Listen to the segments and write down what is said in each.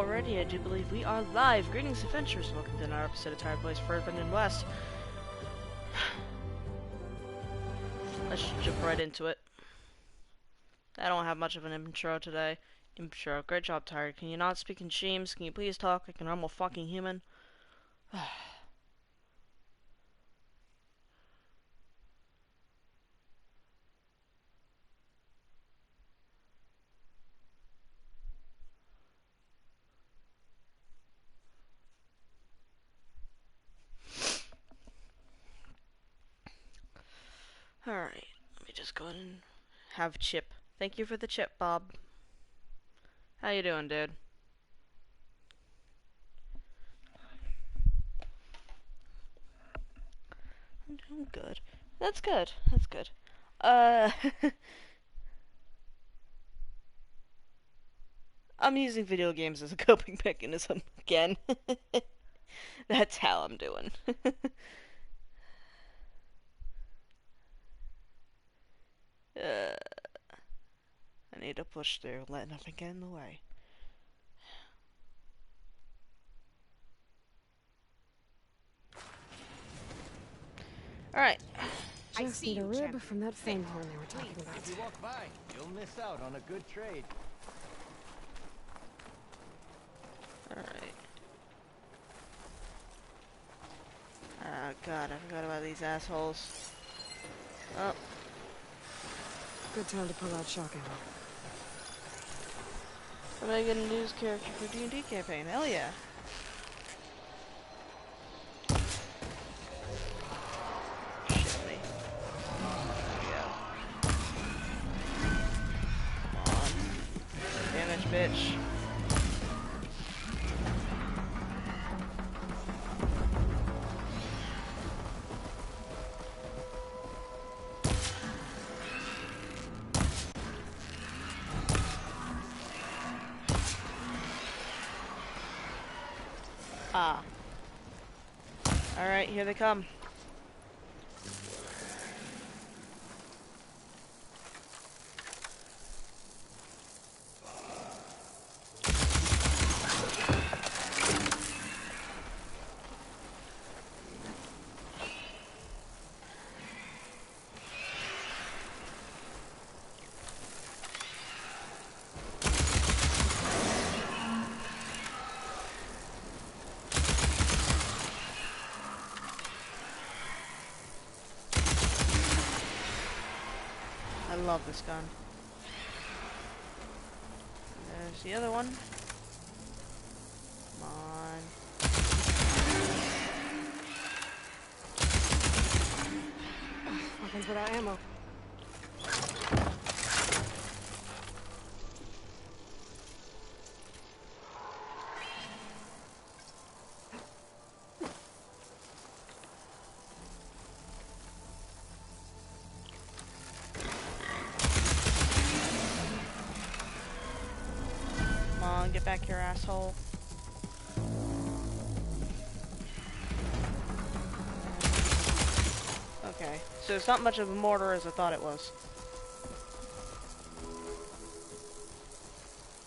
already, I do believe we are live. Greetings, adventurers, and welcome to another episode of Tired Place for Abandoned West. Let's jump right into it. I don't have much of an intro today. Great job, Tired. Can you not speak in shames? Can you please talk like a normal fucking human? Alright, let me just go ahead and have Chip. Thank you for the chip, Bob. How you doing, dude? I'm doing good. That's good. That's good. I'm using video games as a coping mechanism again. That's how I'm doing. I need to push through, let nothing get in the way. Alright. Just need a rib from that fang horn they were talking about. If you walk by, you'll miss out on a good trade. Alright. Oh god, I forgot about these assholes. Oh. Good time to pull out shock ammo. Am I gonna news character for D&D campaign? Hell yeah. Shit me. There we go. Come on. Damage, bitch. Ah. Alright, here they come. I love this gun. There's the other one. Come on. Weapons without ammo. Get back here, asshole. Okay, so it's not much of a mortar as I thought it was.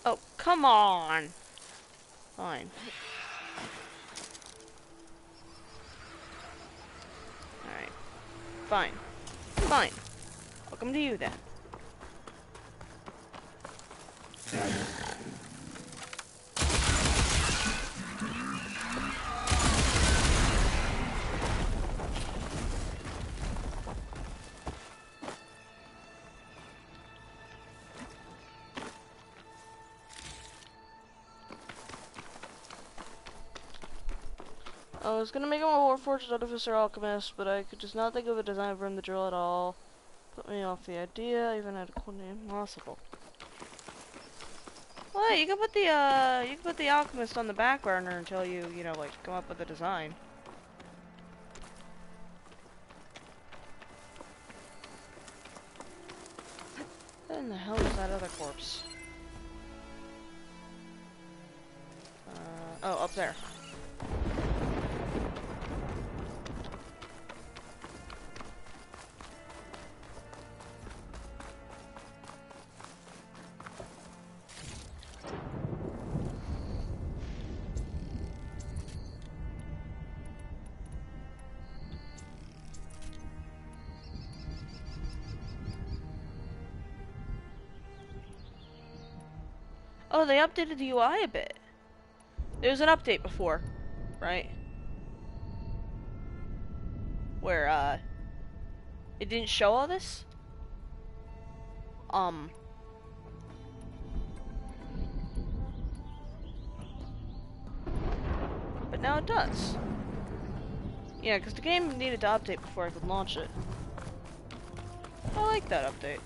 Oh, come on! Fine. Alright. Fine. Fine. Welcome to you, then. I was gonna make him a Warforged Artificer Alchemist, but I could just not think of a design for him to drill at all. Put me off the idea, I even had a cool name. Impossible. Well, you can put the Alchemist on the back burner until you know, like, come up with a design. What in the hell is that other corpse? Oh, up there. Oh, they updated the UI a bit. There was an update before, right? Where, it didn't show all this? But now it does. Yeah, because the game needed to update before I could launch it. I like that update.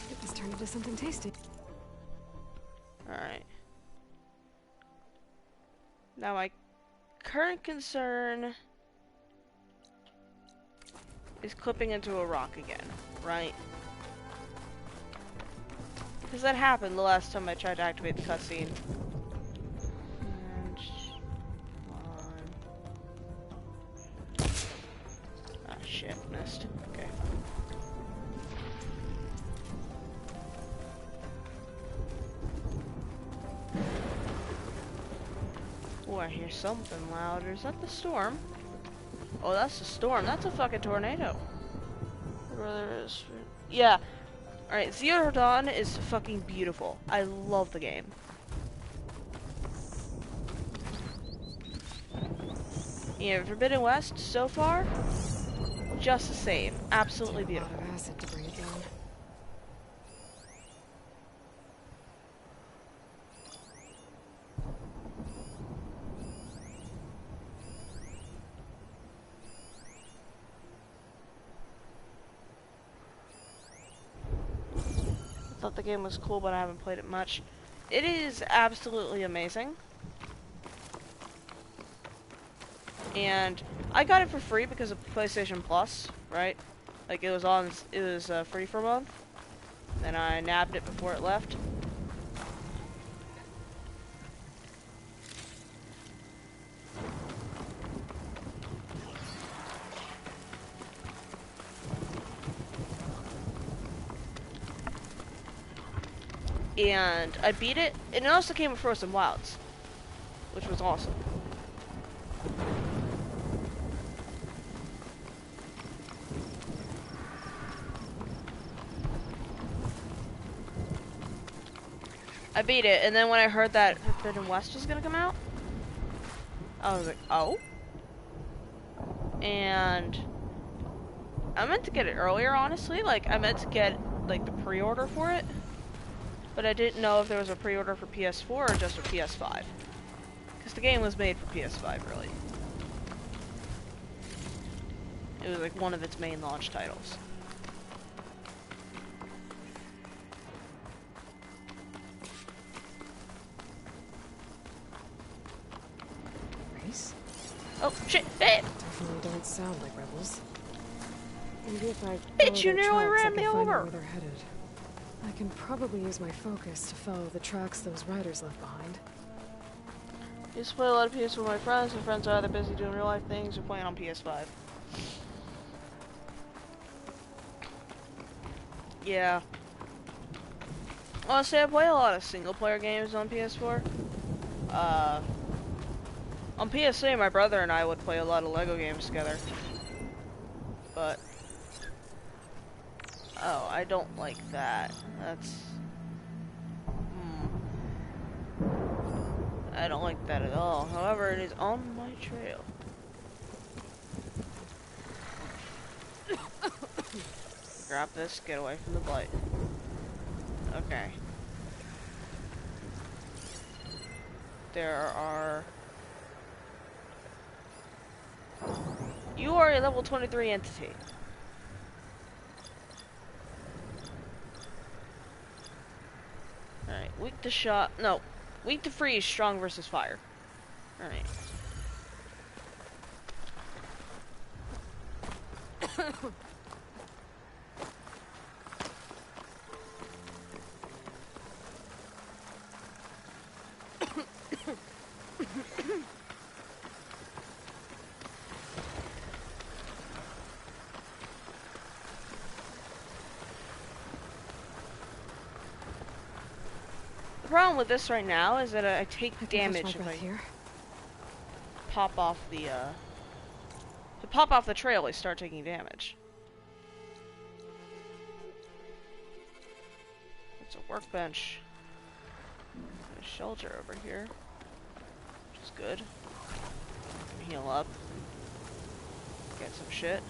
Get this turned into something tasty. Alright. Now my current concern is clipping into a rock again, right? Because that happened the last time I tried to activate the cutscene. And ah, shit, missed. Okay. Oh, I hear something louder. Is that the storm? Oh, that's the storm. That's a fucking tornado. Brother is... Yeah. Alright, Zero Dawn is fucking beautiful. I love the game. Yeah, Forbidden West, so far, just the same. Absolutely beautiful. A lot of acid to bring it down. I thought the game was cool, but I haven't played it much. It is absolutely amazing. And I got it for free because of PlayStation Plus, right? Like it was free for a month. And I nabbed it before it left. And I beat it, and it also came with Frozen Wilds, which was awesome. I beat it, and then when I heard that Forbidden West was gonna come out, I was like, oh? And I meant to get it earlier, honestly. Like, I meant to get, like, the pre-order for it. But I didn't know if there was a pre-order for PS4 or just for PS5. Because the game was made for PS5, really. It was like one of its main launch titles. Race? Oh, shit! Hey! Definitely don't sound like rebels. Maybe if I Bitch, you follow their nearly tracks, ran I me can find out over. where they're headed. I can probably use my focus to follow the tracks those riders left behind. I used to play a lot of PS4 with my friends. My friends are either busy doing real life things or playing on PS5. Yeah. Honestly, I play a lot of single player games on PS4. On PS3, my brother and I would play a lot of Lego games together. But oh, I don't like that. That's... I don't like that at all. However, it is on my trail. Grab this, get away from the blight. Okay. There are... You are a level 23 entity. Alright, weak to shot. No. Weak to freeze, strong versus fire. Alright. The problem with this right now is that I take damage if I here. pop off the, to pop off the trail, I start taking damage. workbench. A shelter over here, which is good. Heal up. Get some shit.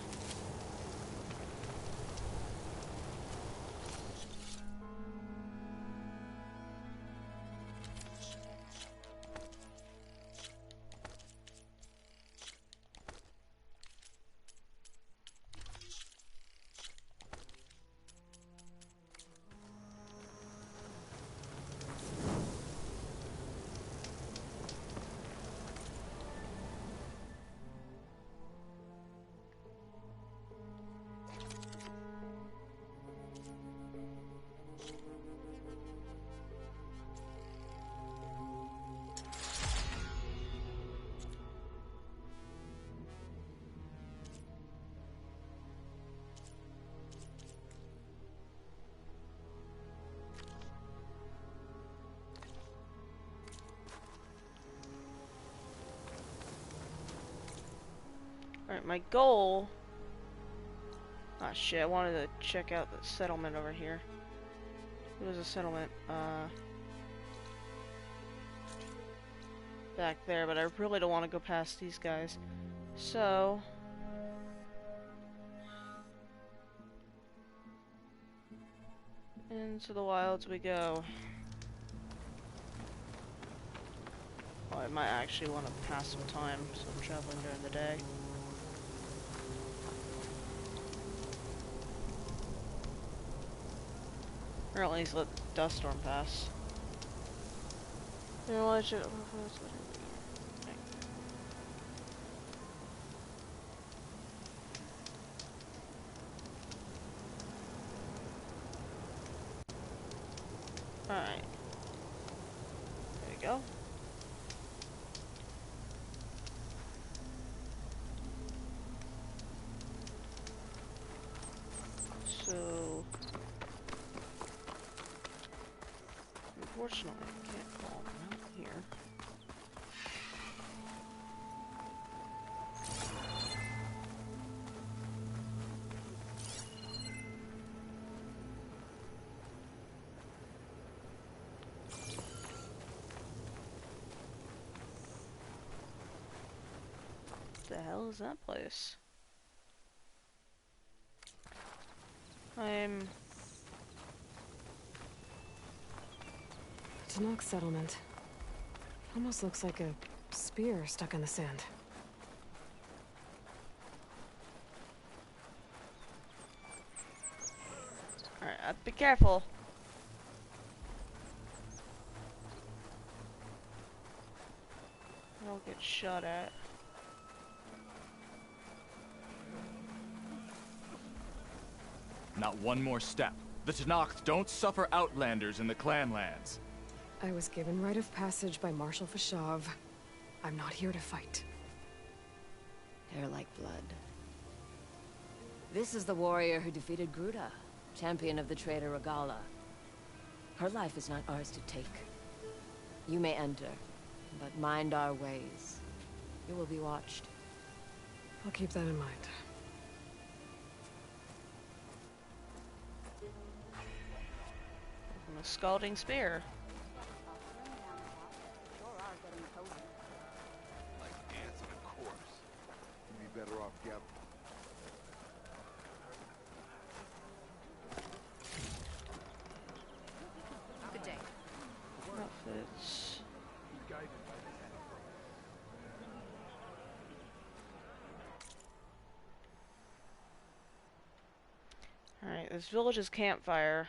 Alright, my goal... Ah shit, I wanted to check out the settlement over here. There's a settlement, back there, but I really don't want to go past these guys. So... into the wilds we go. Oh, I might actually want to pass some time, so I'm traveling during the day. Or at least let the dust storm pass. You know what? Alright. There you go. So... unfortunately, I can't fall around here. What the hell is that place? Tenakth settlement. Almost looks like a spear stuck in the sand. Alright, be careful. I'll get shot at. Not one more step. The Tenakth don't suffer outlanders in the Clanlands. I was given rite of passage by Marshal Fashav. I'm not here to fight. Hair like blood. This is the warrior who defeated Gruda, champion of the traitor Regalla. Her life is not ours to take. You may enter, but mind our ways. You will be watched. I'll keep that in mind. A scalding spear. Like ants in a corpse. You'd be better off gathering. Good day. Outfits. Alright, this village's campfire.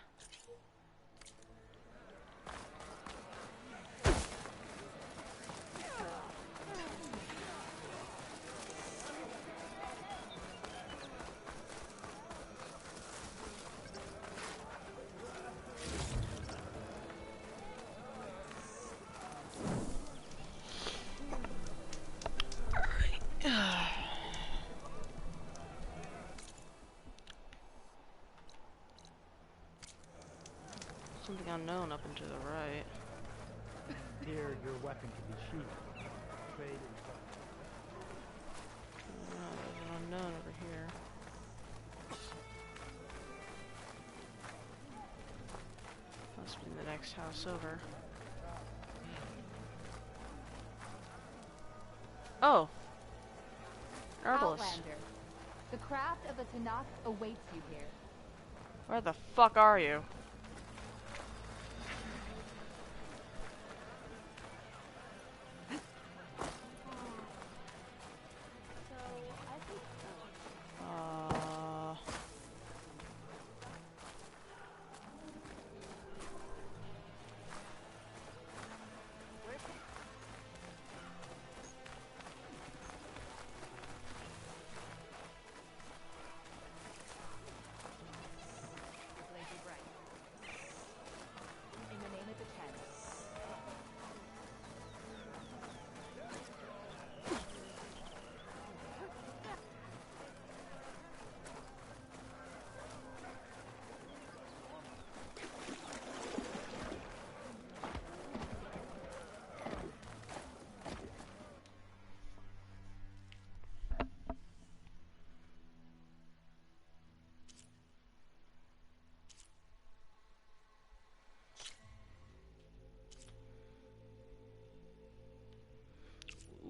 Something unknown up and to the right. Here, your weapon can be sheathed. Trade and Oh, there's an unknown over here. Possibly next house over. Oh. Herbalist. Outlander. The craft of the Tenakth awaits you here. Where the fuck are you?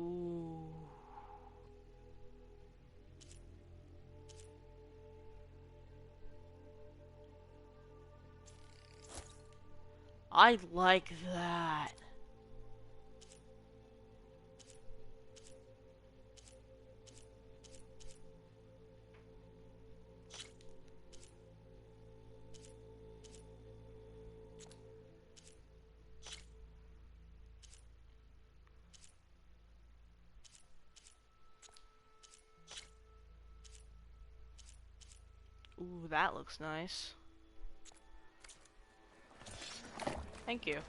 Ooh. I like that. Ooh, that looks nice. Thank you.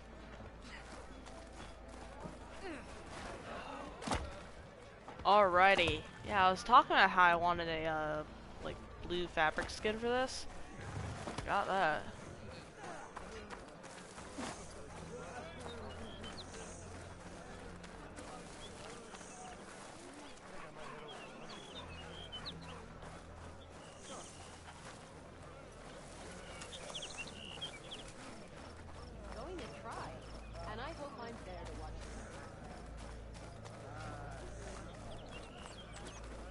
Alrighty. Yeah, I was talking about how I wanted a, like, blue fabric skin for this. Got that. Going to try, and I hope I'm there to watch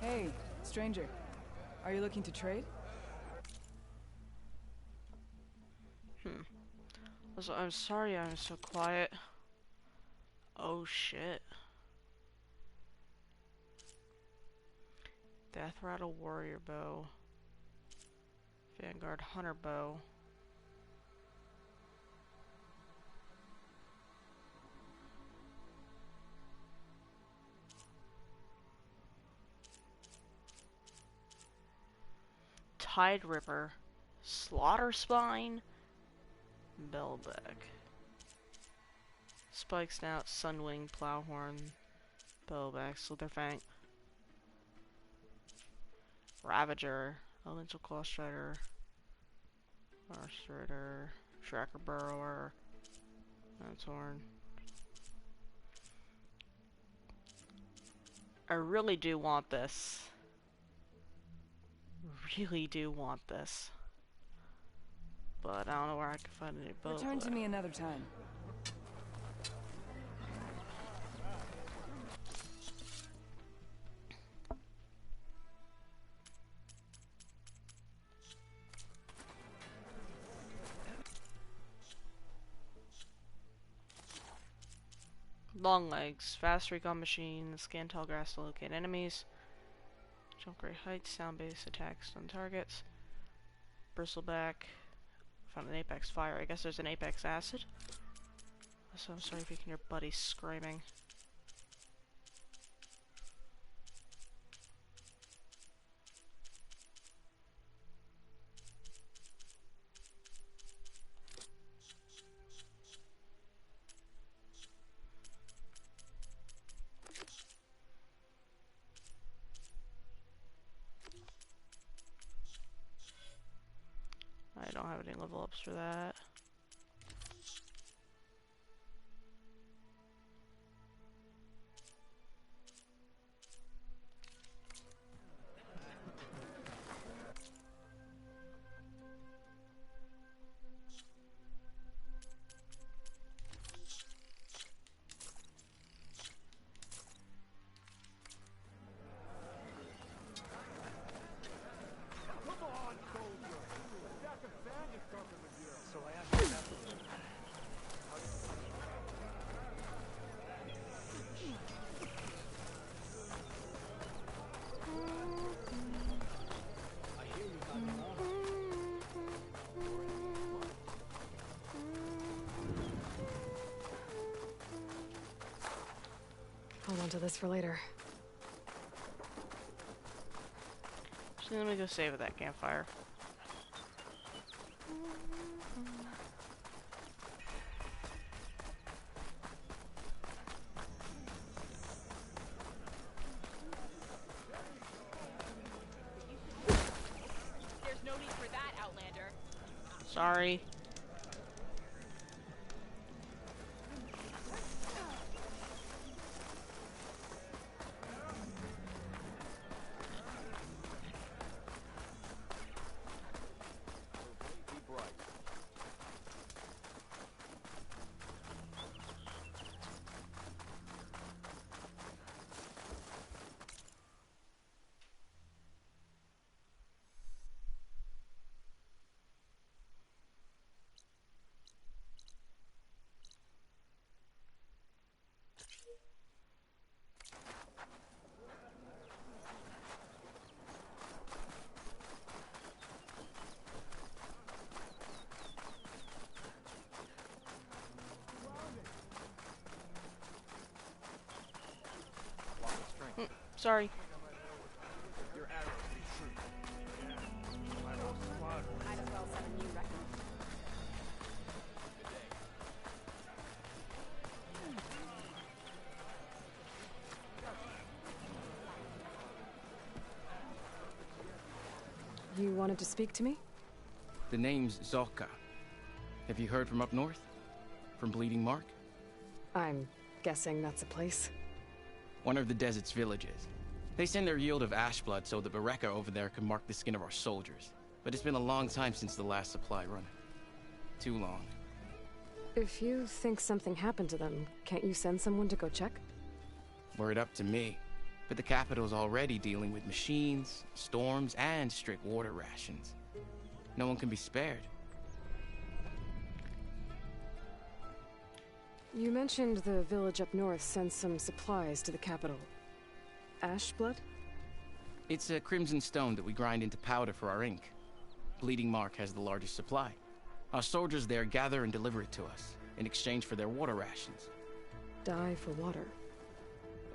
it. Hey, stranger. Are you looking to trade? Also, I'm sorry I'm so quiet. Oh shit. Death Rattle Warrior Bow. Vanguard Hunter Bow. Tide Ripper. Slaughter Spine. Bellback. Spike Snout, Sunwing, Plowhorn, Bellback, Slitherfang. Ravager, Elemental Claw Strider, Strider, Tracker Burrower, Horn. I really do want this. Really do want this. But I don't know where I can find any bow. Return to me another time. Long legs, fast recon machine, scan tall grass to locate enemies. Jump great heights, sound based attacks on targets. Bristleback. Found an Apex Fire. I guess there's an Apex Acid. So I'm sorry if you can hear Buddy screaming. I don't have any level ups for that. onto this for later. So let me go save at that campfire. There's no need for that, Outlander. Sorry. Sorry. Your arrows be true. Might as well set a new record. You wanted to speak to me? The name's Zolka. Have you heard from up north? From Bleeding Mark? I'm guessing that's a place. One of the desert's villages. They send their yield of ash blood so the Bereka over there can mark the skin of our soldiers. But it's been a long time since the last supply run. Too long. If you think something happened to them, can't you send someone to go check? Were it up to me. But the capital's already dealing with machines, storms, and strict water rations. No one can be spared. You mentioned the village up north sends some supplies to the capital. Ash blood? It's a crimson stone that we grind into powder for our ink. Bleeding Mark has the largest supply. Our soldiers there gather and deliver it to us, in exchange for their water rations. Die for water.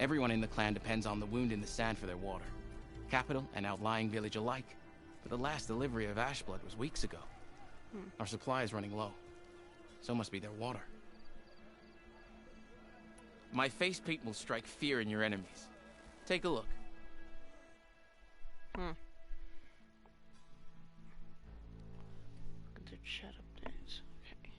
Everyone in the clan depends on the wound in the sand for their water. Capital and outlying village alike. But the last delivery of ash blood was weeks ago. Our supply is running low. So must be their water. My face paint will strike fear in your enemies. Take a look. Look at the chat updates. Okay.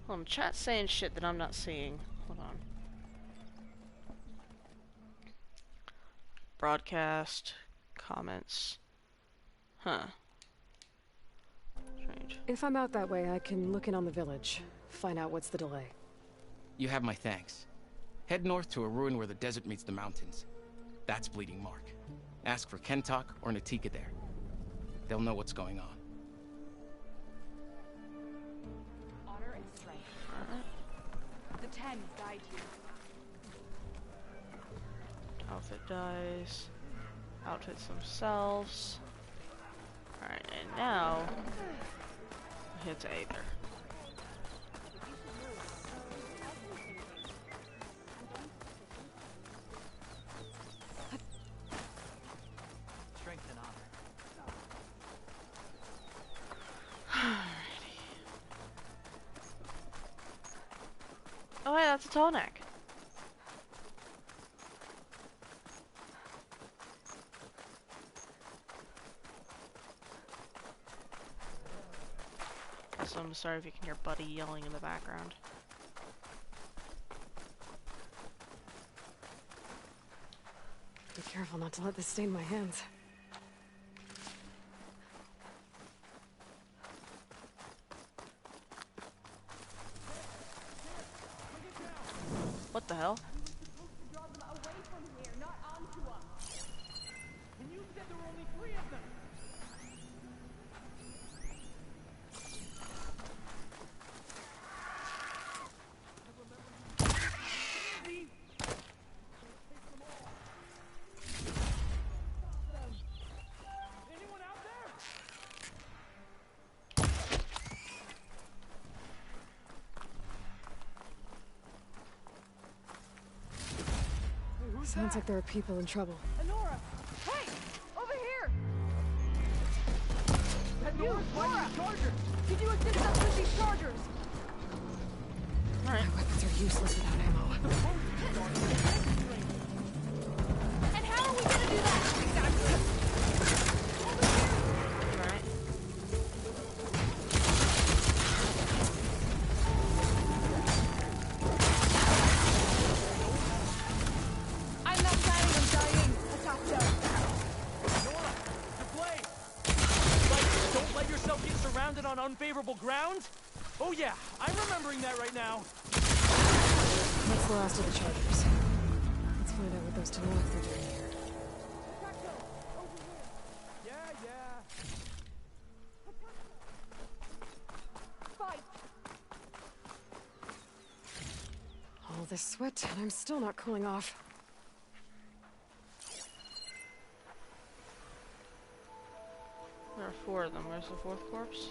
Hold on, chat's saying shit that I'm not seeing. Hold on. Broadcast, comments. Huh. Strange. If I'm out that way, I can look in on the village. Find out what's the delay. You have my thanks. Head north to a ruin where the desert meets the mountains. That's Bleeding Mark. Ask for Kentok or Natika there. They'll know what's going on. Honor and strength. The 10 guide you. Outfit dies. Outfits themselves. Alright, and now hit to Aether. Strength and honor. Alrighty. Oh hey, that's a tall neck. So I'm sorry if you can hear Buddy yelling in the background. Be careful not to let this stain my hands. the hell? And you said there were only 3 of them. Anyone out there? Sounds like there are people in trouble. Nora! Hey! Over here! That Nora's fighting the Chargers. Could you assist us with these chargers? My weapons are useless without ammo. And how are we gonna do that? Exactly. Alright. I'm not planning on dying. Attack Nora, your blade. Don't let yourself get surrounded on unfavorable ground. Oh yeah, I'm remembering that right now. That's the last of the chargers. Let's find out what those Tenarths are doing here. Yeah. Fight! All this sweat, and I'm still not cooling off. There are 4 of them. Where's the 4th corpse?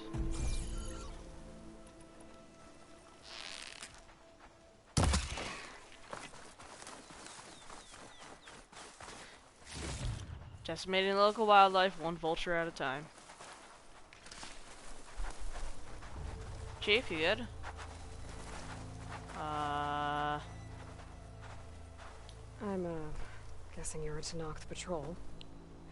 Decimating local wildlife, 1 vulture at a time. Chief, you good? I'm, guessing you're a Tenakth patrol.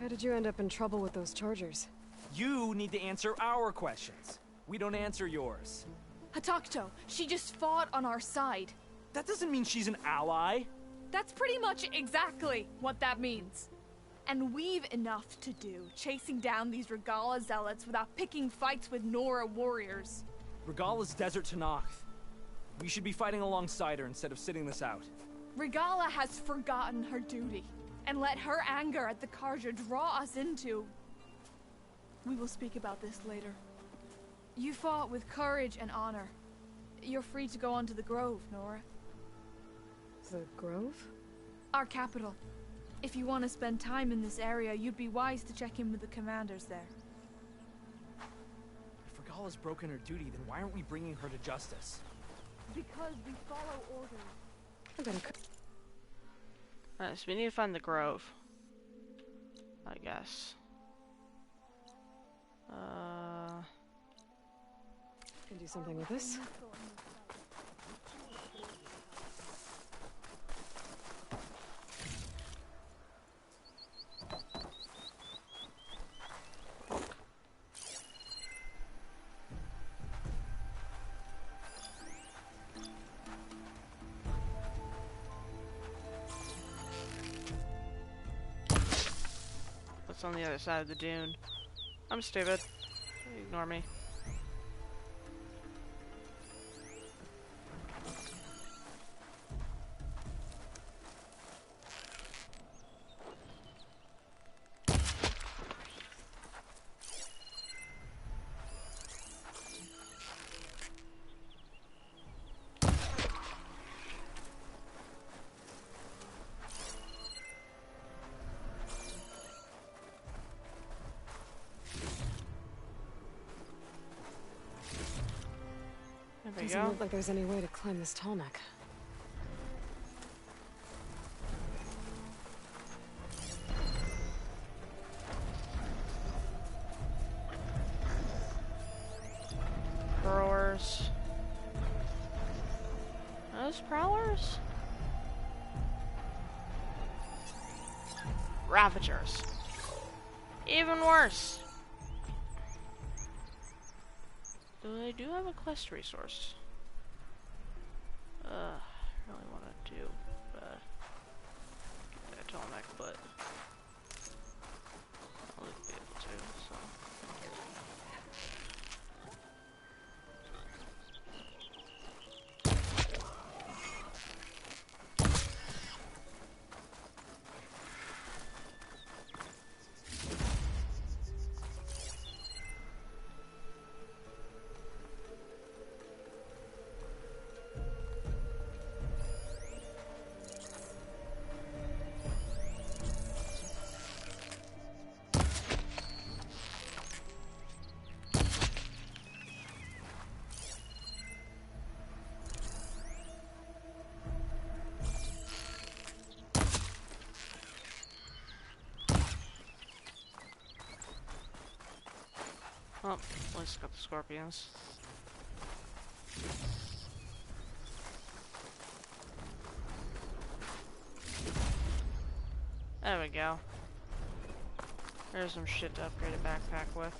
How did you end up in trouble with those chargers? You need to answer our questions. We don't answer yours. Hatakto, she just fought on our side. That doesn't mean she's an ally. That's pretty much exactly what that means. And we've enough to do chasing down these Regalla zealots without picking fights with Nora warriors. Regala's Desert Tenakth. We should be fighting alongside her instead of sitting this out. Regalla has forgotten her duty and let her anger at the Carja draw us into... We will speak about this later. You fought with courage and honor. You're free to go on to the Grove, Nora. The Grove? Our capital. If you want to spend time in this area, you'd be wise to check in with the commanders there. If Regala's broken her duty, then why aren't we bringing her to justice? Because we follow orders. Alright, so we need to find the Grove. I guess. Can do something with this. What's on the other side of the dune? I'm stupid. Ignore me. There we Doesn't go. look like there's any way to climb this tall neck. Burrowers. Those prowlers? Ravagers. Even worse. Though they do have a quest resource. I really want to do that atomic, but I'll be able to, so. Oh, at least got the scorpions. There we go. There's some shit to upgrade a backpack with.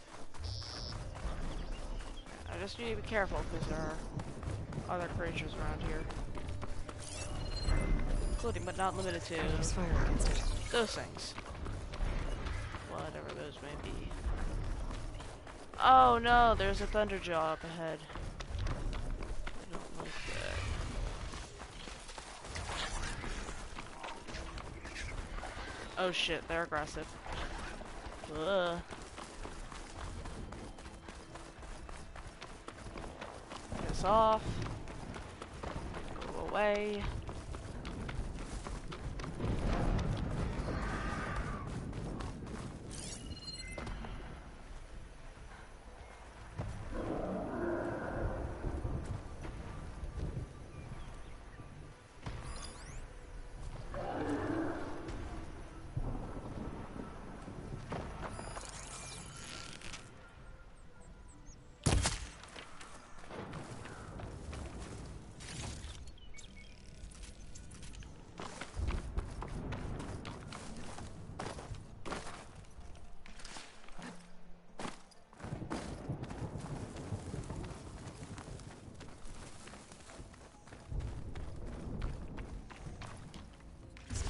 I just need to be careful because there are other creatures around here. Including but not limited to Use fire against it. those things. Whatever those may be. Oh no, there's a Thunderjaw up ahead. I don't like that. Oh shit, they're aggressive. Ugh. Piss off. Go away.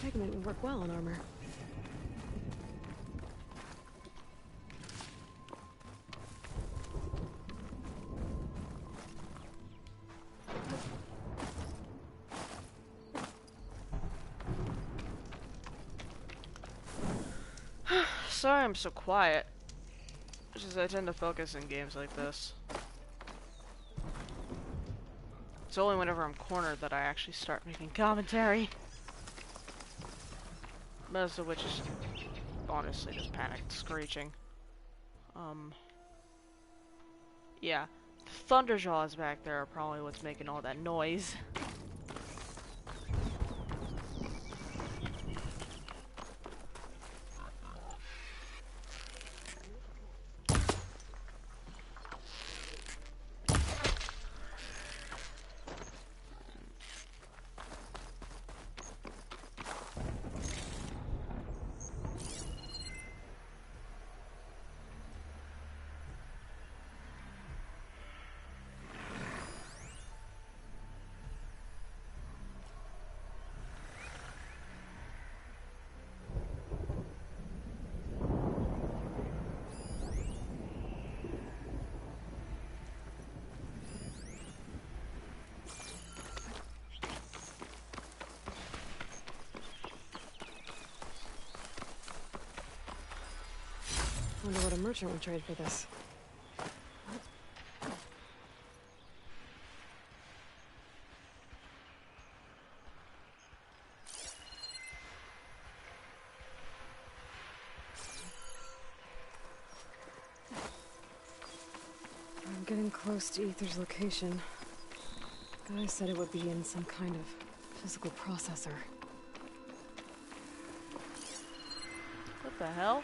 Pigment would work well on armor. Sorry I'm so quiet. It's just I tend to focus in games like this. It's only whenever I'm cornered that I actually start making commentary. Most of which is honestly just panicked screeching. Yeah. The Thunderjaws back there are probably what's making all that noise. Wonder what a merchant would trade for this. I'm getting close to Aether's location. Guy said it would be in some kind of physical processor. What the hell?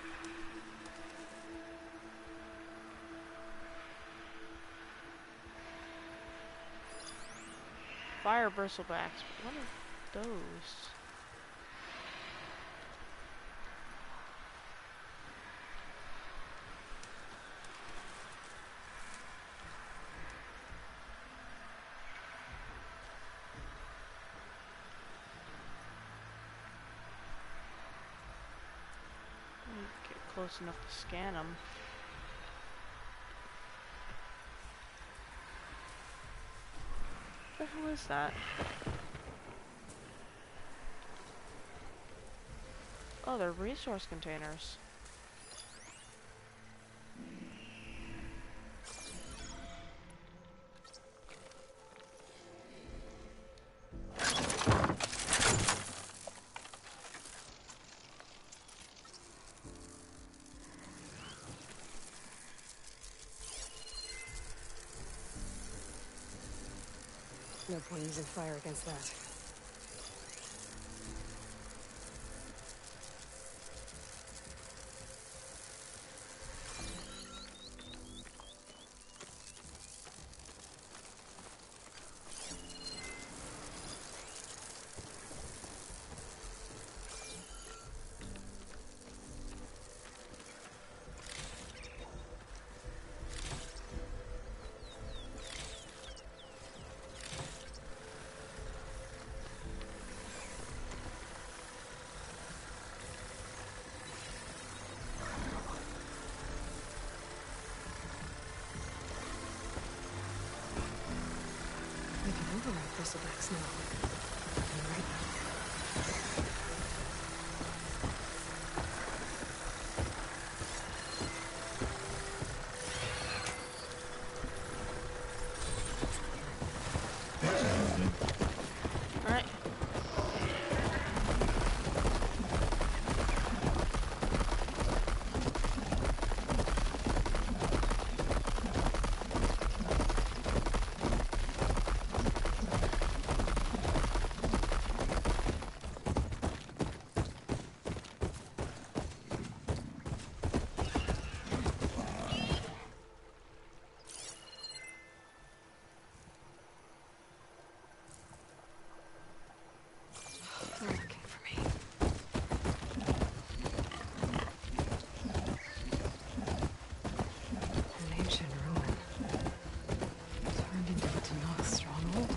Fire bristlebacks. What are those? Get close enough to scan them. What the hell is that? Oh, they're resource containers. No point using fire against that. I can override Bristleback's now. Right. Alright. They're looking for me. An ancient ruin. Turned into a Tenakth stronghold.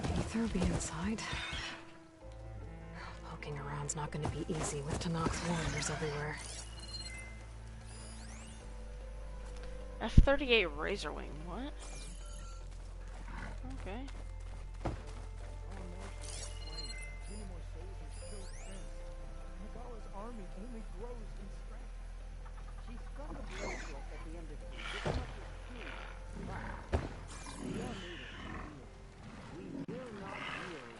Can Aether be inside? Poking around's not going to be easy with Tenakth's warriors everywhere. F-38 Razorwing, what? Okay. Nagala's army only grows in strength. She's from the bloodlust at the end of it. It's not just true. We are made of steel. We will not yield.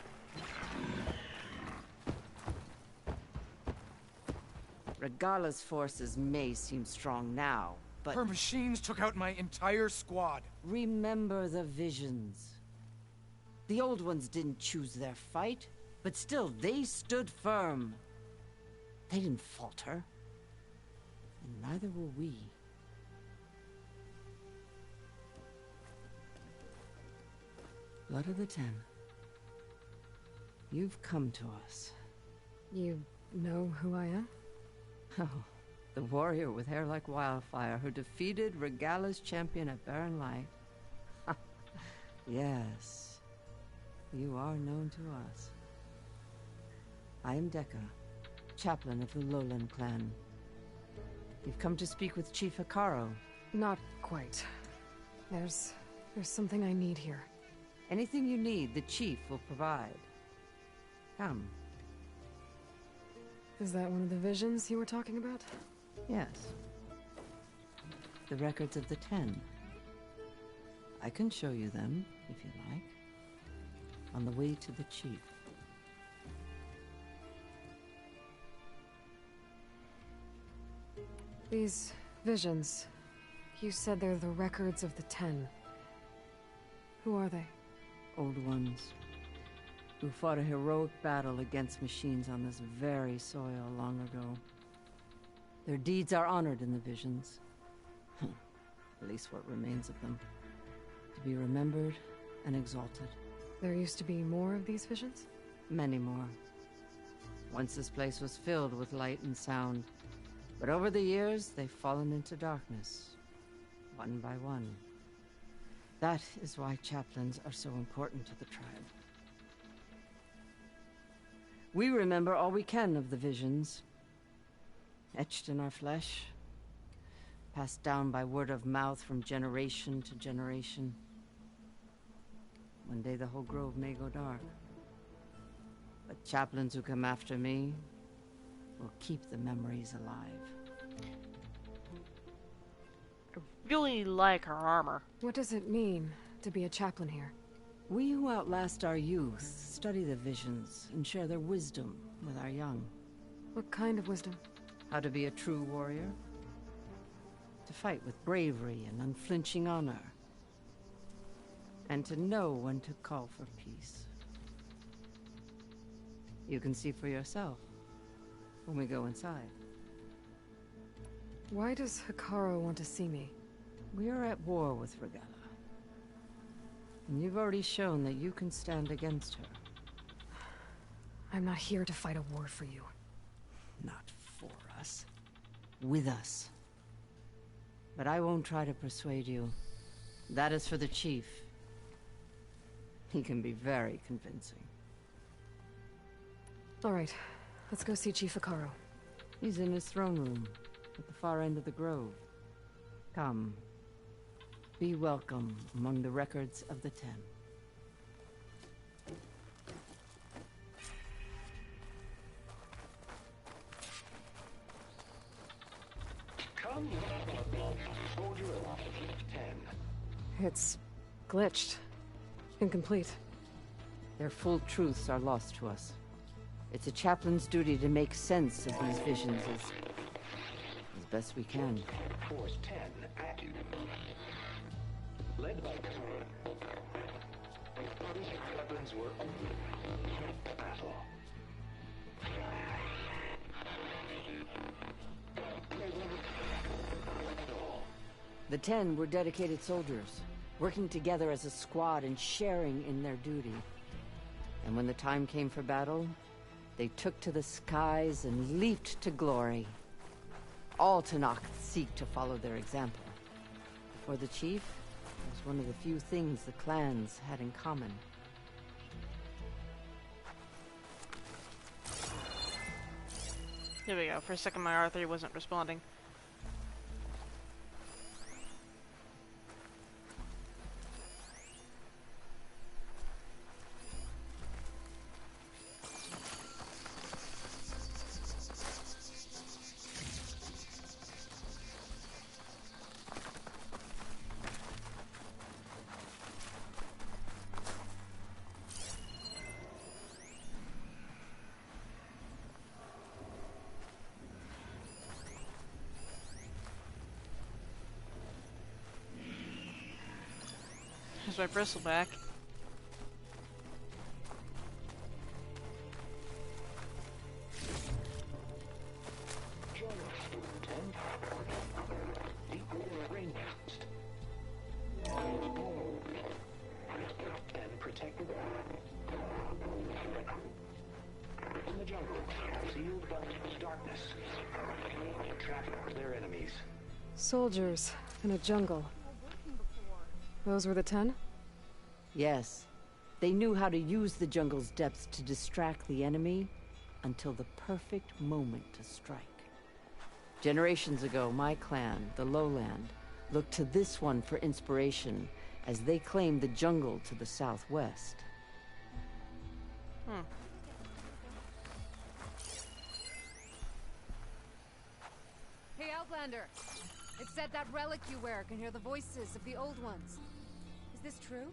Regala's forces may seem strong now, but... Her machines took out my entire squad. Remember the visions. The old ones didn't choose their fight, but still, they stood firm. They didn't falter. And neither will we. Blood of the Ten. You've come to us. You know who I am? Oh, the warrior with hair like wildfire who defeated Regala's champion at Barren Light. Yes, you are known to us. I am Dekka, chaplain of the Lowland clan. You've come to speak with Chief Hekarro. Not quite. There's something I need here. Anything you need, the chief will provide. Come. Is that one of the visions you were talking about? Yes. The records of the Ten. I can show you them, if you like. On the way to the chief. These visions, you said they're the records of the Ten. Who are they? Old ones, who fought a heroic battle against machines on this very soil long ago. Their deeds are honored in the visions. At least what remains of them. To be remembered and exalted. There used to be more of these visions? Many more. Once this place was filled with light and sound. But over the years, they've fallen into darkness. One by one. That is why chaplains are so important to the tribe. We remember all we can of the visions. Etched in our flesh. Passed down by word of mouth from generation to generation. One day the whole grove may go dark. But chaplains who come after me will keep the memories alive. I really like her armor. What does it mean to be a chaplain here? We who outlast our youth study the visions and share their wisdom with our young. What kind of wisdom? How to be a true warrior. To fight with bravery and unflinching honor. And to know when to call for peace. You can see for yourself when we go inside. Why does Hekarro want to see me? We are at war with Regala. And you've already shown that you can stand against her. I'm not here to fight a war for you. Not for us. With us. But I won't try to persuade you. That is for the chief. He can be very convincing. All right, let's go see Chief Hekarro. He's in his throne room, at the far end of the grove. Come. Be welcome among the records of the Ten. It's glitched. Incomplete. Their full truths are lost to us. It's a chaplain's duty to make sense of these visions as best we can. Force 10 active. Led by weapons were battle. The 10 were dedicated soldiers, working together as a squad and sharing in their duty. And when the time came for battle, they took to the skies and leaped to glory. All Tenakth seek to follow their example. For the chief, it was one of the few things the clans had in common. There we go. For a second, my R3 wasn't responding. Here's my bristleback. And protected in the jungle, sealed by darkness, trapped their enemies. Soldiers in a jungle. Those were the 10? Yes. They knew how to use the jungle's depths to distract the enemy until the perfect moment to strike. Generations ago, my clan, the Lowland, looked to this one for inspiration as they claimed the jungle to the southwest. Hey, Outlander! It said that relic you wear can hear the voices of the old ones. Is this true?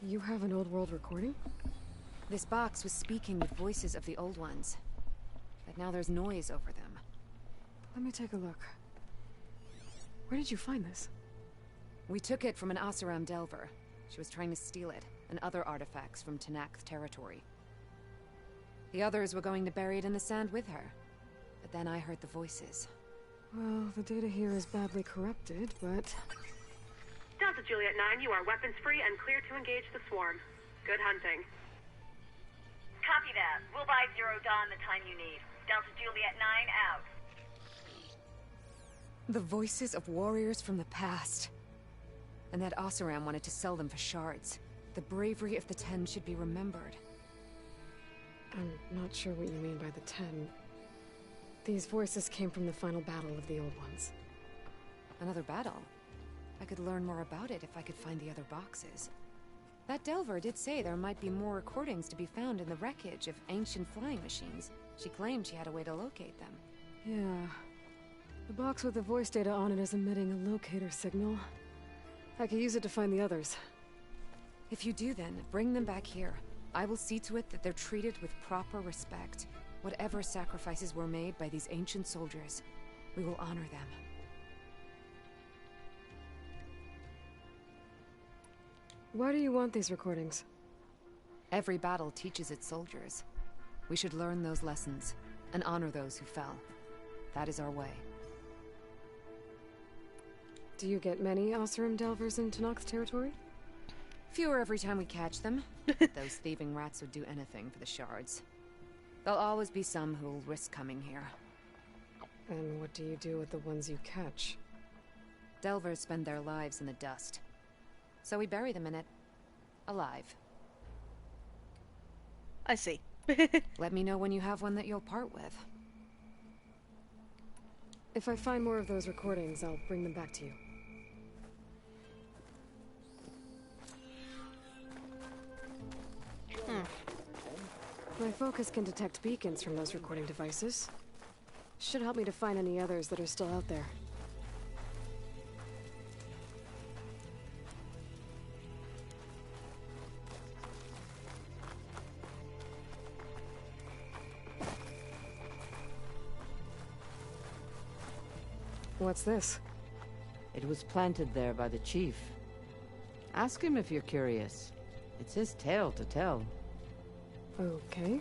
You have an old world recording? This box was speaking with voices of the old ones. But now there's noise over them. Let me take a look. Where did you find this? We took it from an Oseram Delver. She was trying to steal it, and other artifacts from Tenakth territory. The others were going to bury it in the sand with her. But then I heard the voices. Well, the data here is badly corrupted, but... Delta Juliet 9, you are weapons free and clear to engage the swarm. Good hunting. Copy that. We'll buy Zero Dawn the time you need. Delta Juliet 9 out. The voices of warriors from the past. And that Oseram wanted to sell them for shards. The bravery of the 10 should be remembered. I'm not sure what you mean by the 10. These voices came from the final battle of the Old Ones. Another battle? I could learn more about it if I could find the other boxes. That Delver did say there might be more recordings to be found in the wreckage of ancient flying machines. She claimed she had a way to locate them. Yeah. The box with the voice data on it is emitting a locator signal. I could use it to find the others. If you do then, bring them back here. I will see to it that they're treated with proper respect. Whatever sacrifices were made by these ancient soldiers, we will honor them. Why do you want these recordings? Every battle teaches its soldiers. We should learn those lessons, and honor those who fell. That is our way. Do you get many Oseram Delvers in Tenakth territory? Fewer every time we catch them. Those thieving rats would do anything for the shards. There'll always be some who'll risk coming here. And what do you do with the ones you catch? Delvers spend their lives in the dust. So we bury them in it. Alive. I see. Let me know when you have one that you'll part with. If I find more of those recordings, I'll bring them back to you. My focus can detect beacons from those recording devices. Should help me to find any others that are still out there. What's this? It was planted there by the chief. Ask him if you're curious. It's his tale to tell. Okay.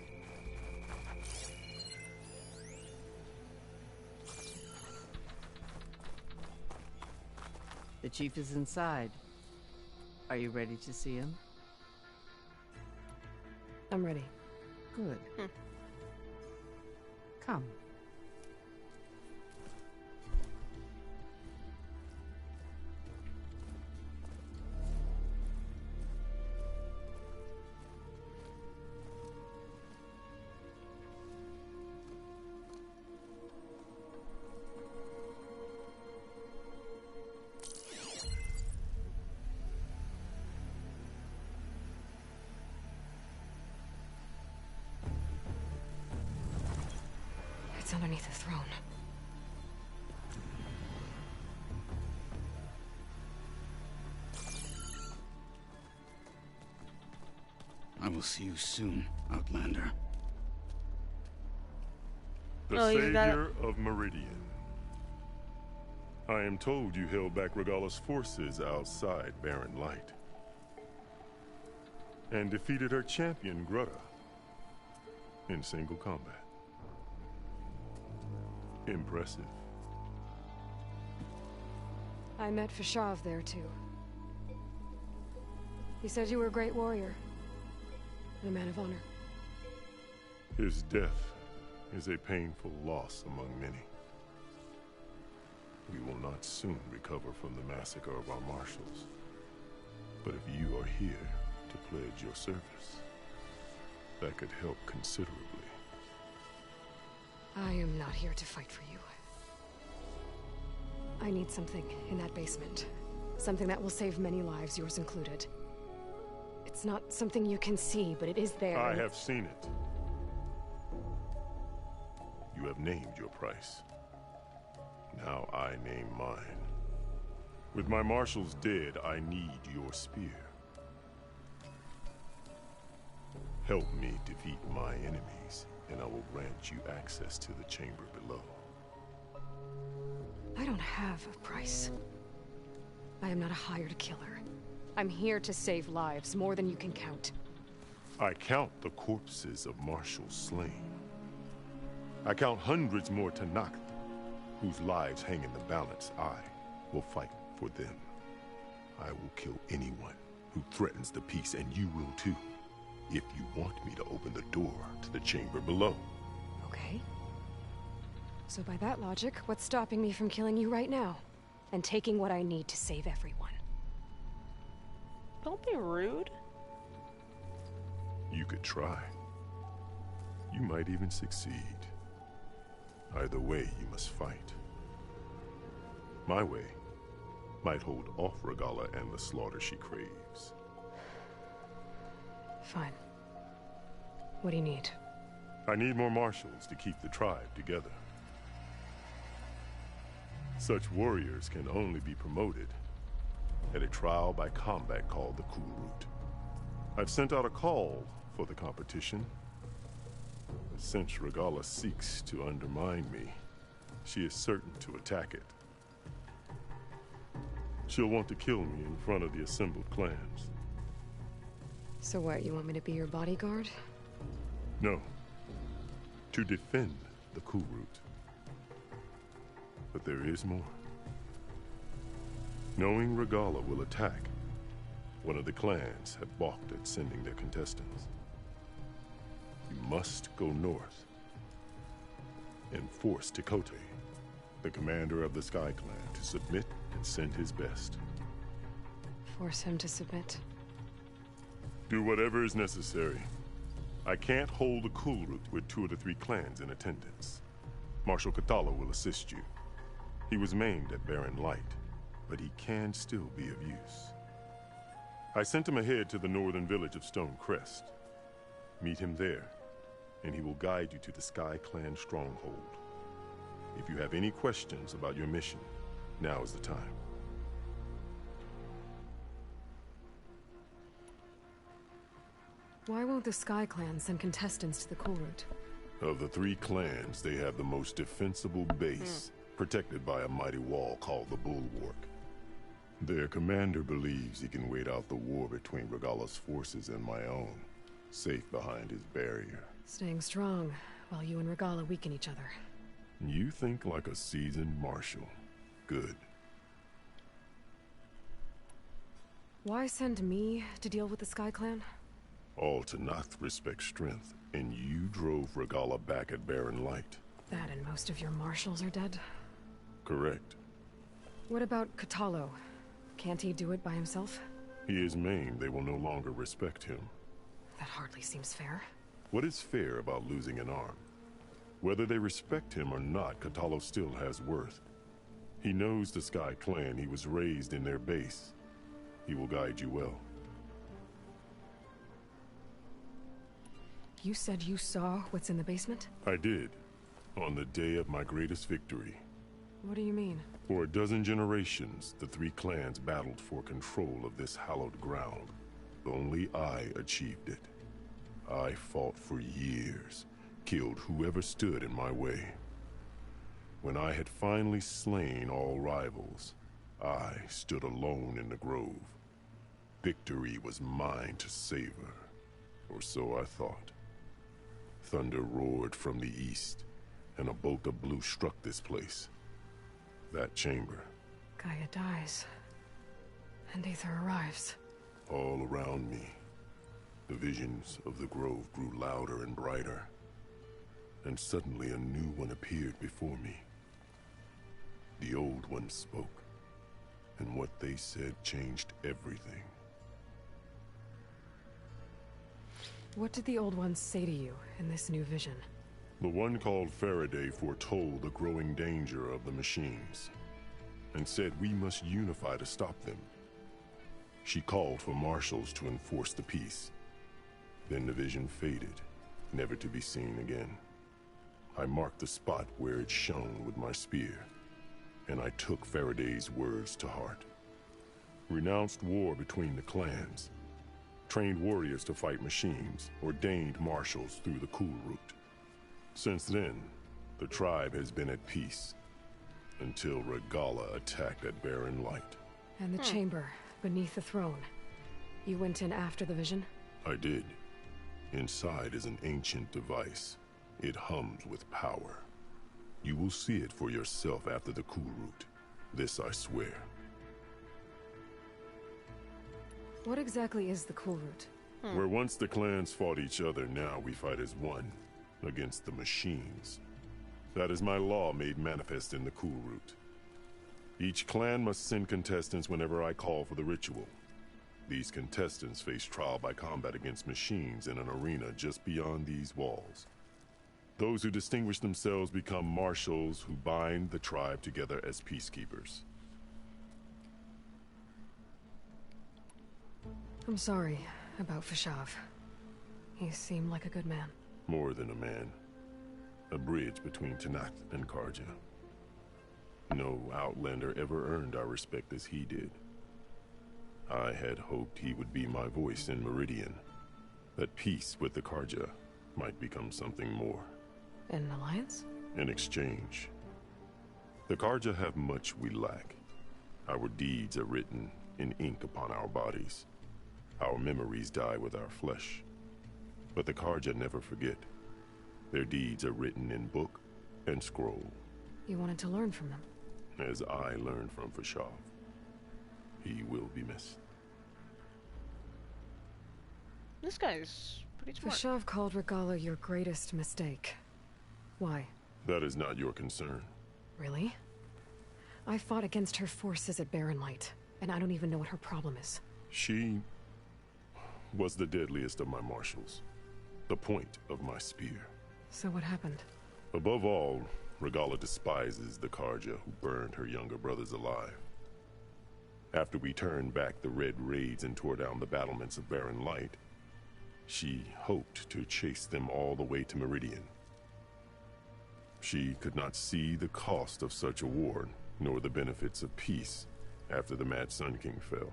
The chief is inside. Are you ready to see him? I'm ready. Good. Come. It's underneath the throne. I will see you soon, Outlander. The Savior of Meridian. I am told you held back Regalla's forces outside Barren Light. And defeated her champion, Grutta, in single combat. Impressive. I met Fashav there, too. He said you were a great warrior. And a man of honor. His death is a painful loss among many. We will not soon recover from the massacre of our marshals. But if you are here to pledge your service, that could help considerably. I am not here to fight for you. I need something in that basement. Something that will save many lives, yours included. It's not something you can see, but it is there. I have seen it. You have named your price. Now I name mine. With my marshals dead, I need your spear. Help me defeat my enemies, and I will grant you access to the chamber below. I don't have a price. I am not a hired killer. I'm here to save lives, more than you can count. I count the corpses of marshals slain. I count hundreds more Tenakth, whose lives hang in the balance. I will fight for them. I will kill anyone who threatens the peace, and you will too, if you want me to open the door to the chamber below. Okay. So by that logic, what's stopping me from killing you right now? And taking what I need to save everyone? Don't be rude. You could try. You might even succeed. Either way, you must fight. My way might hold off Regalla and the slaughter she craves. Fine. What do you need? I need more marshals to keep the tribe together. Such warriors can only be promoted at a trial by combat called the Kulrut. I've sent out a call for the competition. But since Regalla seeks to undermine me, she is certain to attack it. She'll want to kill me in front of the assembled clans. So what, you want me to be your bodyguard? No. To defend the Kulrut. But there is more. Knowing Regalla will attack, one of the clans have balked at sending their contestants. You must go north and force Tekotteh, the commander of the Sky Clan, to submit and send his best. Force him to submit. Do whatever is necessary. I can't hold a Kulrut with 2 of the 3 clans in attendance. Marshal Kotallo will assist you. He was maimed at Barren Light, but he can still be of use. I sent him ahead to the northern village of Stone Crest. Meet him there, and he will guide you to the Sky Clan stronghold. If you have any questions about your mission, now is the time. Why won't the Sky Clan send contestants to the Kulrut? Of the 3 clans, they have the most defensible base protected by a mighty wall called the Bulwark. Their commander believes he can wait out the war between Regalla's forces and my own, safe behind his barrier. Staying strong, while you and Regalla weaken each other. You think like a seasoned marshal. Good. Why send me to deal with the Sky Clan? All Tenakth respect strength, and you drove Regalla back at Barren Light. That and most of your marshals are dead? Correct. What about Kotallo? Can't he do it by himself? He is maimed. They will no longer respect him. That hardly seems fair. What is fair about losing an arm? Whether they respect him or not, Kotallo still has worth. He knows the Sky Clan. He was raised in their base. He will guide you well. You said you saw what's in the basement? I did. On the day of my greatest victory. What do you mean? For a dozen generations, the three clans battled for control of this hallowed ground. Only I achieved it. I fought for years, killed whoever stood in my way. When I had finally slain all rivals, I stood alone in the grove. Victory was mine to savor, or so I thought. Thunder roared from the east, and a bolt of blue struck this place. That chamber. Gaia dies, and Aether arrives. All around me, the visions of the grove grew louder and brighter, and suddenly a new one appeared before me. The old one spoke, and what they said changed everything. What did the old ones say to you in this new vision? The one called Faraday foretold the growing danger of the machines, and said we must unify to stop them. She called for marshals to enforce the peace. Then the vision faded, never to be seen again. I marked the spot where it shone with my spear, and I took Faraday's words to heart. Renounced war between the clans, trained warriors to fight machines, ordained marshals through the Cool Route. Since then, the tribe has been at peace, until Regalla attacked at Barren Light. And the chamber, beneath the throne. You went in after the vision? I did. Inside is an ancient device. It hums with power. You will see it for yourself after the Cool Route. This I swear. What exactly is the Cool Route? Where once the clans fought each other, now we fight as one, against the machines. That is my law made manifest in the Cool Route. Each clan must send contestants whenever I call for the ritual. These contestants face trial by combat against machines in an arena just beyond these walls. Those who distinguish themselves become marshals who bind the tribe together as peacekeepers. I'm sorry about Fashav. He seemed like a good man. More than a man. A bridge between Tenakth and Carja. No Outlander ever earned our respect as he did. I had hoped he would be my voice in Meridian. That peace with the Carja might become something more. An alliance? In exchange. The Carja have much we lack. Our deeds are written in ink upon our bodies. Our memories die with our flesh. But the Carja never forget. Their deeds are written in book and scroll. You wanted to learn from them? As I learned from Fashav. He will be missed. This guy's pretty smart. Fashav called Regalla your greatest mistake. Why? That is not your concern. Really? I fought against her forces at Barren Light, and I don't even know what her problem is. She was the deadliest of my marshals. The point of my spear. So what happened? Above all, Regalla despises the Carja who burned her younger brothers alive. After we turned back the Red Raids and tore down the battlements of Barren Light, she hoped to chase them all the way to Meridian. She could not see the cost of such a war, nor the benefits of peace after the Mad Sun King fell.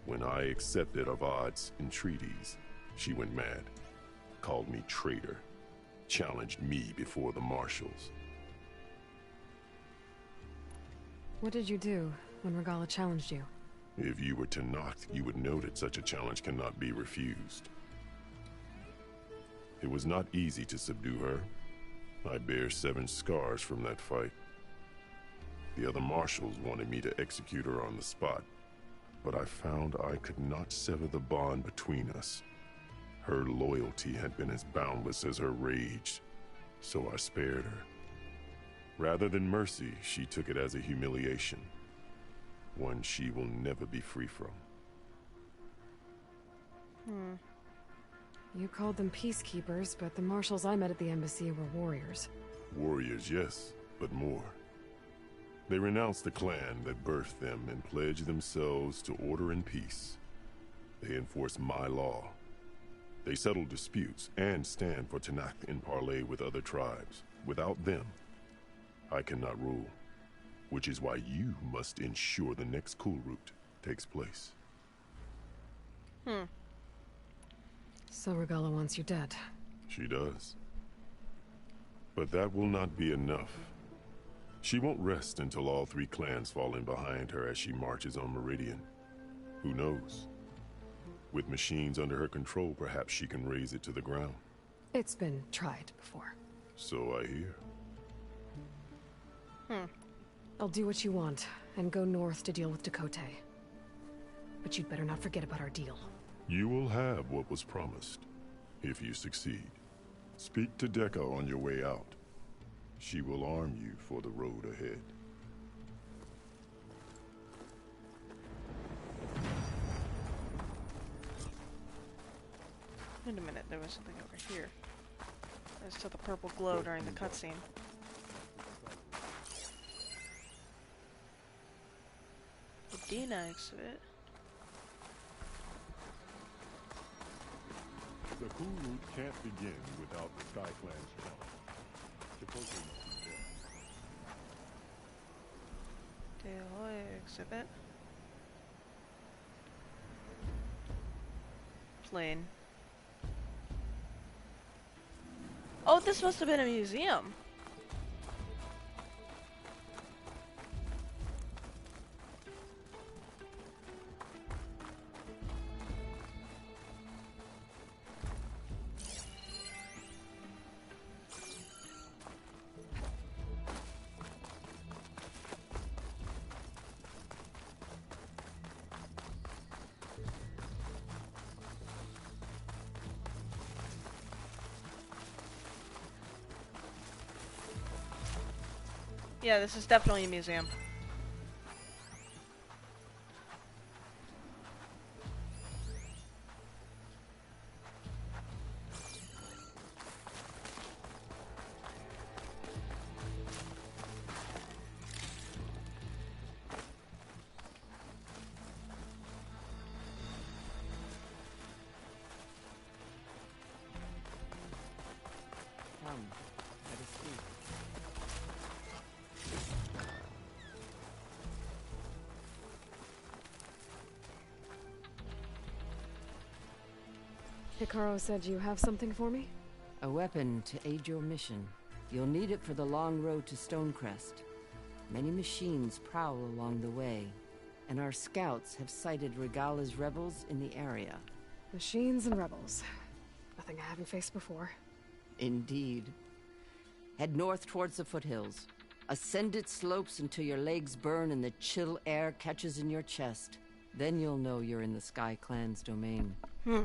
When I accepted Avad's entreaties, she went mad, called me traitor, challenged me before the marshals. What did you do when Regala challenged you? If you were Tenakth, you would know that such a challenge cannot be refused. It was not easy to subdue her. I bear 7 scars from that fight. The other marshals wanted me to execute her on the spot, but I found I could not sever the bond between us. Her loyalty had been as boundless as her rage, so I spared her. Rather than mercy, she took it as a humiliation, one she will never be free from. You called them peacekeepers, but the marshals I met at the embassy were warriors. Warriors, yes, but more. They renounced the clan that birthed them and pledged themselves to order and peace. They enforce my law. They settle disputes and stand for Tenakth in parley with other tribes. Without them, I cannot rule, which is why you must ensure the next Kulrut takes place. So Regala wants you dead. She does. But that will not be enough. She won't rest until all 3 clans fall in behind her as she marches on Meridian. Who knows? With machines under her control, perhaps she can raise it to the ground. It's been tried before. So I hear. I'll do what you want, and go north to deal with Dakote. But you'd better not forget about our deal. You will have what was promised, if you succeed. Speak to Dekka on your way out. She will arm you for the road ahead. Wait a minute, there was something over here. I saw the purple glow during the cutscene. The Dina exhibit. The Kulrut can't begin without the Sky Clan's help. Dakote must be there. Dehoy exhibit. Plane. Oh, this must have been a museum. Yeah, this is definitely a museum. Come, let us speak. Hikaru said you have something for me? A weapon to aid your mission. You'll need it for the long road to Stonecrest. Many machines prowl along the way, and our scouts have sighted Regala's rebels in the area. Machines and rebels. Nothing I haven't faced before. Indeed. Head north towards the foothills. Ascend its slopes until your legs burn and the chill air catches in your chest. Then you'll know you're in the Sky Clan's domain.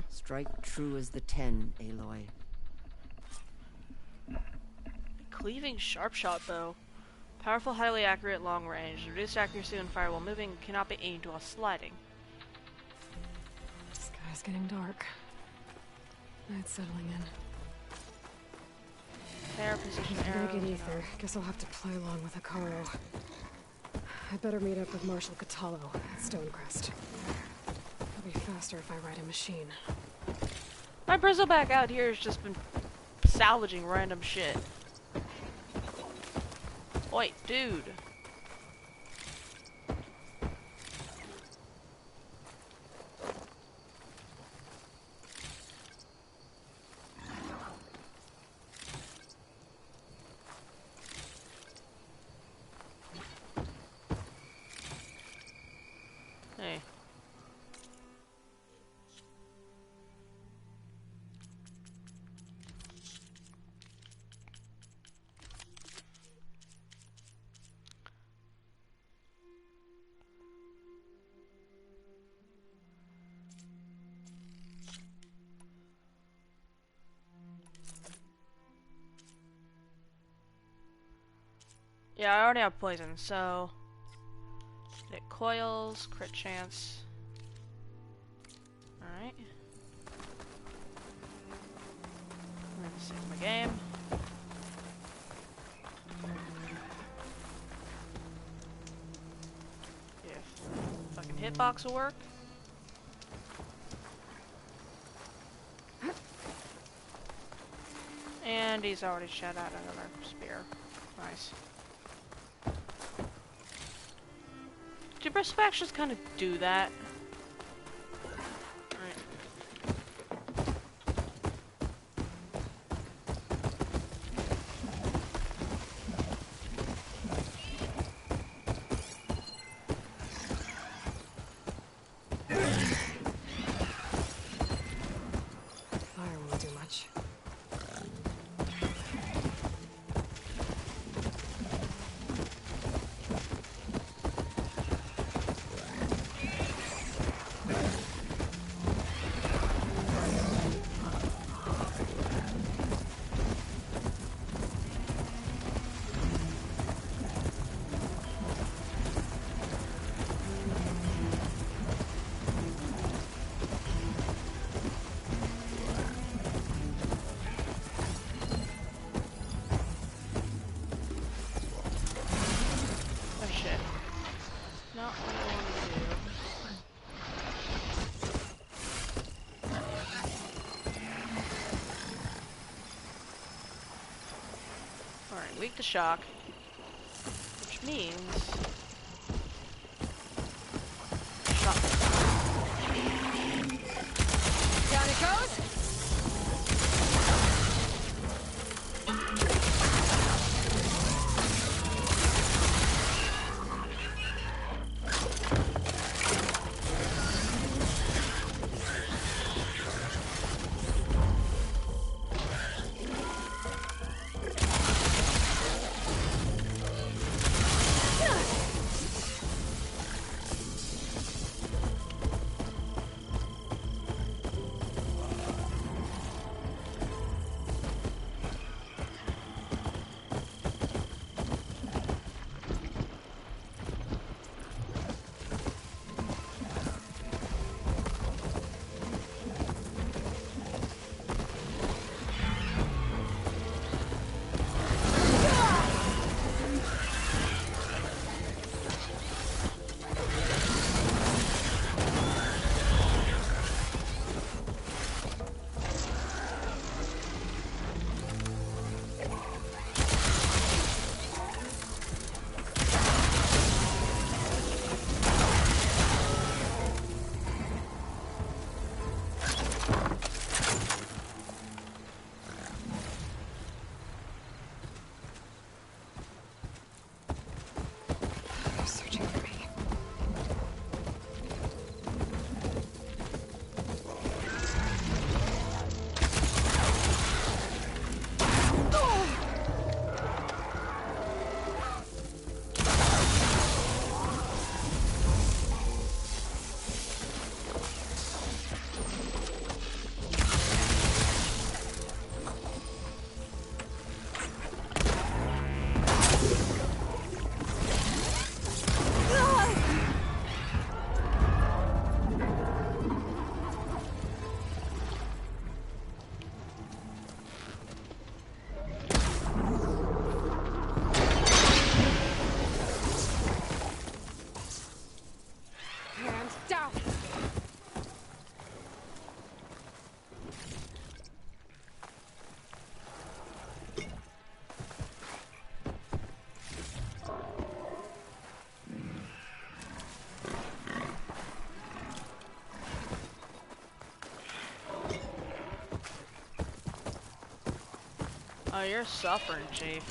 Strike true as the 10, Aloy. Cleaving sharp shot bow. Powerful, highly accurate, long range. Reduced accuracy when fired while moving, cannot be aimed while sliding. The sky's getting dark. Night's settling in. Fair position If I arrow. get ether, guess I'll have to play along with Hikaru. I'd better meet up with Marshal Kotallo at Stonecrest. It'll be faster if I ride a machine. My Bristleback out here has just been salvaging random shit. Wait, dude. Yeah, I already have poison, so... Hit coils, crit chance. Alright. I'm gonna save my game. If fucking hitbox will work. And he's already shot out another spear. Nice. Do Respect just kind of do that? Fire won't do much. Oh shit. Not what I want to do. Alright, weak to shock. Which means... shock. Down it goes! Oh, you're suffering, Chief.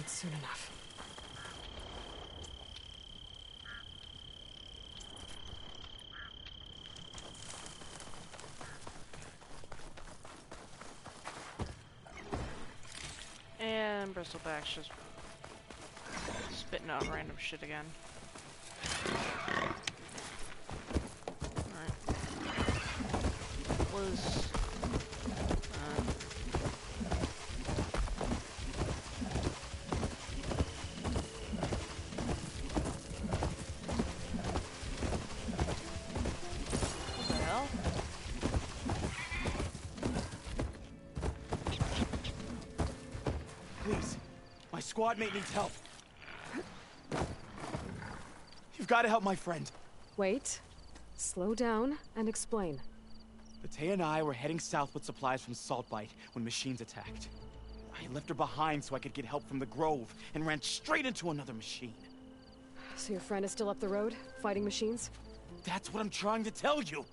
Not soon enough. And Bristleback's just spitting out random shit again. Alright. Was... what the hell? Please. My squad mate needs help. You've got to help my friend. Wait. Slow down and explain. Batea and I were heading south with supplies from Saltbite when machines attacked. I left her behind so I could get help from the Grove and ran straight into another machine. So your friend is still up the road, fighting machines? That's what I'm trying to tell you.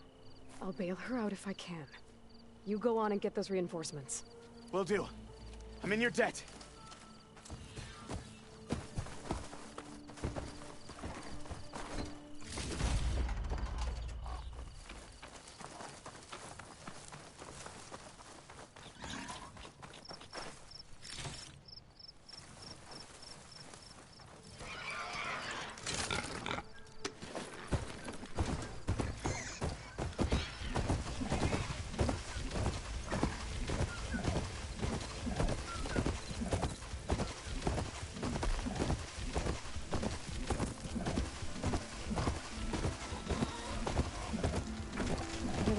I'll bail her out if I can. You go on and get those reinforcements. Will do. I'm in your debt.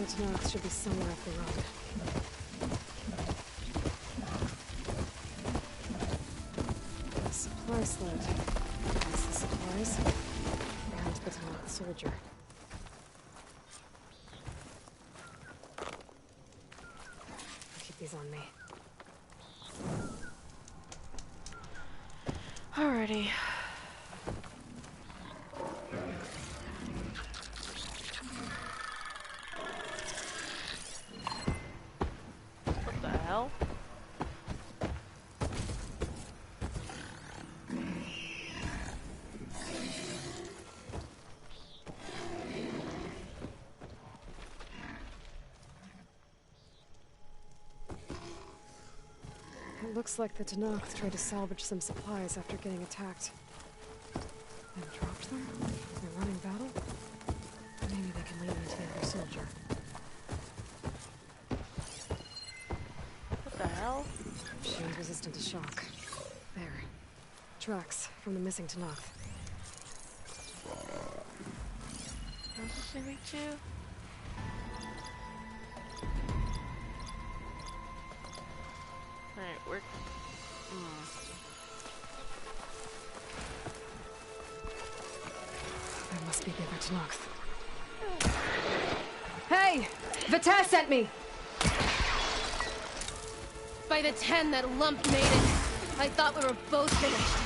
Tenarth should be somewhere up the road. A supply sled. That's the supplies. And the Tenarth soldier. I'll keep these on me. Alrighty. It looks like the Tenarth tried to salvage some supplies after getting attacked. And dropped them? They're running battle? Maybe they can lead me to the other soldier. What the hell? Machine's resistant to shock. There. Tracks from the missing Tenarth. How's this thing me too? Alright, we're... There must be the other Tenarth. Hey! Vita sent me! By the 10 that lump made it, I thought we were both finished.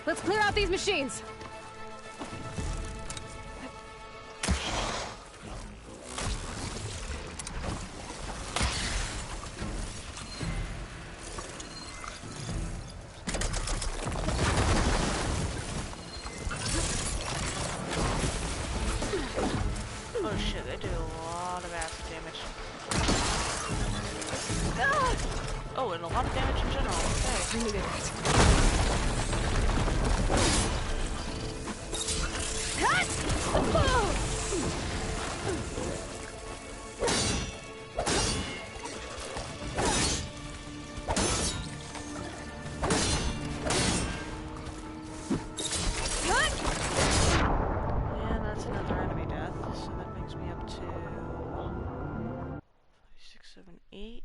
Let's clear out these machines! Oh shit, they do a lot of acid damage. Oh, and a lot of damage in general. Okay. I needed it. And that's another enemy death, so that brings me up to 5, 6, 7, 8.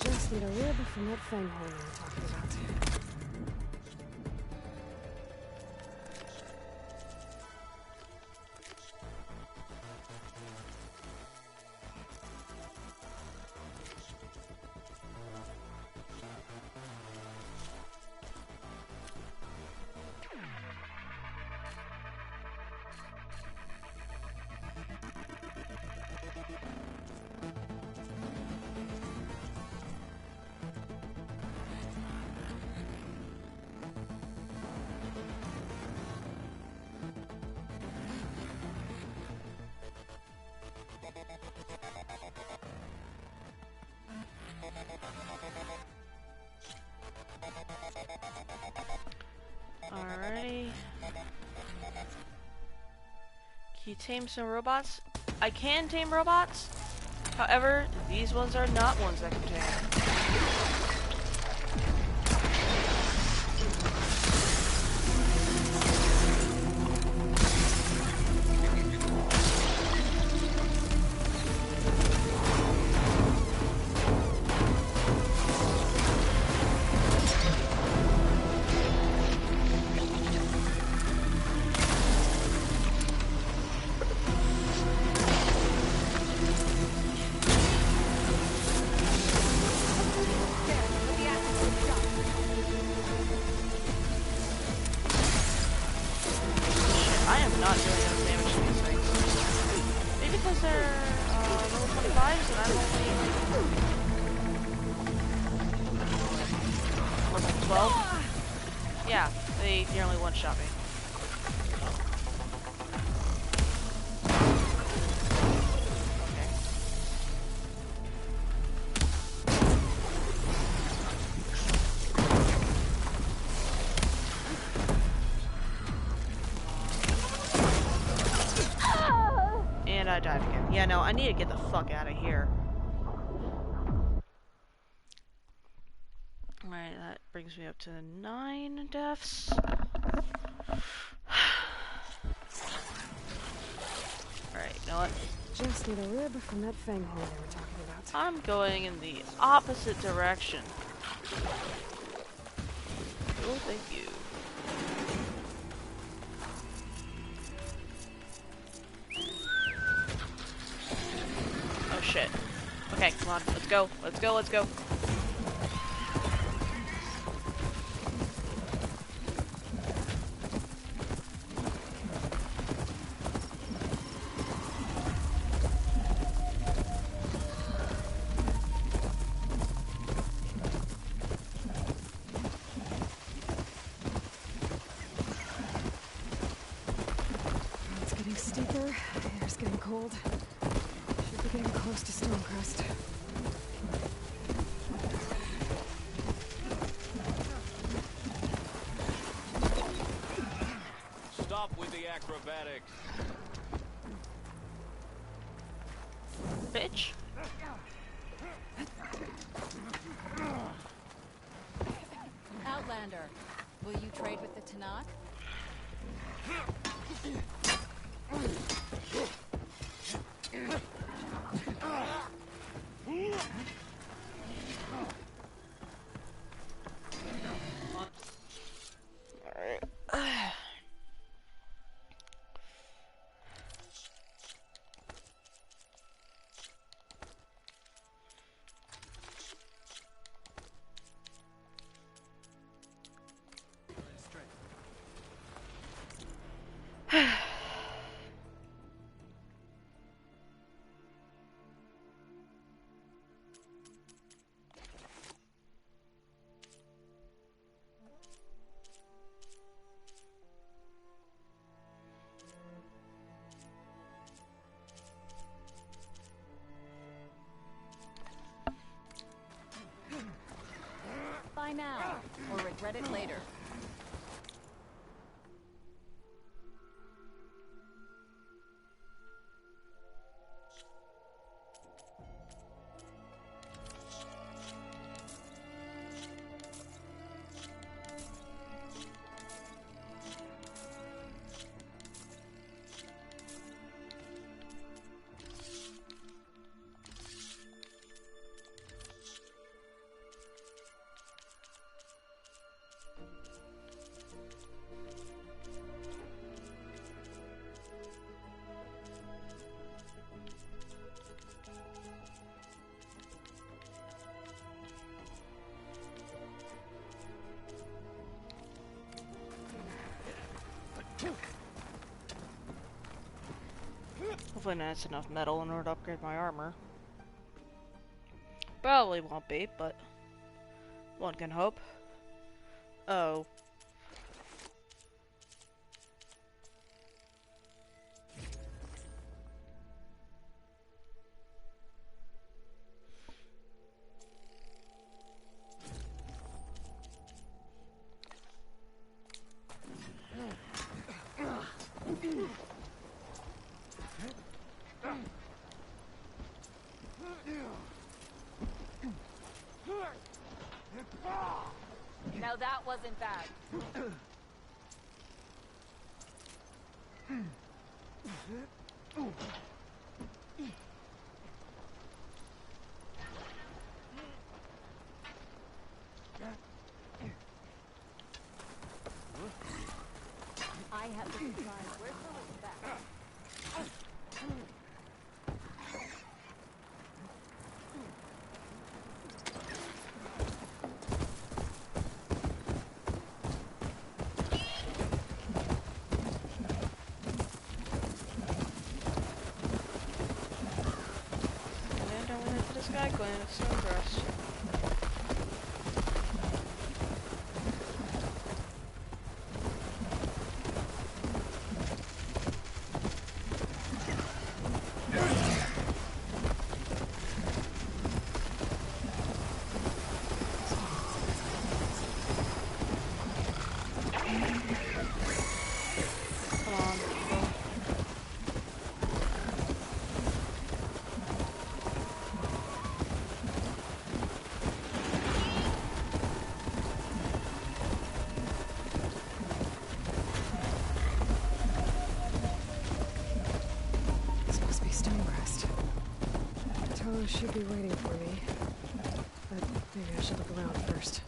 Just need a rib from that fanghorn we were talking about. Can you tame some robots? I can tame robots. However, these ones are not ones that can tame. I died again. Yeah, no, I need to get the fuck out of here. Alright, that brings me up to 9 deaths. Alright, you know what? Just need a rib from that fanghorn they were talking about. I'm going in the opposite direction. Oh, thank you. Shit. Okay, come on. Let's go. Let's go. Let's go. It's getting steeper. Air's getting cold. Getting close to Stonecrest. Stop with the acrobatics. Bitch. Outlander, will you trade with the Tanakh? Buy now, or regret it later. Hopefully that's enough metal in order to upgrade my armor. Probably won't be, but one can hope. Oh. wasn't bad. I have the supplies. Where's the back? And I went into the Sky Clan of Stonecrest. Tolo should be waiting for me, but maybe I should look around first.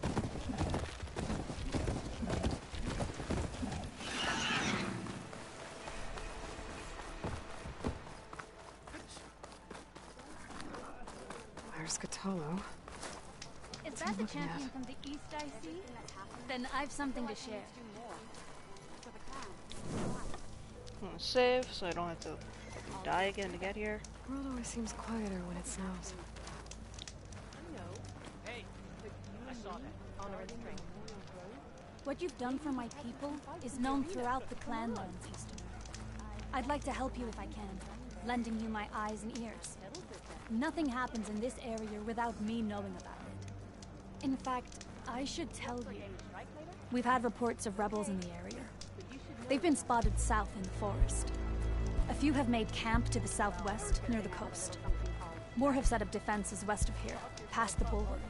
There's Cthulhu. Is that the champion from the east I see? Then I've something to share. I'm gonna save so I don't have to die again to get here. The world always seems quieter when it snows. Hey, I saw that. Honor and strength. What you've done for my people is known throughout the clanlands, Easter. I'd like to help you if I can, lending you my eyes and ears. Nothing happens in this area without me knowing about it. In fact, I should tell you, we've had reports of rebels in the area. They've been spotted south in the forest. A few have made camp to the southwest, near the coast. More have set up defenses west of here, past the bulwark.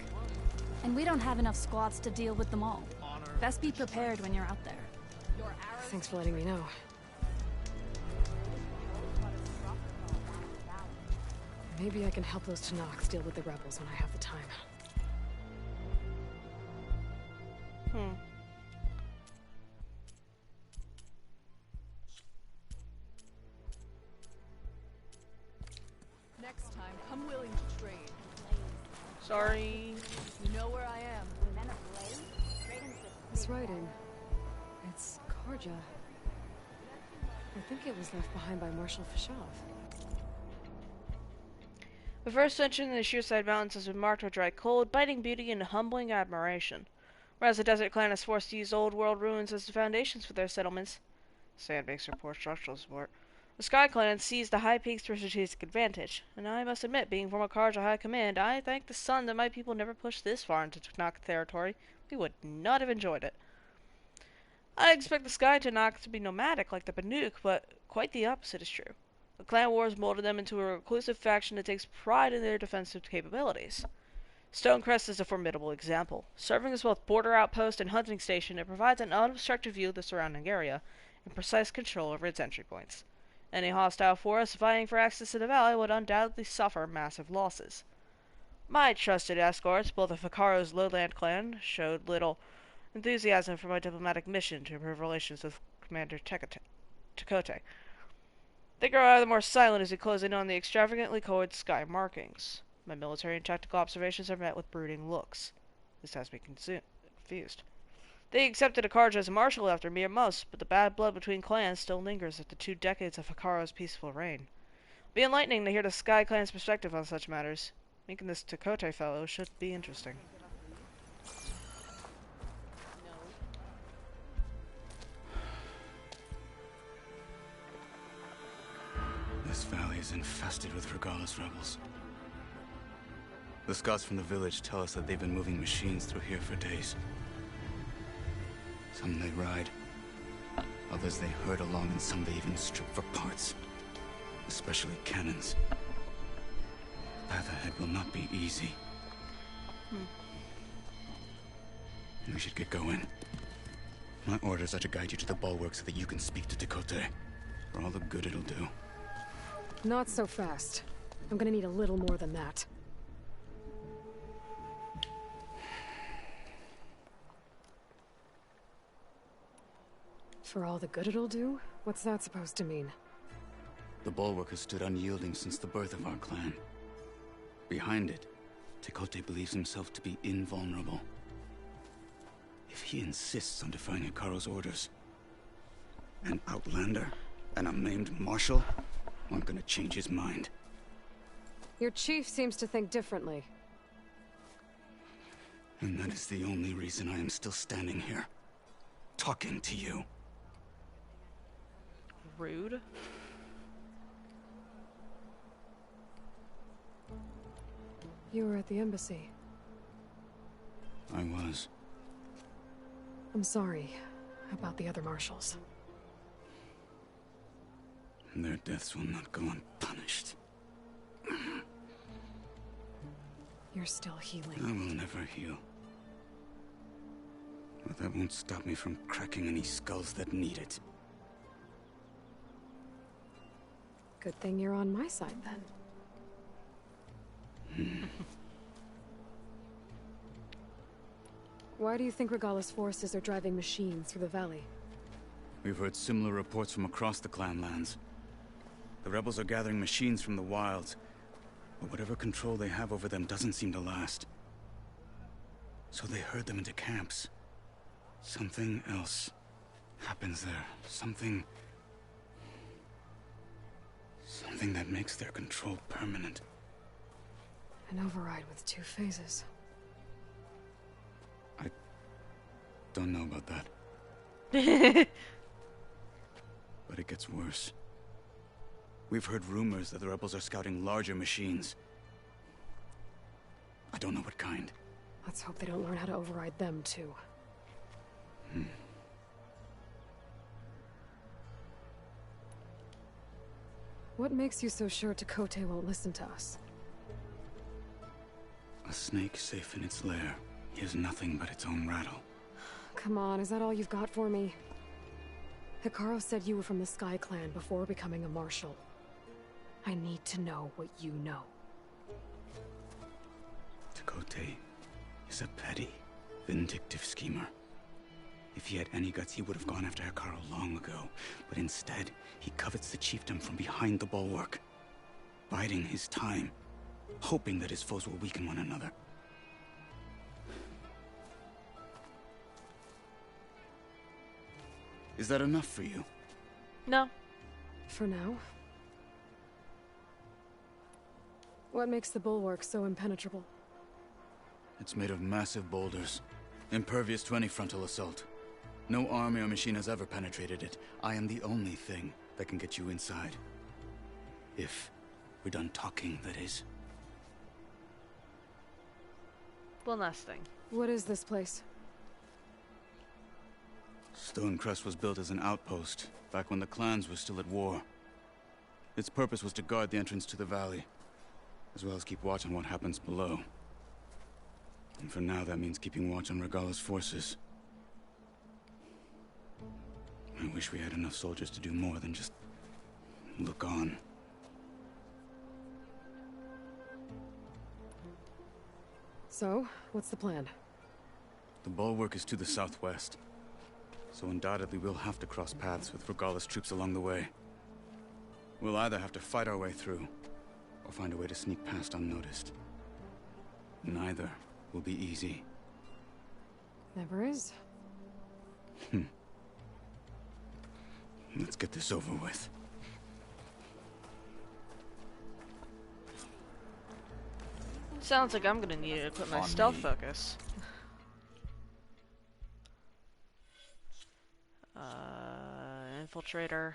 And we don't have enough squads to deal with them all. Best be prepared when you're out there. Thanks for letting me know. Maybe I can help those Tanakhs deal with the rebels when I have the time. Next time, come willing to trade. Sorry. You know where I am. This writing. It's Karja. I think it was left behind by Marshal Fashov. The first mention in the Shearside Mountains has been marked with dry cold, biting beauty, and humbling admiration. Whereas the Desert Clan is forced to use old world ruins as the foundations for their settlements, sandbanks or poor structural support, the Sky Clan sees the high peaks for strategic advantage. And I must admit, being former Karja High Command, I thank the sun that my people never pushed this far into Tanakh territory. We would not have enjoyed it. I expect the Sky Tanakh to be nomadic like the Banuk, but quite the opposite is true. The clan wars molded them into a reclusive faction that takes pride in their defensive capabilities. Stonecrest is a formidable example. Serving as both border outpost and hunting station, it provides an unobstructed view of the surrounding area and precise control over its entry points. Any hostile force vying for access to the valley would undoubtedly suffer massive losses. My trusted escorts, both of Hikaru's lowland clan, showed little enthusiasm for my diplomatic mission to improve relations with Commander Tekote. They grow either more silent as we close in on the extravagantly colored sky markings. My military and tactical observations are met with brooding looks. This has me confused. They accepted Akarja as a marshal after mere months, but the bad blood between clans still lingers after 2 decades of Hikaru's peaceful reign. It'll be enlightening to hear the Sky Clan's perspective on such matters. Making this Tekote fellow should be interesting. This valley is infested with Regala's rebels. The scouts from the village tell us that they've been moving machines through here for days. Some they ride, others they herd along, and some they even strip for parts. Especially cannons. The path ahead will not be easy. We should get going. My orders are to guide you to the bulwark so that you can speak to Tekote. For all the good it'll do. Not so fast. I'm gonna need a little more than that. For all the good it'll do? What's that supposed to mean? The bulwark has stood unyielding since the birth of our clan. Behind it, Tekote believes himself to be invulnerable. If he insists on defying Hikaru's orders, an outlander and a maimed marshal aren't gonna change his mind. Your chief seems to think differently. And that is the only reason I am still standing here, talking to you. Rude. You were at the embassy. I was. I'm sorry about the other marshals. Their deaths will not go unpunished. You're still healing. I will never heal. But that won't stop me from cracking any skulls that need it. Good thing you're on my side, then. Why do you think Regala's forces are driving machines through the valley? We've heard similar reports from across the clan lands. The rebels are gathering machines from the wilds, but whatever control they have over them doesn't seem to last. So they herd them into camps. Something else happens there. Something that makes their control permanent. An override with 2 phases. I don't know about that. But it gets worse. We've heard rumors that the rebels are scouting larger machines. I don't know what kind. Let's hope they don't learn how to override them, too. What makes you so sure Tekote won't listen to us? A snake safe in its lair hears nothing but its own rattle. Come on, is that all you've got for me? Hikaru said you were from the Sky Clan before becoming a marshal. I need to know what you know. Tekote is a petty, vindictive schemer. If he had any guts, he would have gone after Hikaru long ago. But instead, he covets the chiefdom from behind the bulwark, biding his time, hoping that his foes will weaken one another. Is that enough for you? No. For now. What makes the bulwark so impenetrable? It's made of massive boulders, impervious to any frontal assault. No army or machine has ever penetrated it. I am the only thing that can get you inside. If we're done talking, that is. One last thing. What is this place? Stonecrest was built as an outpost, back when the clans were still at war. Its purpose was to guard the entrance to the valley, as well as keep watch on what happens below. And for now, that means keeping watch on Regala's forces. I wish we had enough soldiers to do more than just look on. So, what's the plan? The bulwark is to the southwest, so undoubtedly we'll have to cross paths with Regala's troops along the way. We'll either have to fight our way through, or find a way to sneak past unnoticed. Neither will be easy. Never is. Let's get this over with. Sounds like I'm gonna need to equip my stealth focus. Infiltrator.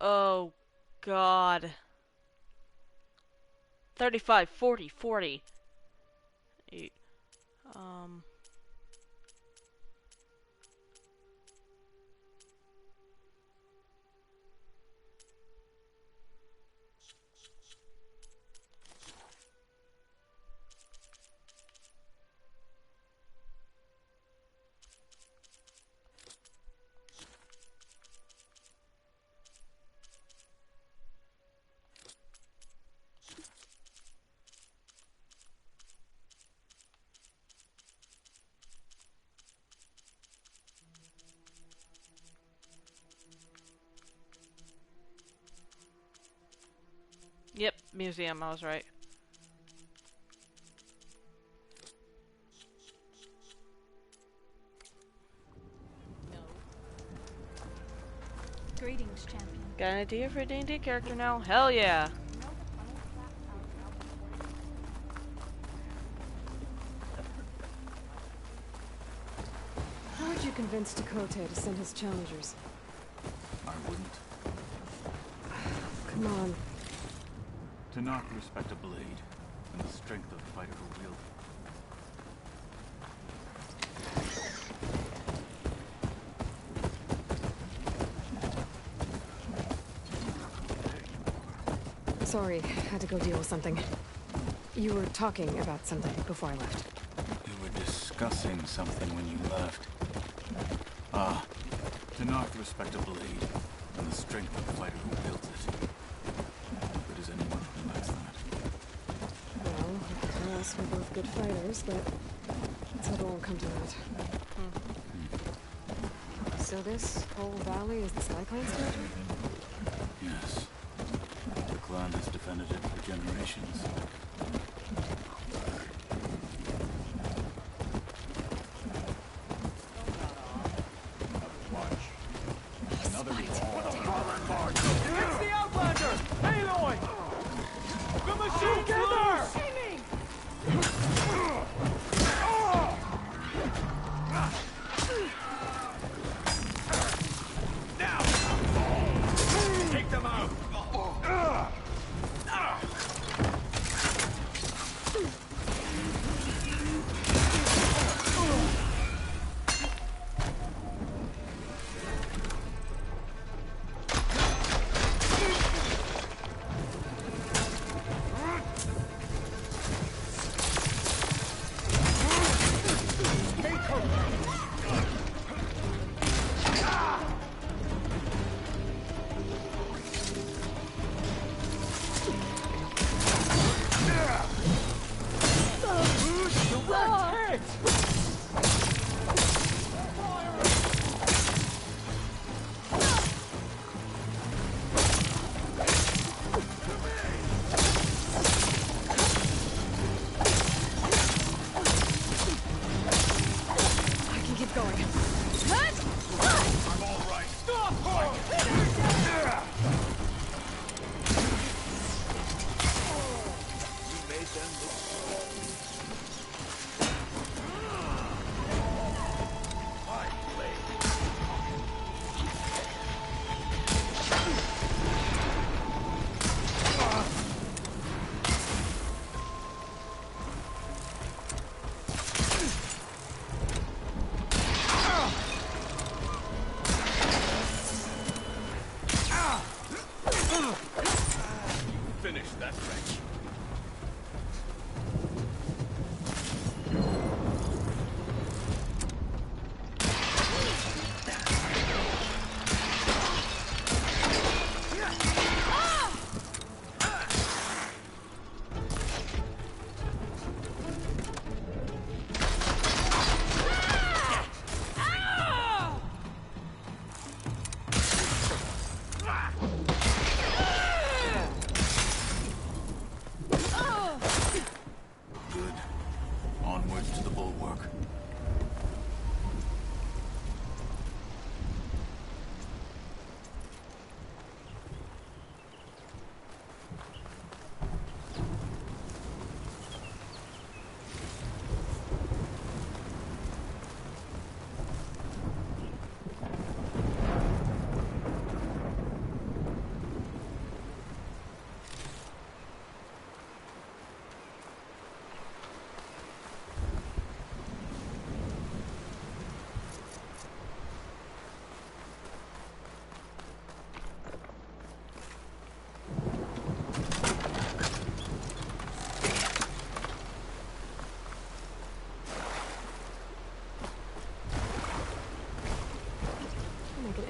Oh, God. 35, 40, 40. Yep, museum, I was right. Greetings, champion. Got an idea for a D&D character now? Hell yeah! How would you convince Dakota to send his challengers? I wouldn't. Come on. To not respect a blade and the strength of the fighter who wields it. Sorry, had to go deal with something. You were talking about something before I left. We were discussing something when you left. Ah, to not respect a blade and the strength of the fighter who wields it. Good as anyone who likes that. Well, tell us we're both good fighters, but let's hope it won't come to that. So this whole valley is the SkyClan's territory? Yes. The clan has defended it for generations. It's the Outlander! Aloy! The machine killer! Now! Take them out!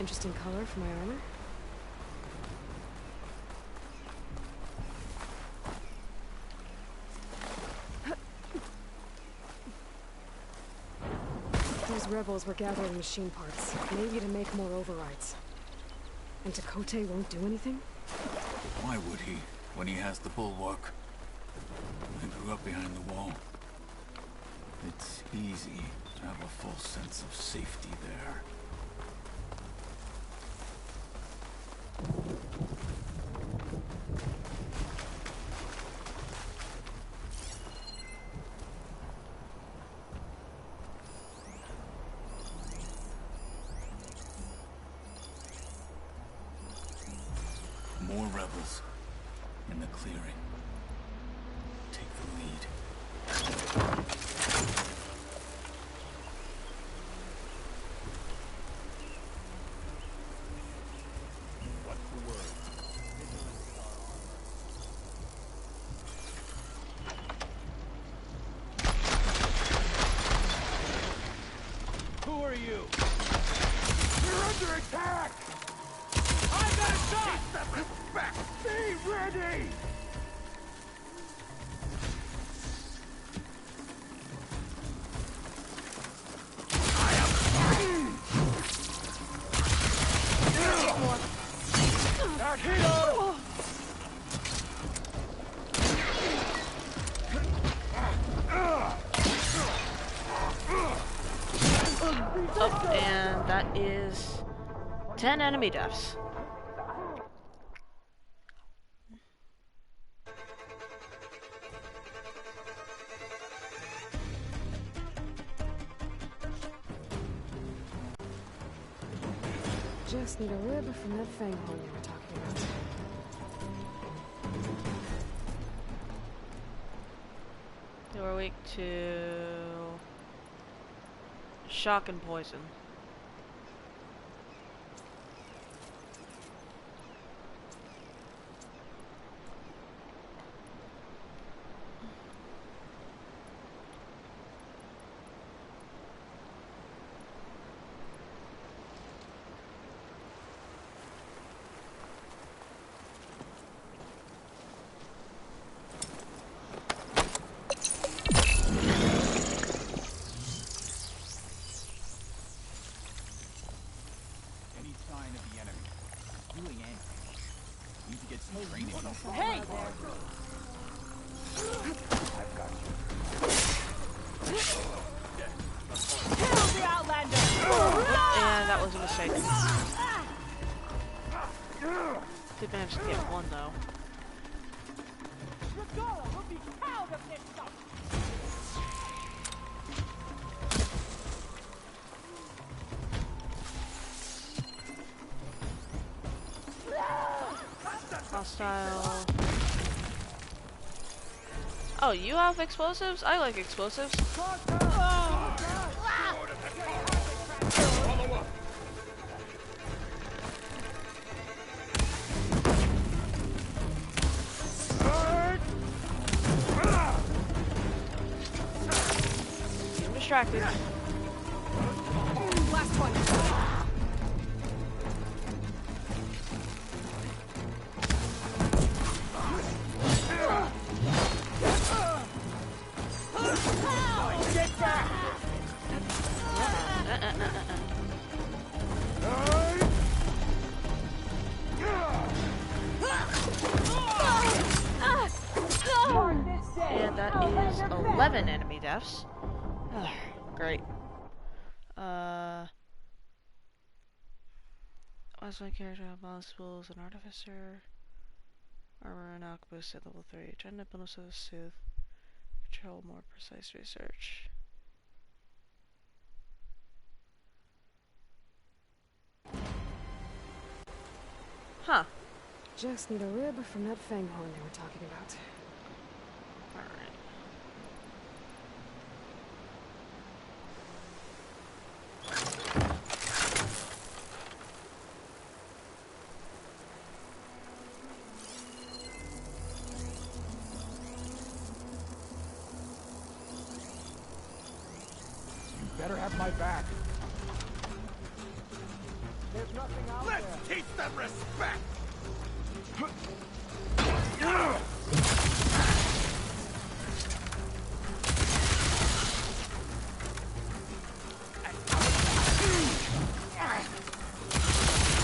interesting color for my armor. Those rebels were gathering machine parts, maybe to make more overrides. And Tekote won't do anything? Why would he, when he has the bulwark? I grew up behind the wall. It's easy to have a full sense of safety there. More rebels in the clearing. Take the lead. What's the word? Who are you? We're under attack! I got a shot! Keep the respect! Be ready! Oh, and that is 10 enemy deaths. Just need a rib from that fanghorn you were talking about. They were weak to shock and poison. Hey! Kill the Outlander! And that was a mistake. Did manage to get one though. Regala will be proud of this stuff! Hostile. Oh, you have explosives? I like explosives. I'm distracted. Last one. Get back! And that is 11 enemy deaths. Great. What's my character have multiple as an artificer? Armor and octopus at level 3. Agenda bonus of Sooth. Control more precise research. Huh. Just need a rib from that fanghorn they were talking about. Alright. You better have my back. There's nothing out there. Let's teach them respect!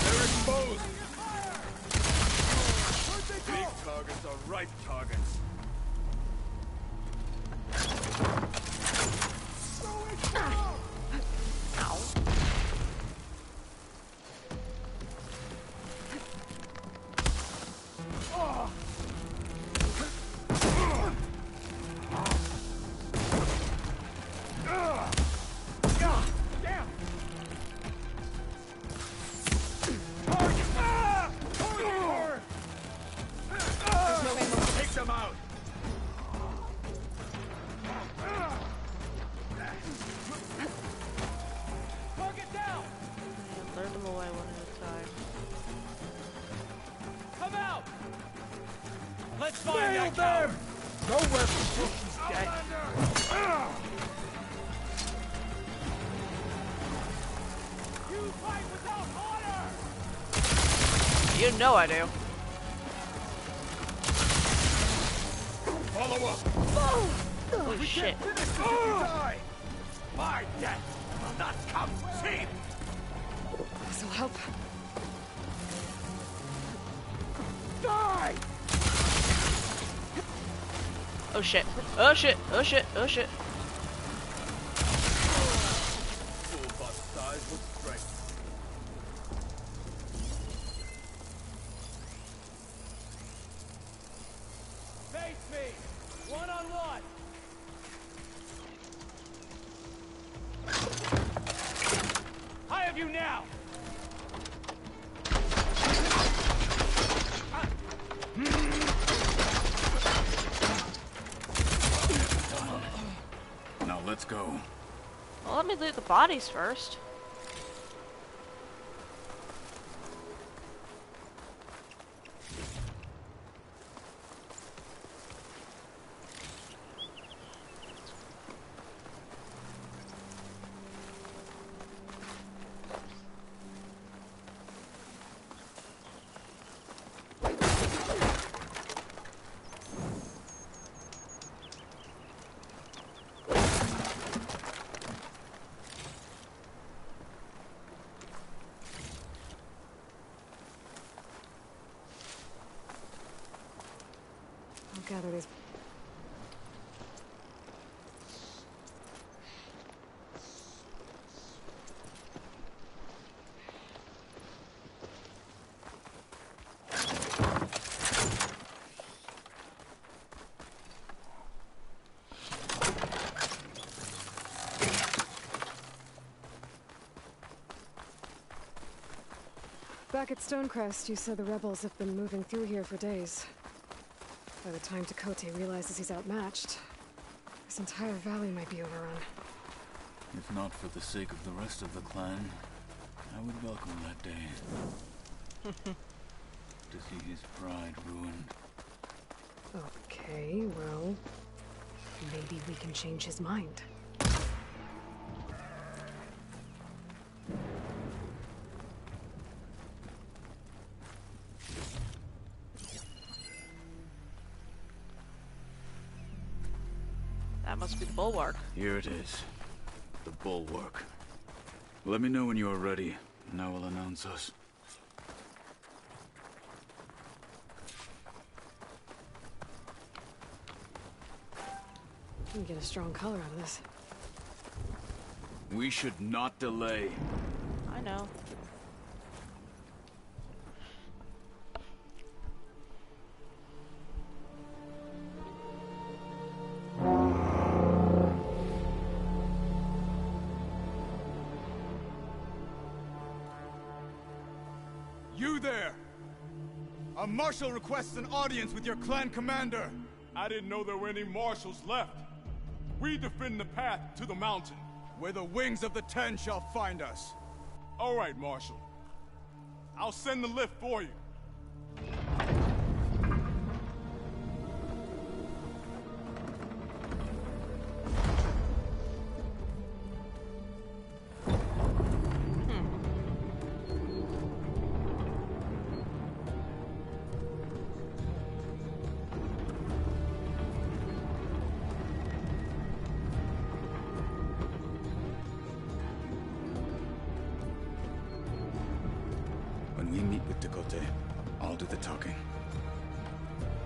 They're exposed! Big targets are right targets. Take them out! Target down! Lure them away one at a time. Come out! Let's find that them! Nowhere before she's dead. You fight without honor! You know I do. Follow up! Oh shit. Die! My death will not come cheap! This'll help. Die! Oh shit. Oh shit. Oh shit. Oh shit. Full bust size with strength. Face me! One-on-one! I have you now! Now let's go. Well, let me loot the bodies first. I'll gather these. Back at Stonecrest, you said the rebels have been moving through here for days. By the time Tekote realizes he's outmatched, this entire valley might be overrun. If not for the sake of the rest of the clan, I would welcome that day. To see his pride ruined. Okay, well, maybe we can change his mind. That must be the bulwark. Here it is. The bulwark. Let me know when you are ready, and I will announce us. You can get a strong color out of this. We should not delay. I know. You there! A marshal requests an audience with your clan commander. I didn't know there were any marshals left. We defend the path to the mountain. Where the wings of the Ten shall find us. All right, Marshal. I'll send the lift for you. When we meet with Tekote, I'll do the talking.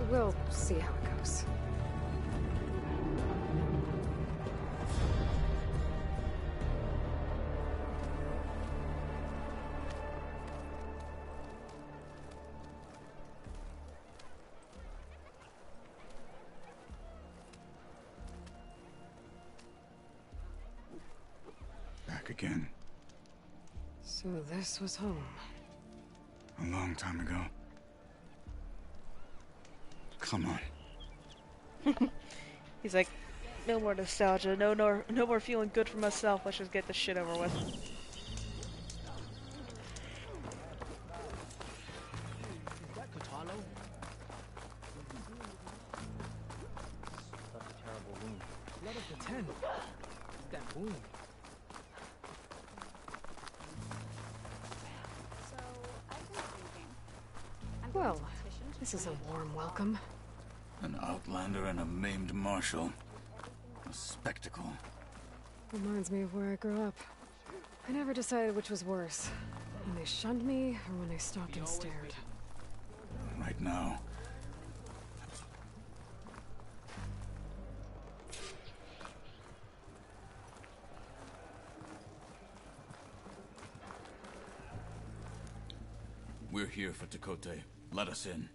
We'll see how it goes. Back again. So this was home. A long time ago. Come on. He's like, no more nostalgia, no more feeling good for myself. Let's just get this shit over with. That's a terrible wound. Blood of the 10. That wound. Well, this is a warm welcome. An outlander and a maimed marshal. A spectacle. Reminds me of where I grew up. I never decided which was worse. When they shunned me, or when they stopped and stared. Right now. We're here for Tekote. Let us in.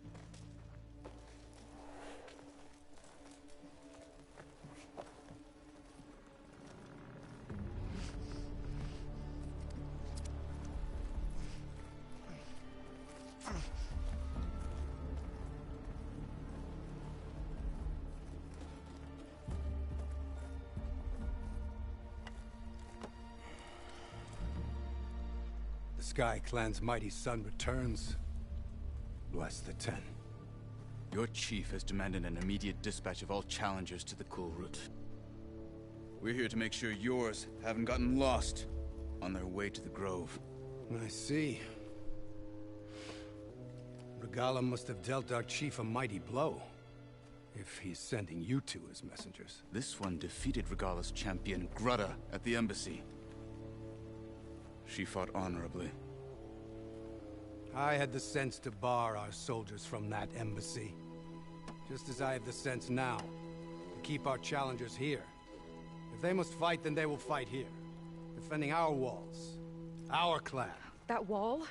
The Sky Clan's mighty son returns. Bless the 10. Your chief has demanded an immediate dispatch of all challengers to the Kulrut. We're here to make sure yours haven't gotten lost on their way to the Grove. I see. Regala must have dealt our chief a mighty blow, if he's sending you two as messengers. This one defeated Regala's champion, Grudda, at the embassy. She fought honorably. I had the sense to bar our soldiers from that embassy. Just as I have the sense now to keep our challengers here. If they must fight, then they will fight here. Defending our walls. Our clan. That wall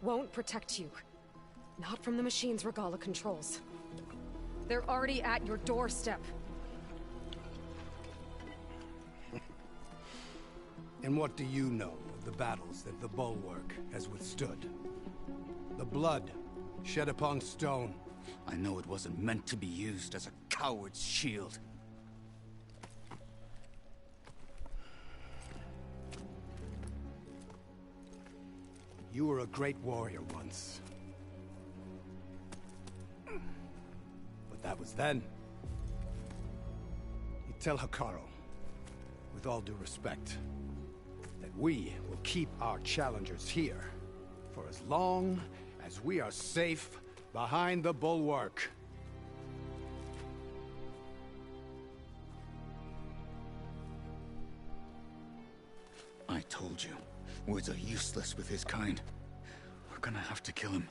won't protect you. Not from the machines Regala controls. They're already at your doorstep. And what do you know of the battles that the Bulwark has withstood? The blood shed upon stone. I know it wasn't meant to be used as a coward's shield. You were a great warrior once. But that was then. You tell Hekarro, with all due respect, that we will keep our challengers here for as long as we are safe behind the Bulwark. I told you, words are useless with his kind. We're gonna have to kill him.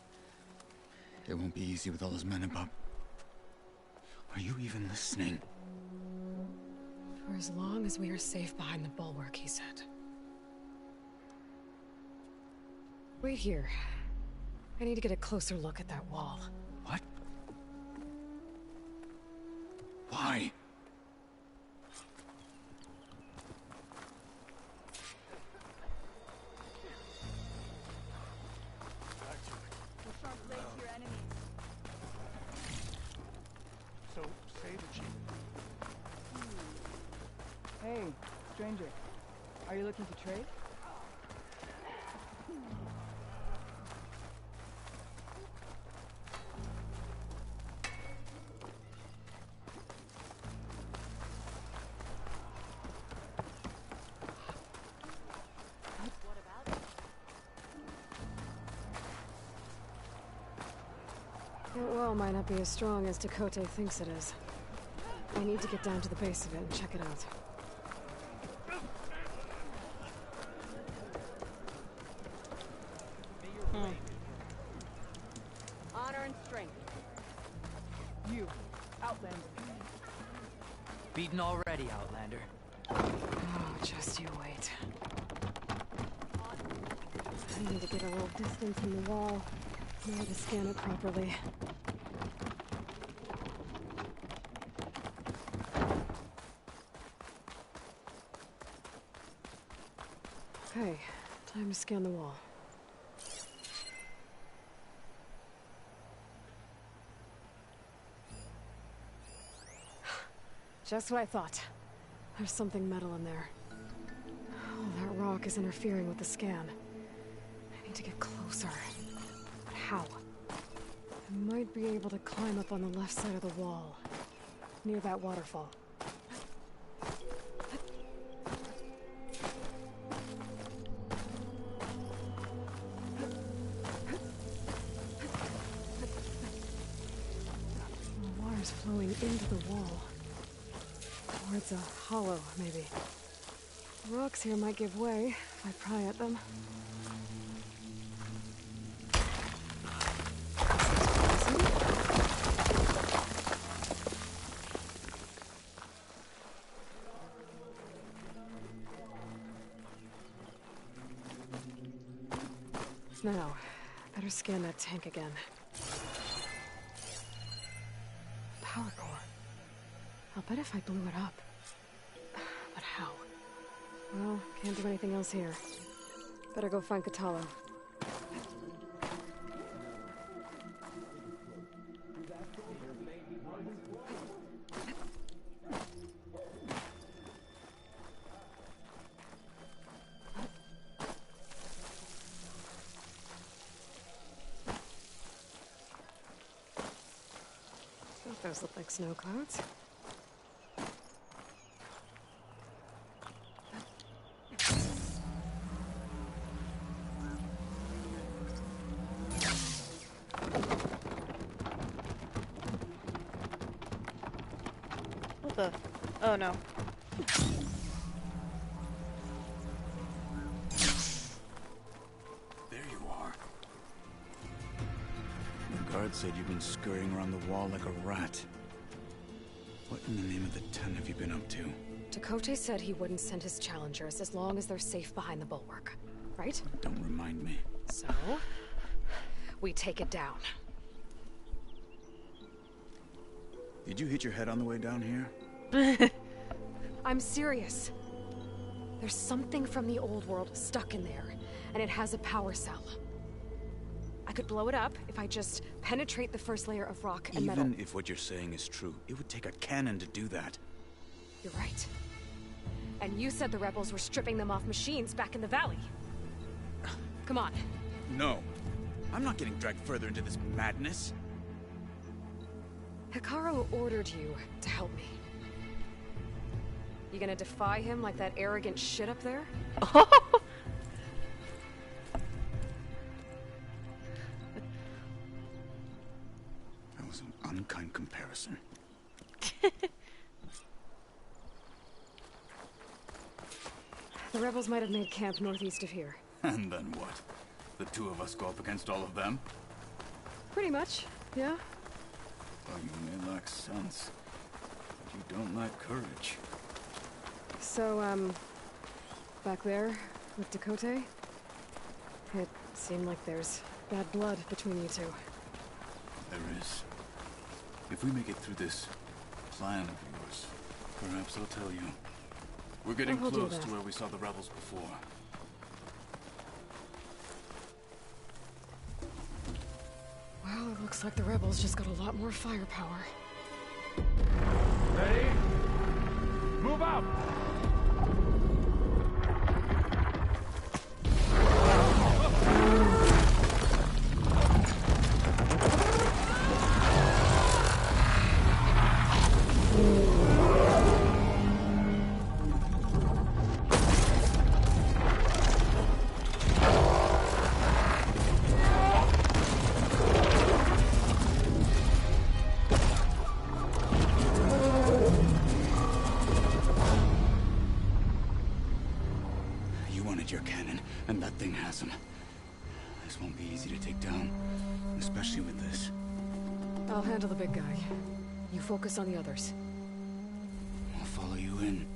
It won't be easy with all his men above. Are you even listening? For as long as we are safe behind the Bulwark, he said. Wait here. I need to get a closer look at that wall. What? Why? So, say the chief. Hey, stranger. Are you looking to trade? That wall might not be as strong as Tekote thinks it is. I need to get down to the base of it and check it out. and strength. You, Outlander. Beaten already, Outlander. Oh, just you wait. I need to get a little distance from the wall in order to scan it properly. Okay, time to scan the wall. Just what I thought. There's something metal in there. Oh, that rock is interfering with the scan. I need to get closer. But how? I might be able to climb up on the left side of the wall, near that waterfall. The water's flowing into the wall. Towards a hollow, maybe. The rocks here might give way if I pry at them. Now, better scan that tank again. Power core. I'll bet if I blew it up. But how? Well, can't do anything else here. Better go find Kotallo. Those look like snow clouds. What the? Oh no. There you are. The guard said you've been scurrying around the wall like a rat. What in the name of the Ten have you been up to? Tekote said he wouldn't send his challengers as long as they're safe behind the bulwark, right? Don't remind me. So, we take it down. Did you hit your head on the way down here? I'm serious. There's something from the old world stuck in there, and it has a power cell. I could blow it up if I just penetrate the first layer of rock and metal. Even if what you're saying is true, it would take a cannon to do that. You're right. And you said the rebels were stripping them off machines back in the valley. Come on. No. I'm not getting dragged further into this madness. Hekarro ordered you to help me. You gonna defy him like that arrogant shit up there? That was an unkind comparison. The rebels might have made camp northeast of here. And then what? The two of us go up against all of them? Pretty much, yeah. Oh, you may lack sense, but you don't lack courage. So, back there, with Tekote, it seemed like there's bad blood between you two. There is. If we make it through this plan of yours, perhaps I'll tell you. We're getting I'll do close that. to where we saw the rebels before. Well, it looks like the rebels just got a lot more firepower. Ready? Move out! Your cannon, and that thing has him. This won't be easy to take down, especially with this. I'll handle the big guy. You focus on the others. I'll follow you in.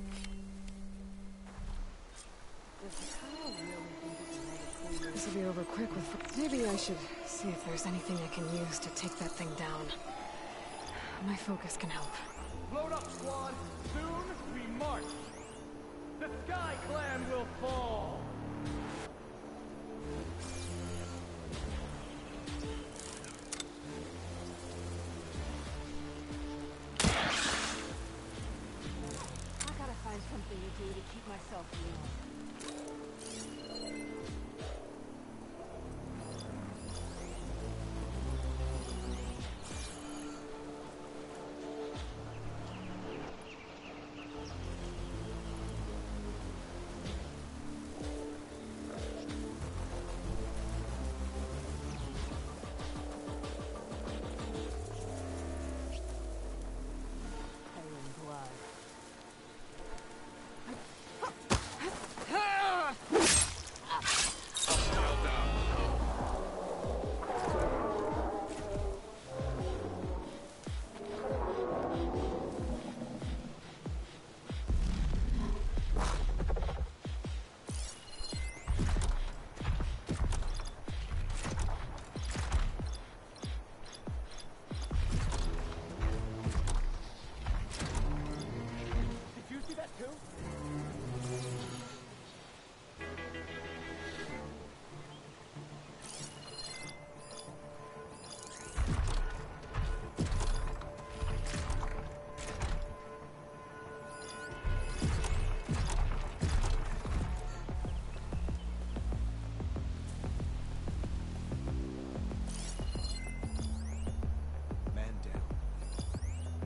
This will be over quick with... Maybe I should see if there's anything I can use to take that thing down. My focus can help. Load up, squad! Soon we march! The Sky Clan will fall! I gotta find something to do to keep myself warm.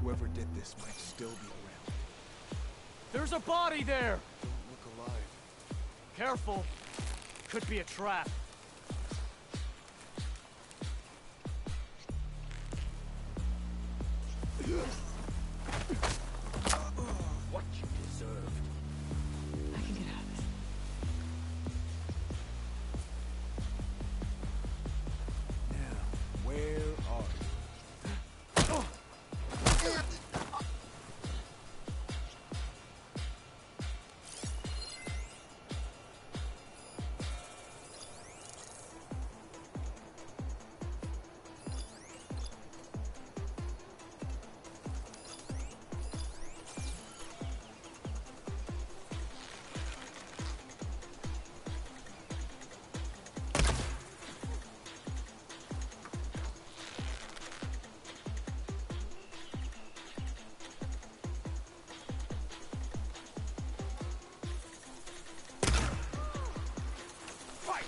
Whoever did this might still be around. There's a body there! Don't look alive. Careful. Could be a trap. What you deserved. I can get out of this. Now, where are you?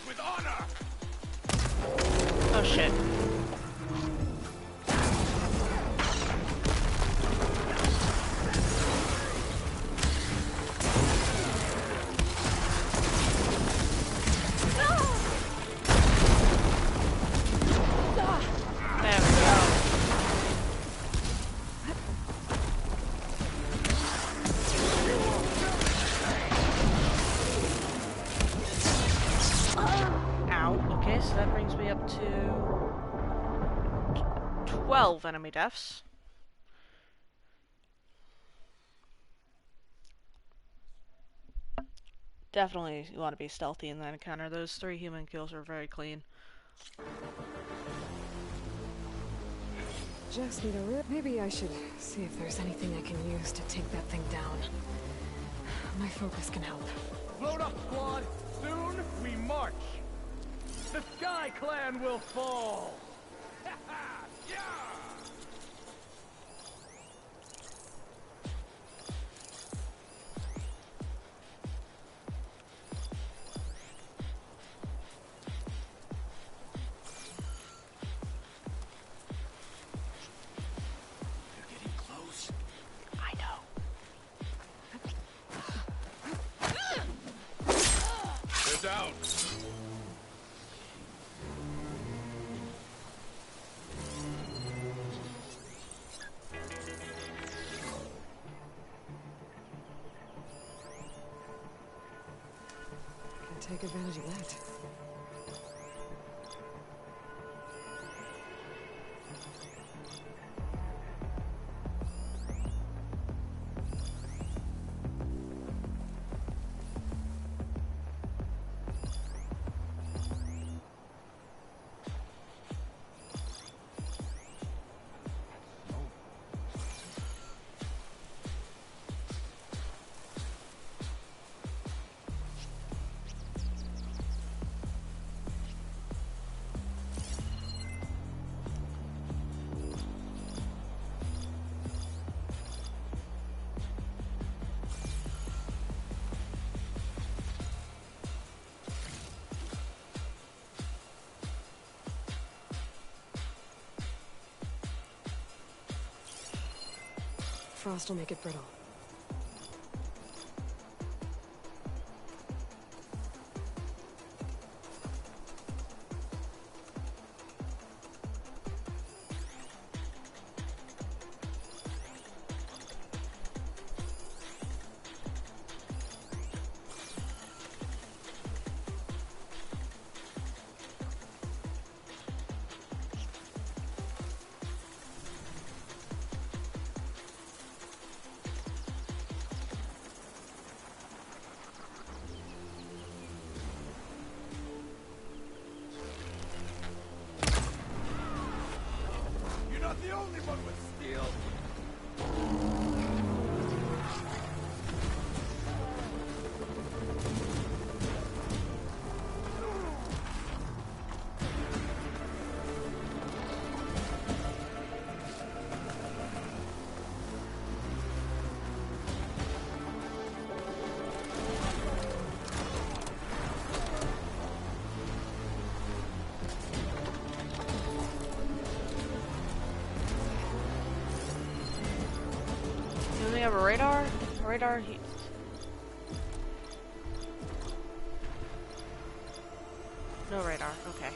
With honor! Oh shit. There we go. Okay, so that brings me up to 12 enemy deaths. Definitely you want to be stealthy in that encounter. Those 3 human kills were very clean. Just need a rip. Maybe I should see if there's anything I can use to take that thing down. My focus can help. Load up, squad! Soon we march! The Sky Clan will fall! Yeah! They're getting close. I know. They're down. Take advantage of that. frost will make it brittle. The only one with steel. We have a radar? Radar. No radar. Okay.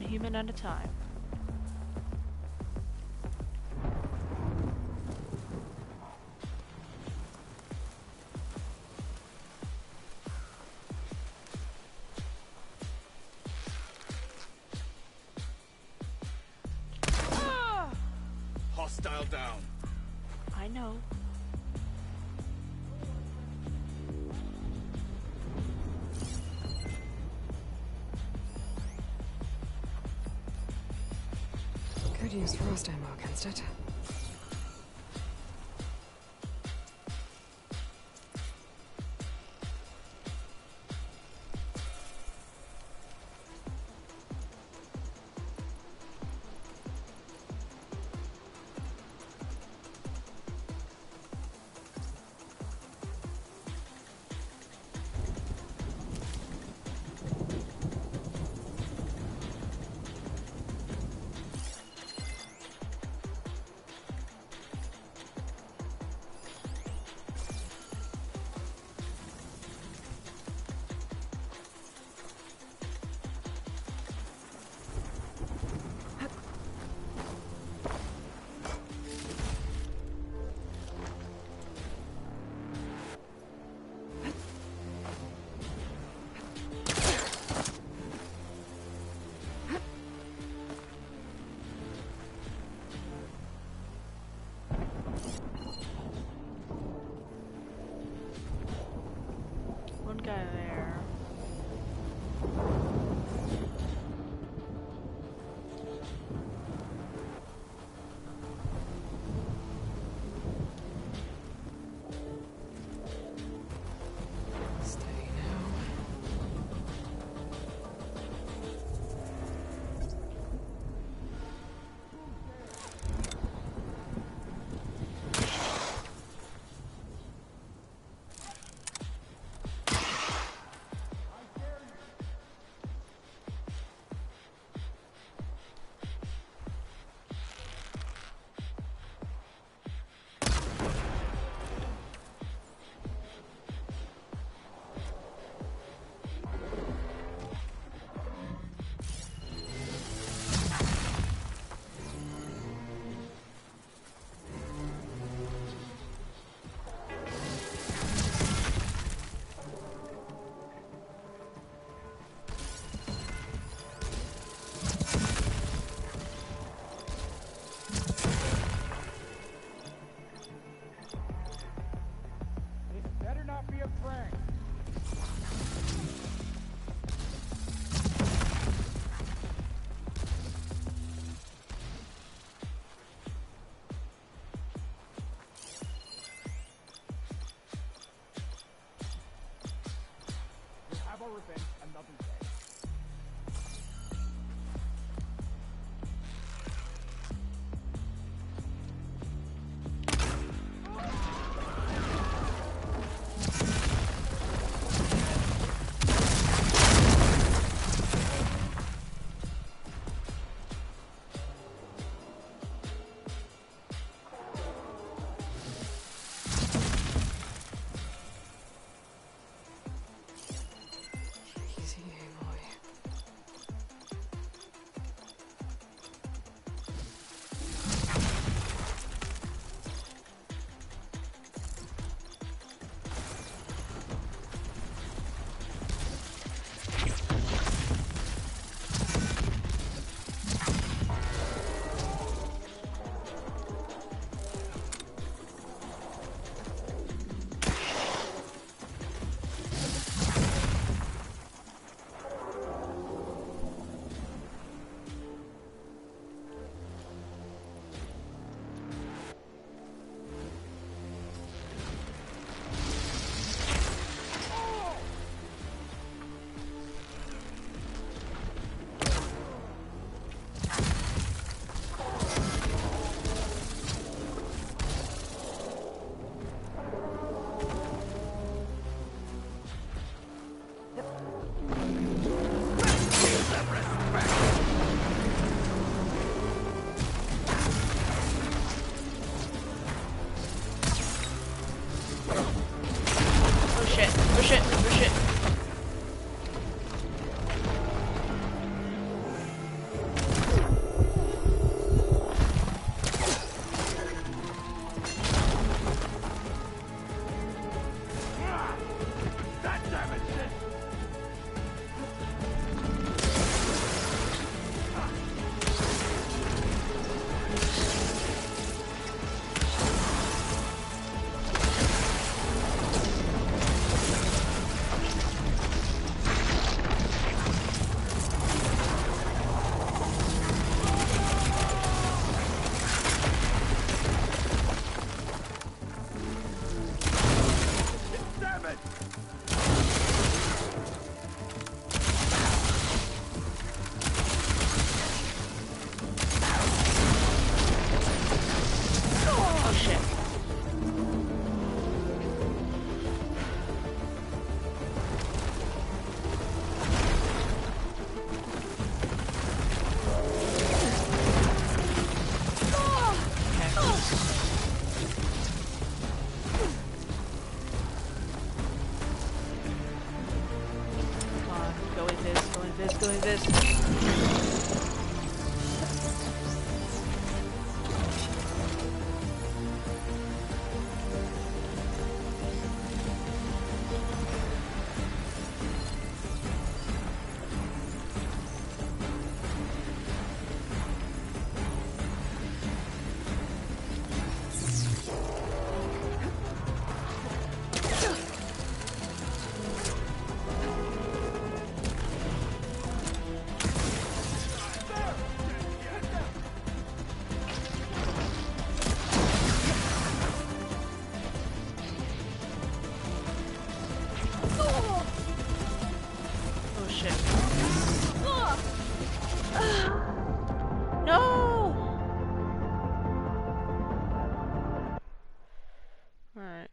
Human at a time. Hostile down. I know. Could use frost ammo against it. One guy there. Steady now. a prank. We'll have our revenge another day. Easy, Aloy. Oh shit, oh shit, oh shit. That damage it! Damn it! Oh shit. Come on, go with this, go with this, go with this. Oh shit. No! Alright.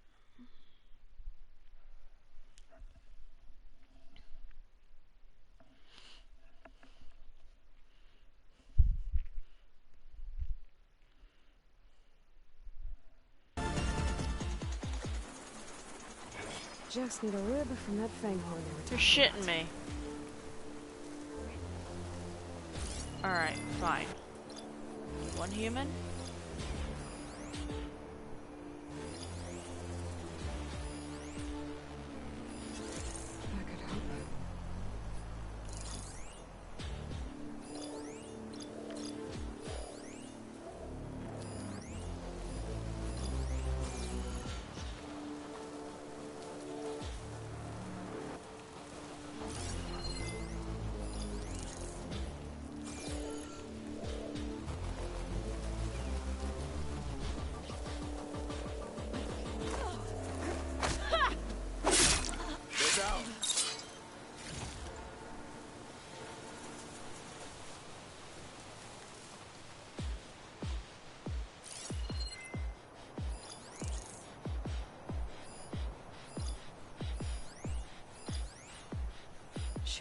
Just need a rib from that fanghorn they were You're talking shitting me. Alright, fine. One human? I could hope.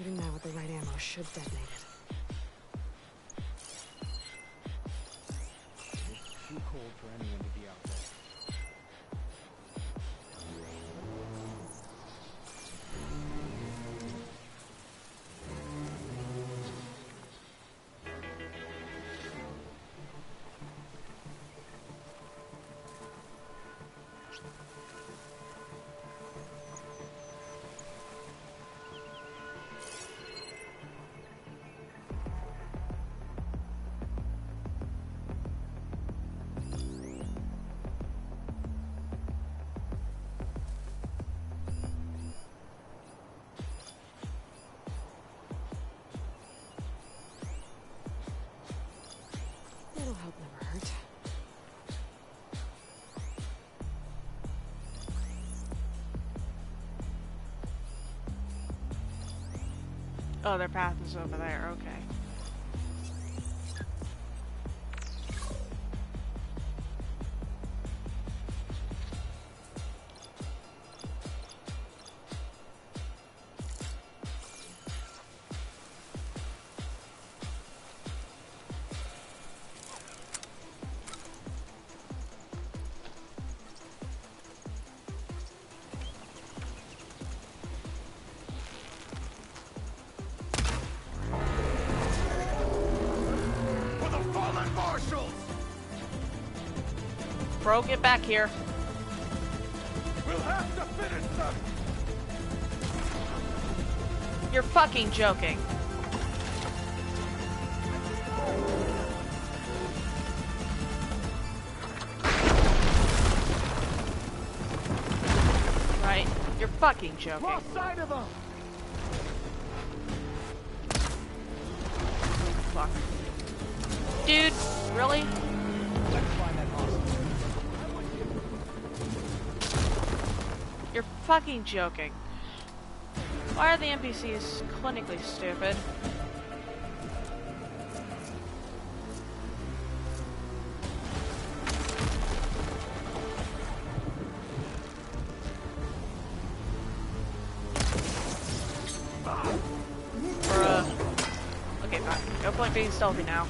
Shooting that with the right ammo should detonate it. It's too cold for anyone to be out there. It'll help never hurt. Oh, their path is over there, okay. Bro, get back here. We'll have to finish them. You're fucking joking. Right? You're fucking joking. Lost sight of them. Fuck. Dude, really? Let's find that hostage. You're fucking joking. Why are the NPCs clinically stupid? Bruh. Okay, fine. No point being stealthy now.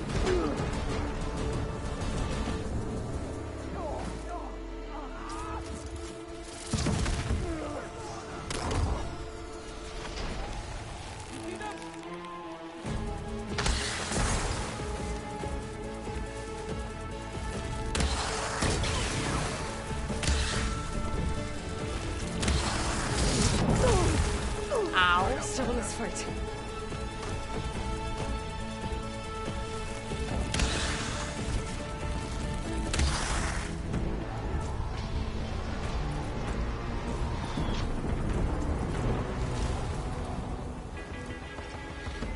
Ow. Still in this fight.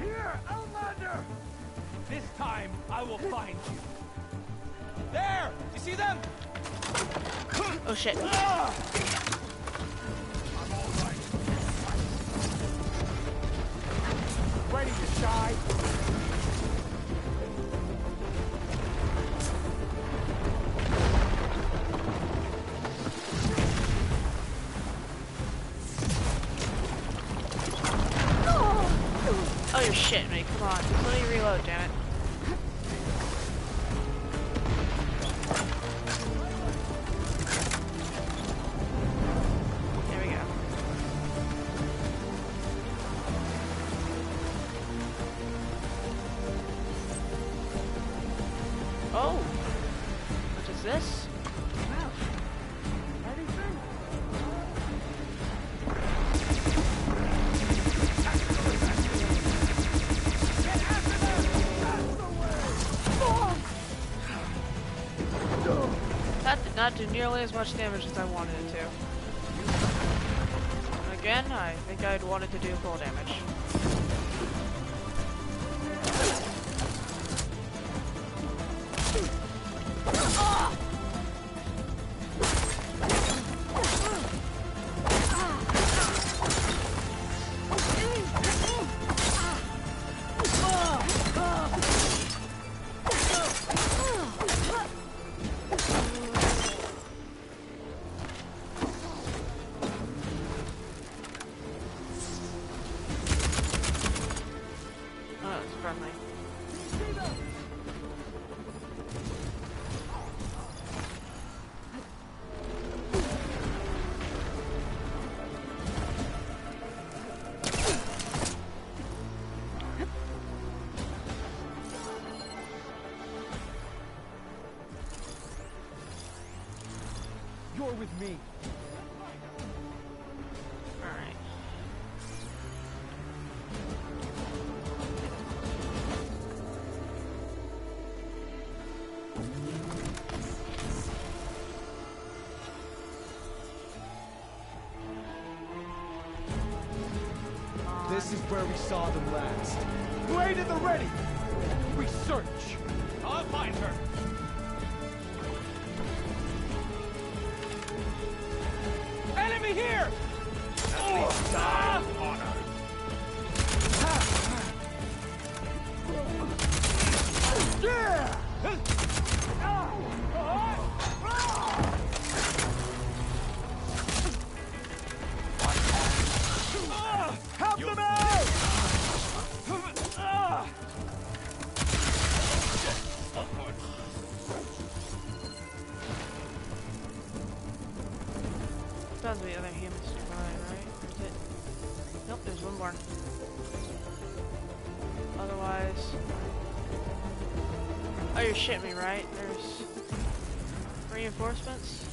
Here, Outlander! This time, I will find you. There! You see them? Oh shit. Ready to die? Oh, you're shitting me. Come on. Just let me reload, damn it. There we go. Oh! What is this? That did not do nearly as much damage as I wanted it to. Again, I think I'd wanted to do full damage. find me. You're with me. Alright. This is where we saw them last. Blade at the ready! We search! I'll find her! Enemy here! Help them out! Depends on the other humans survive, right? Or is it? Nope, there's one more. Otherwise... Oh, you're shitting me, right? There's... reinforcements?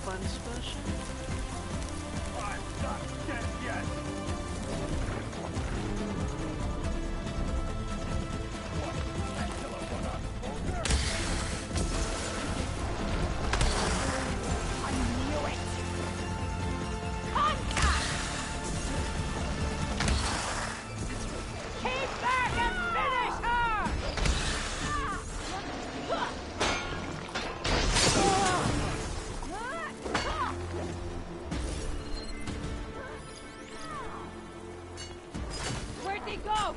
Cleanse potion? I'm not dead yet! I knew it! Contact! Keep back and finish her! Where'd they go?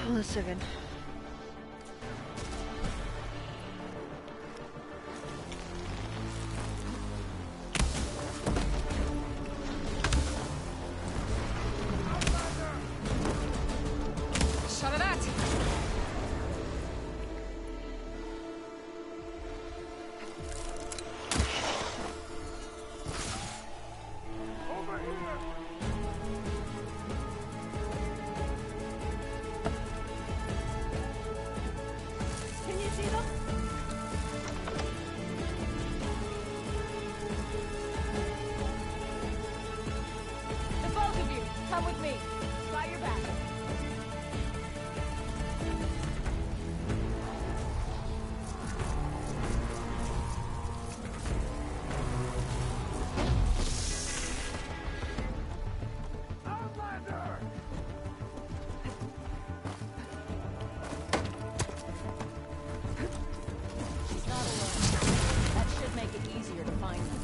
One second. Shut it at! Can you see them? The both of you, come with me. Got your back. She's not alone. That should make it easier to find them.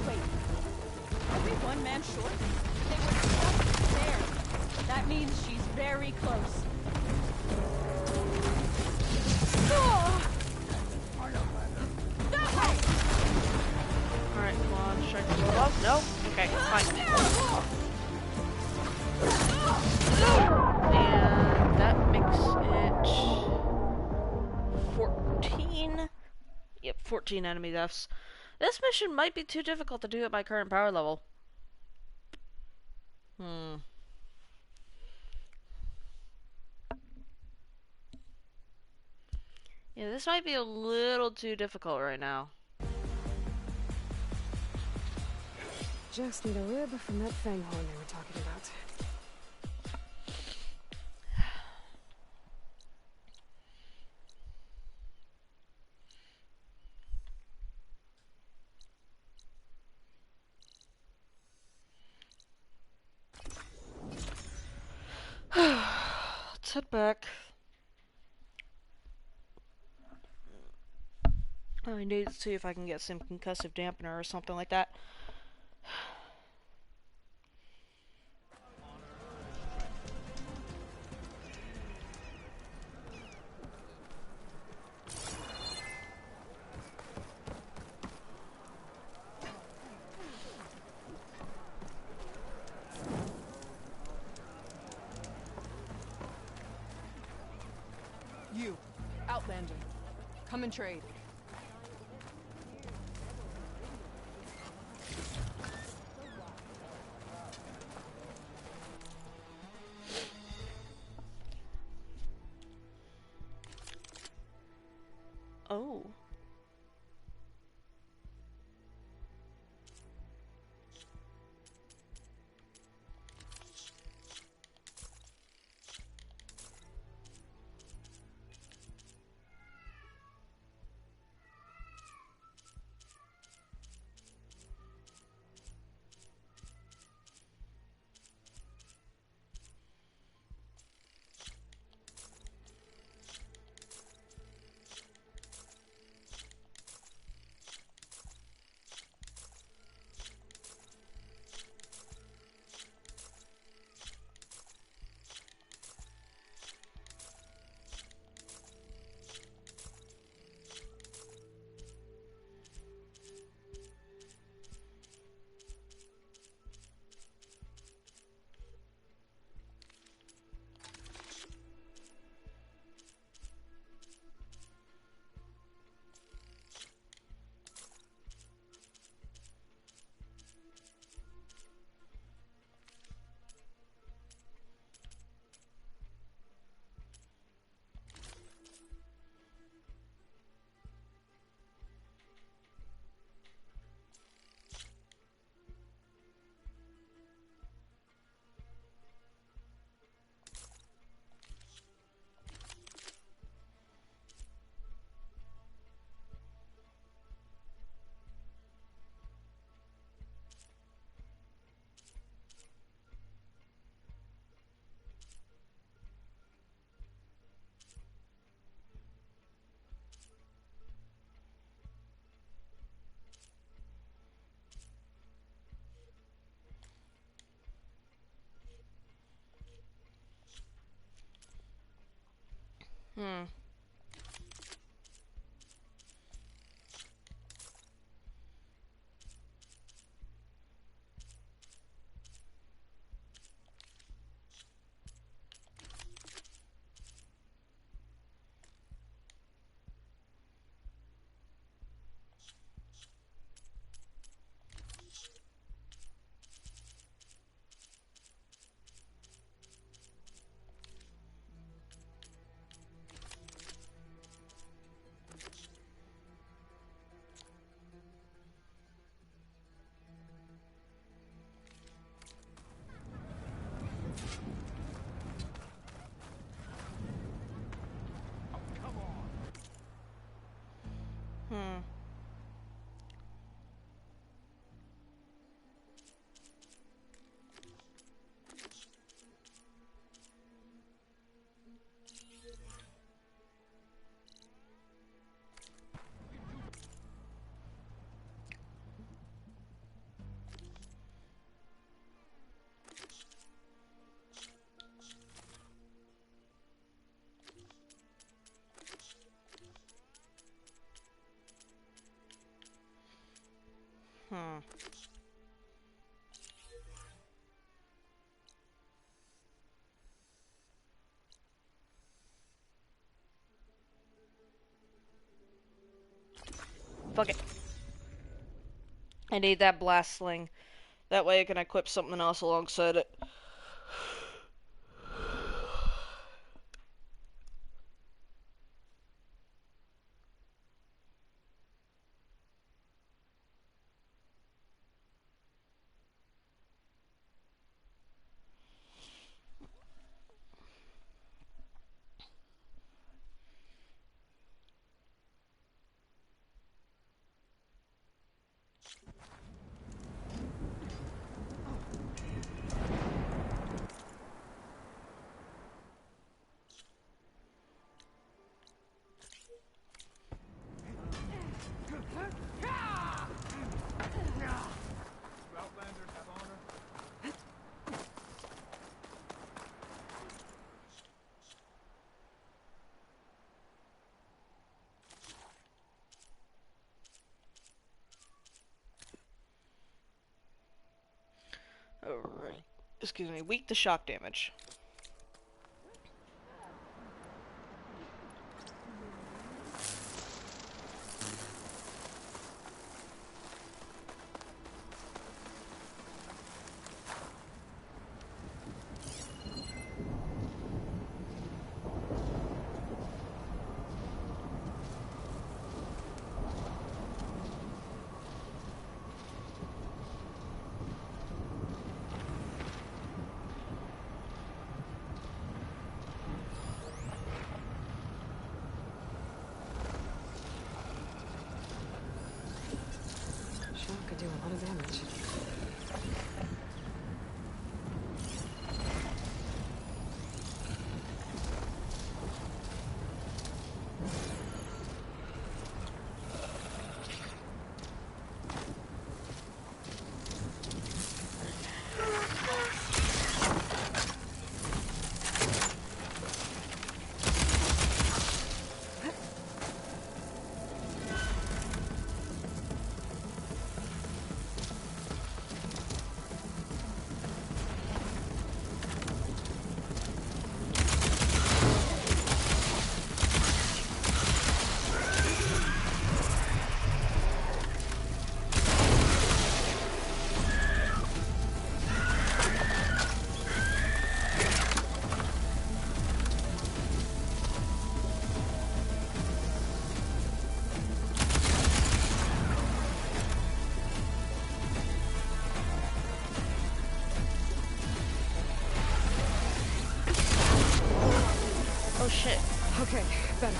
Wait. Are we one man short? They were just there. That means she's very close. That way! Alright, come on, strike the roll off. No? Okay, fine. And that makes it 14. Yep, 14 enemy deaths. This mission might be too difficult to do at my current power level. Hmm. Yeah, this might be a little too difficult right now. Just need a rib from that fanghorn they were talking about. Let's head back. I need to see if I can get some concussive dampener or something like that. You, Outlander. Come and trade. Oh. Hmm. Hmm. Hmm. Fuck it. I need that blast sling. That way I can equip something else alongside it. excuse me, weak to shock damage. Could do a lot of damage. Oh shit. Okay, better.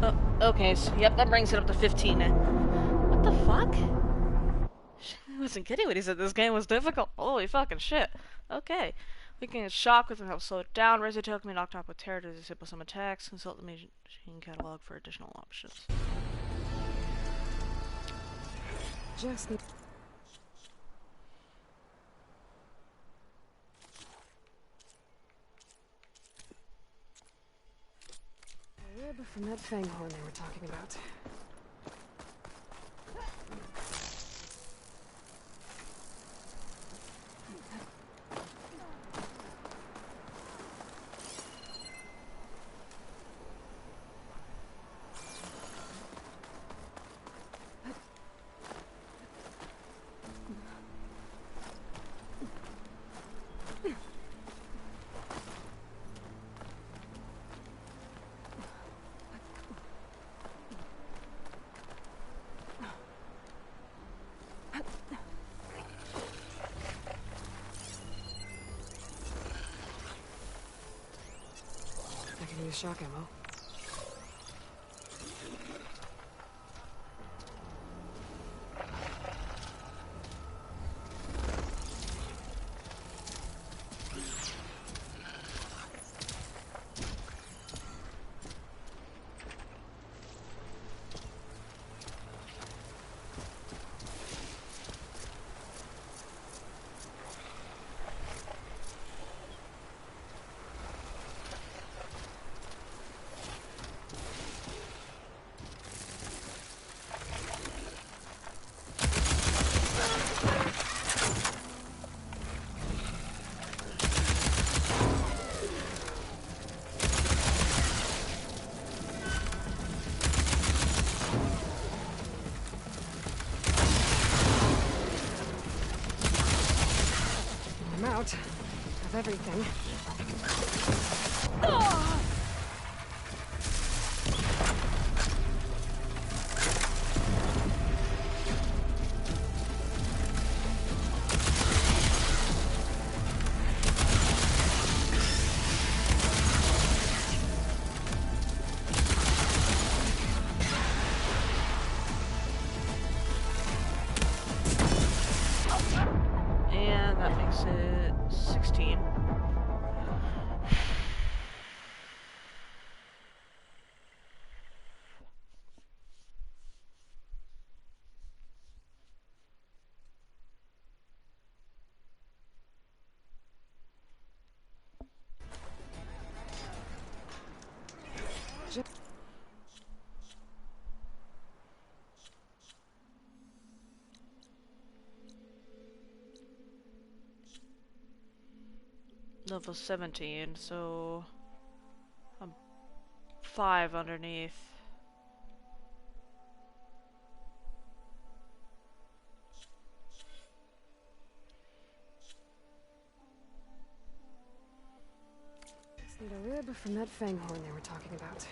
Oh, okay, so yep, that brings it up to 15. What the fuck? I wasn't kidding when he said this game was difficult. Holy fucking shit. Okay. Weakening shock with help slow it down. Raise the tail can be knocked off with terror to disable some attacks. Consult the machine catalog for additional options. Just need... Rib from that fanghorn they were talking about. I can use shock ammo. I'm out of everything. And that makes it 16. Level 17, so I'm 5 underneath. Just need a rib from that fanghorn they were talking about.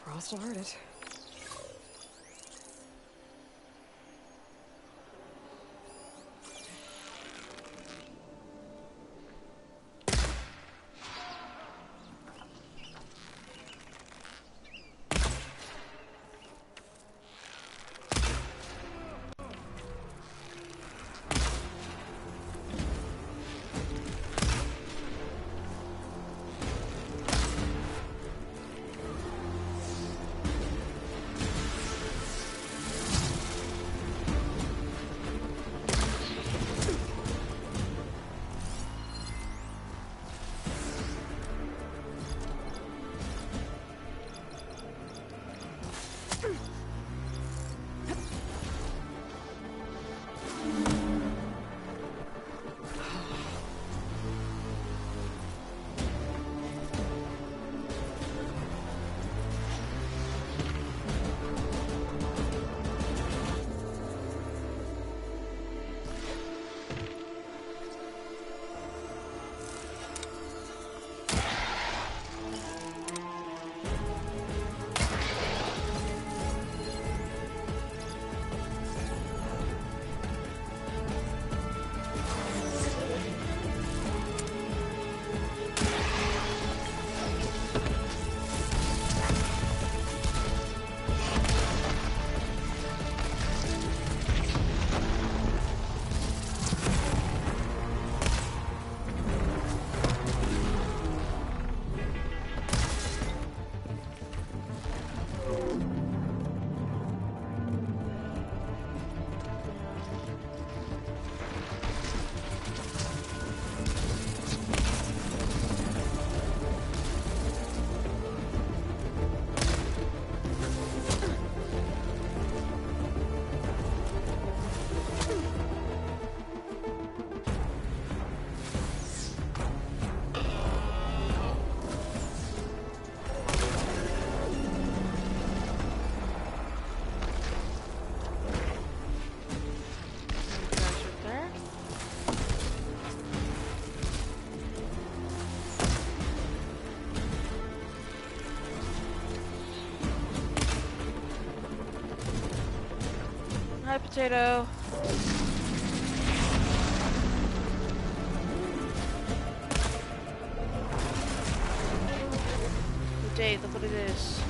Frost will hurt it. Hi, potato. Dave, look what it is.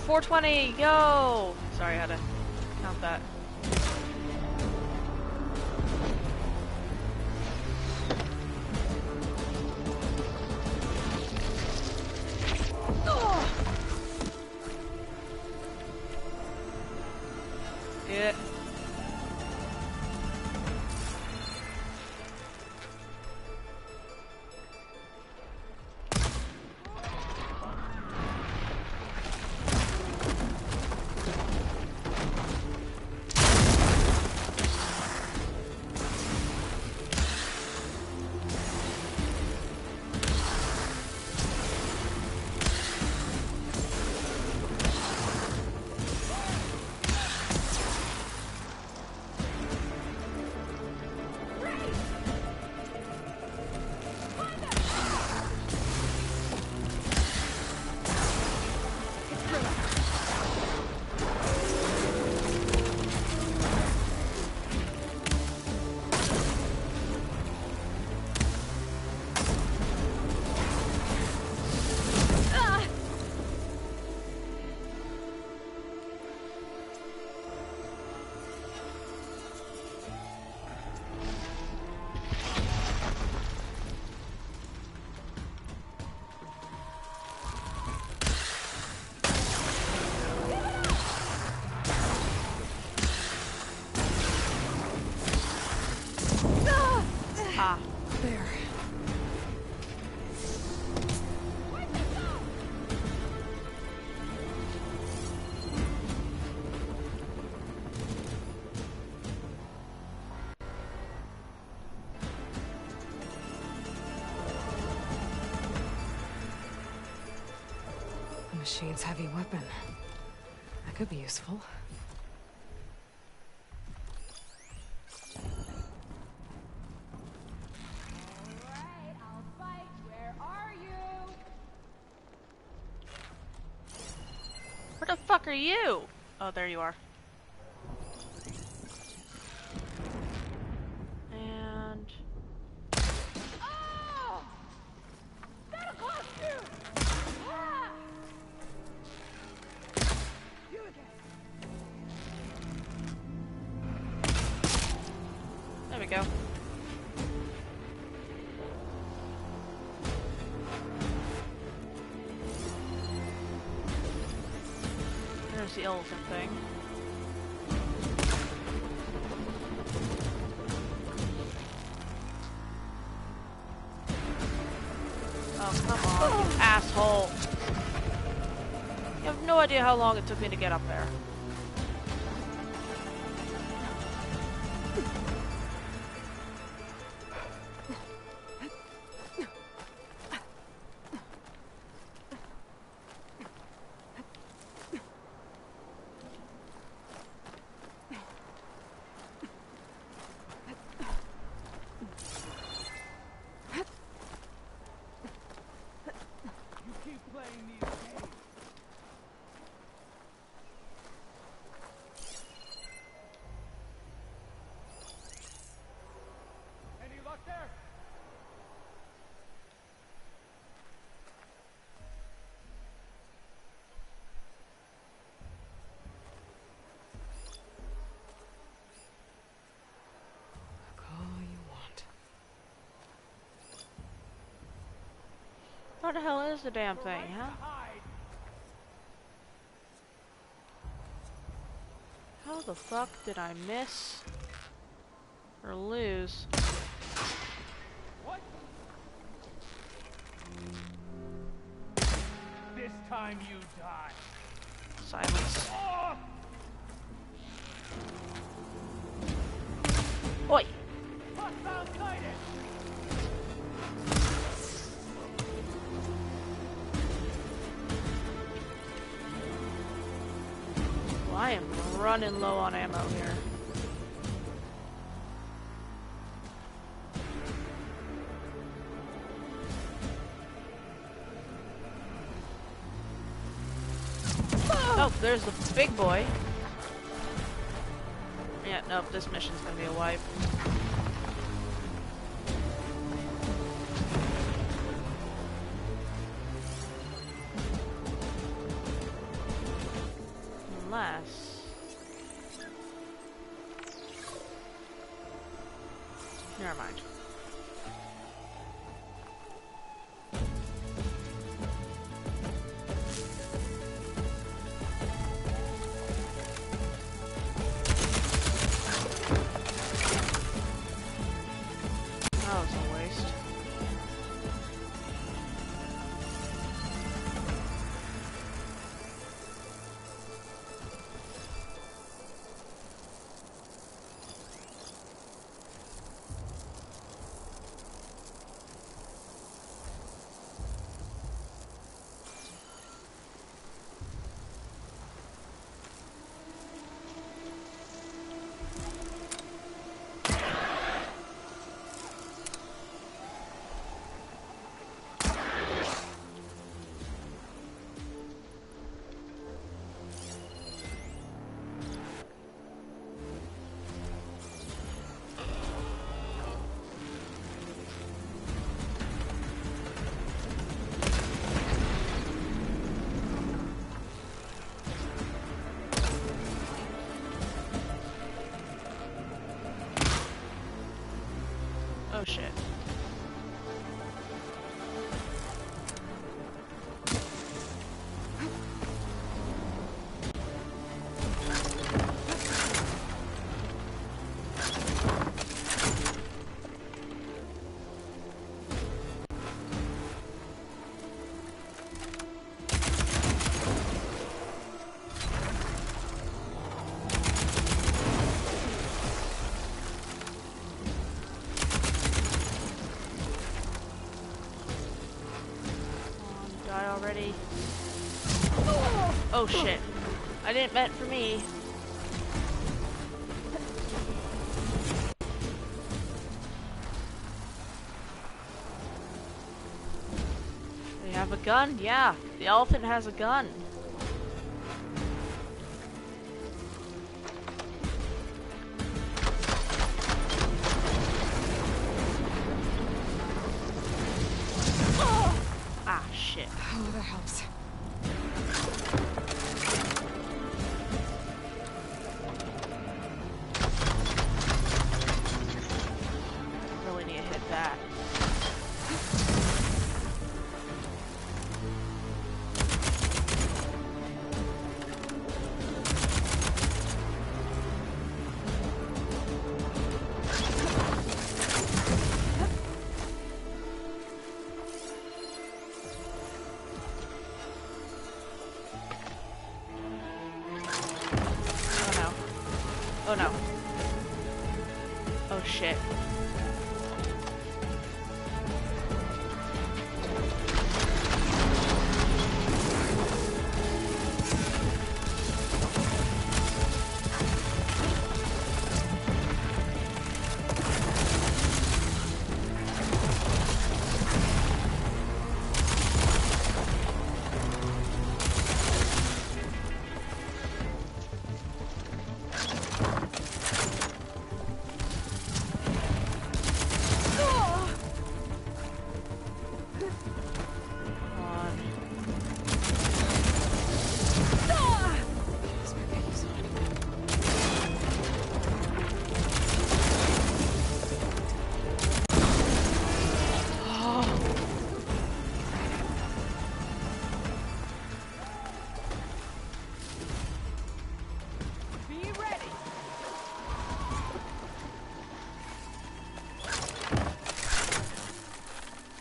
420, yo! Sorry, I had to count that. Yeah. There. The machine's heavy weapon. That could be useful. Where the fuck are you? Oh, there you are. And... Oh! That'll cost you! Ah! You again. There we go. There's the elephant thing. Oh, come on, you asshole. You have no idea how long it took me to get up there. What the hell is the damn thing, huh? How the fuck did I miss or lose? What? This time you die. Silence. Oh! Oi! Hostile Titan! Well, I am running low on ammo here. Oh Oh, there's the big boy. Yeah, nope, this mission's gonna be a wipe. Unless... Never mind. That was a waste. Oh shit. Already. Oh shit. I didn't meant for me. They have a gun? Yeah, the elephant has a gun. Oh, that helps. Really need to hit that. Oh no. Oh shit.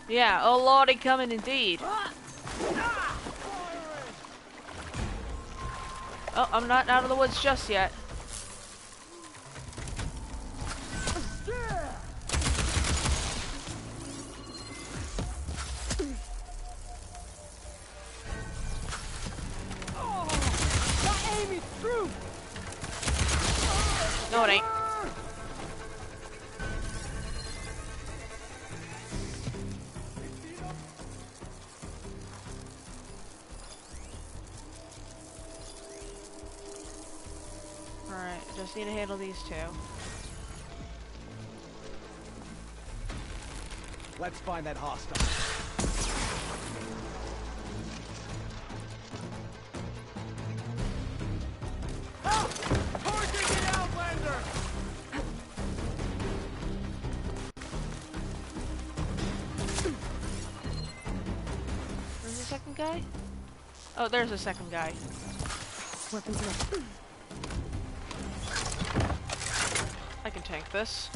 Yeah, oh lordy coming indeed. Oh, I'm not out of the woods just yet. No, it ain't. just need to handle these two. Let's find that hostile. Torches in Outlander! Where's the second guy? Oh, there's the second guy. Weapons ready. I can tank this.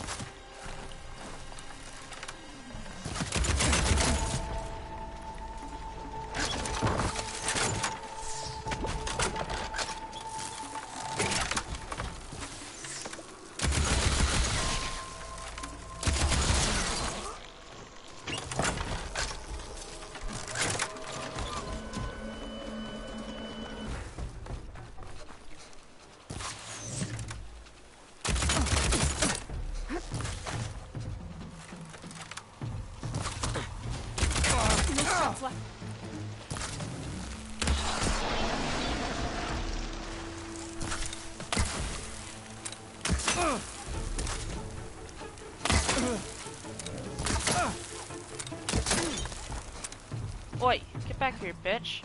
Oi, get back here, bitch.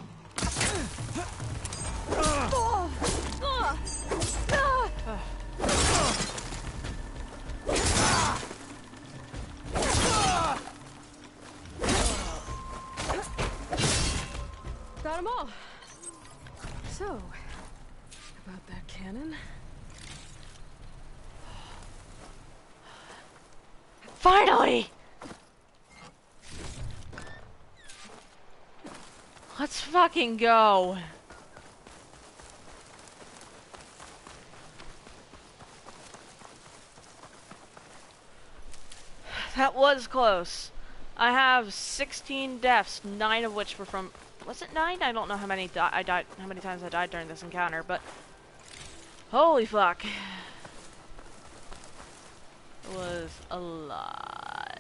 Got them all. So, about that cannon. Finally! Let's fucking go. That was close. I have 16 deaths, 9 of which were from... Was it 9? I don't know how many times I died during this encounter, but... Holy fuck. It was a lot.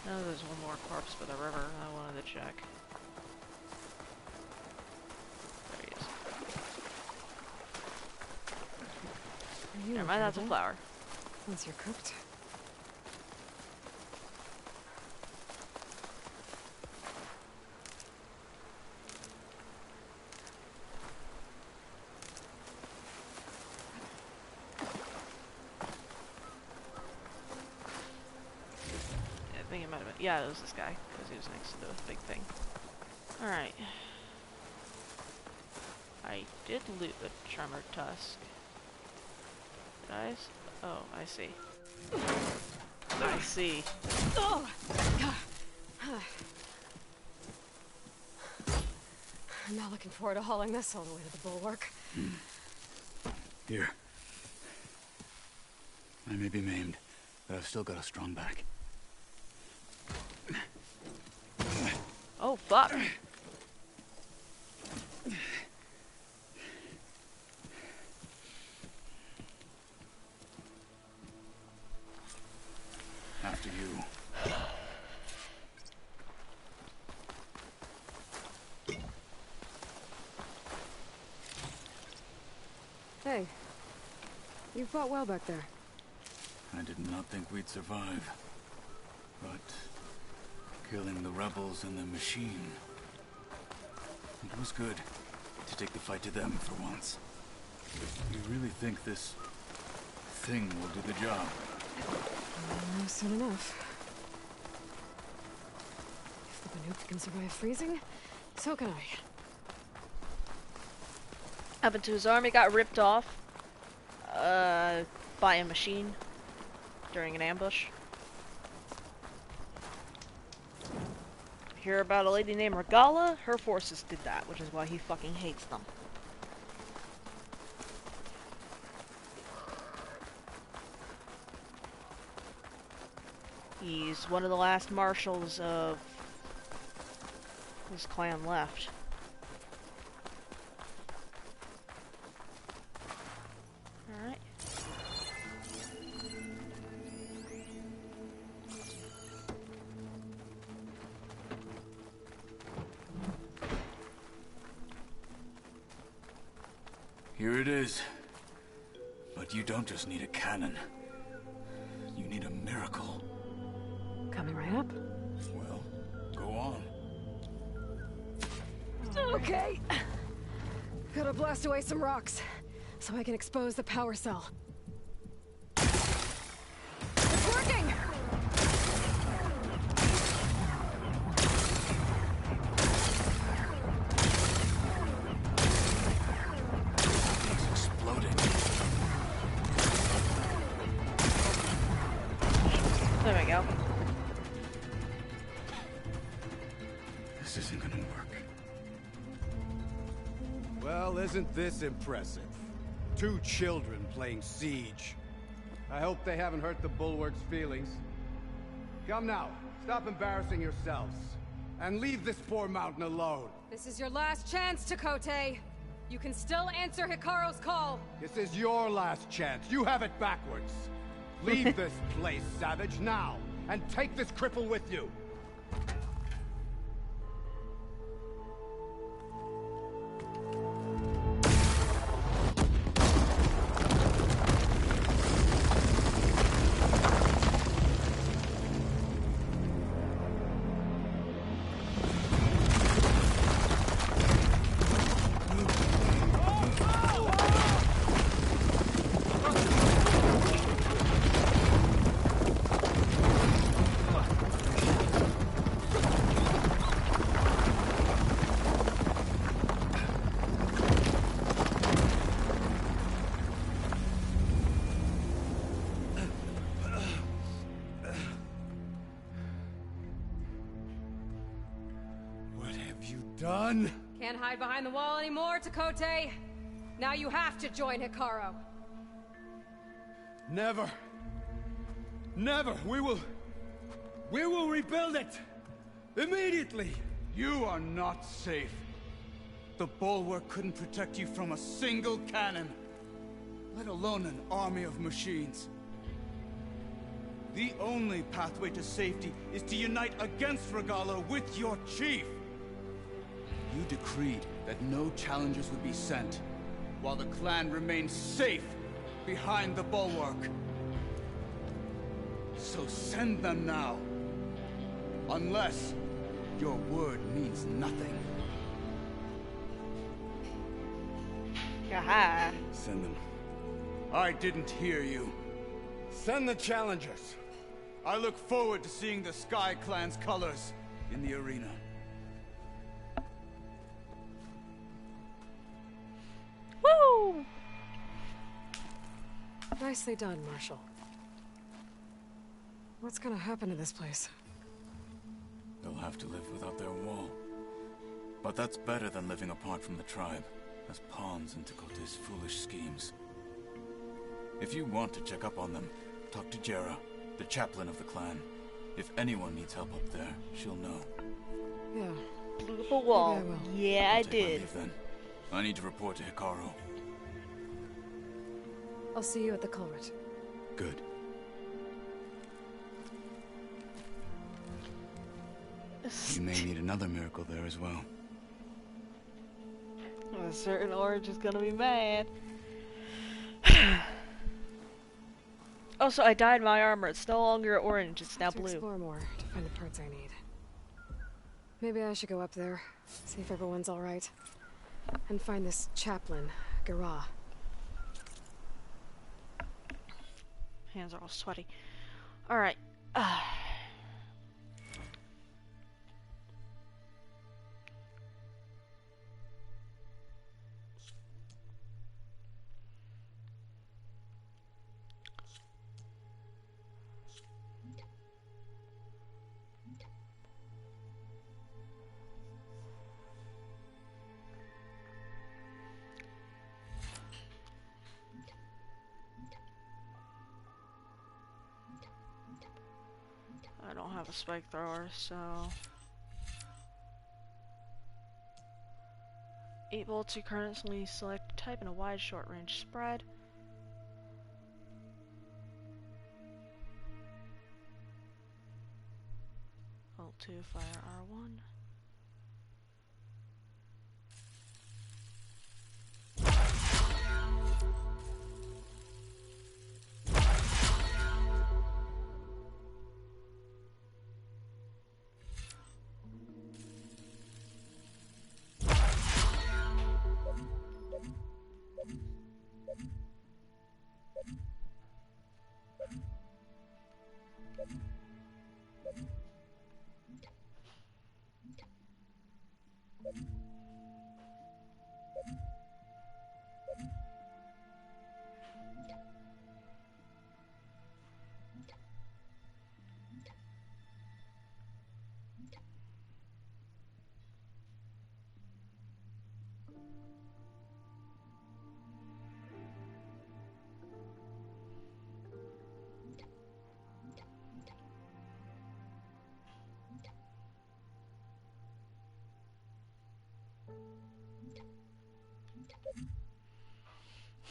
Oh, there's one more corpse by the river I wanted to check. There he is. Never mind, that's a flower. Once you're cooked. Yeah, it was this guy, because he was next to the big thing. Alright. I did loot the Tremor Tusk. Did I? Oh, I see. I see. I'm not looking forward to hauling this all the way to the bulwark. Here. I may be maimed, but I've still got a strong back. Oh, fuck. After you. Hey. You fought well back there. I did not think we'd survive. But... killing the rebels and the machine... it was good to take the fight to them for once. You really think this... thing will do the job? Soon enough. If the Banuk can survive freezing, so can I. Happened to his army, got ripped off by a machine during an ambush. Hear about a lady named Regala? Her forces did that, which is why he fucking hates them. He's one of the last marshals of his clan left. Alright. Here it is. But But you don't just need a cannon. You need a miracle. Coming right up. Well, go on. Okay. Gotta blast away some rocks, so I can expose the power cell. It's working! It's exploding. There we go. This isn't gonna work. Well, isn't this impressive? 2 children playing siege. I hope they haven't hurt the Bulwark's feelings. Come now, stop embarrassing yourselves. And leave this poor mountain alone. This is your last chance, Tekotteh. You can still answer Hikaru's call. This is your last chance. You have it backwards. Leave this place, Savage, now. And take this cripple with you. Done? Can't hide behind the wall anymore, Tekotteh. Now you have to join Hikaru. Never. Never. We will rebuild it. Immediately. You are not safe. The Bulwark couldn't protect you from a single cannon, let alone an army of machines. The only pathway to safety is to unite against Regalla with your chief. You decreed that no challengers would be sent, while the clan remained safe behind the Bulwark. So send them now. Unless your word means nothing. Aha. Send them. I didn't hear you. Send the challengers. I look forward to seeing the Sky Clan's colors in the arena. Woo! Nicely done, Marshal. What's gonna happen to this place? They'll have to live without their wall. But that's better than living apart from the tribe, as pawns in Tekotteh's foolish schemes. If you want to check up on them, talk to Jera, the chaplain of the clan. If anyone needs help up there, she'll know. Yeah. Blew up a wall. Maybe I will. Yeah, I I'll take my did. leave then. I need to report to Hikaru. I'll see you at the culvert. Good. You may need another miracle there as well. A certain orange is gonna be mad. Also, I dyed my armor. It's no longer orange, it's now To blue. explore more, to find the parts I need. Maybe I should go up there, see if everyone's alright. And find this chaplain, Garah. Hands are all sweaty. Alright. I don't have a spike thrower, so 8 bolts. You currently select a type in a wide short range spread. Alt 2, fire R1.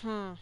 Hmm.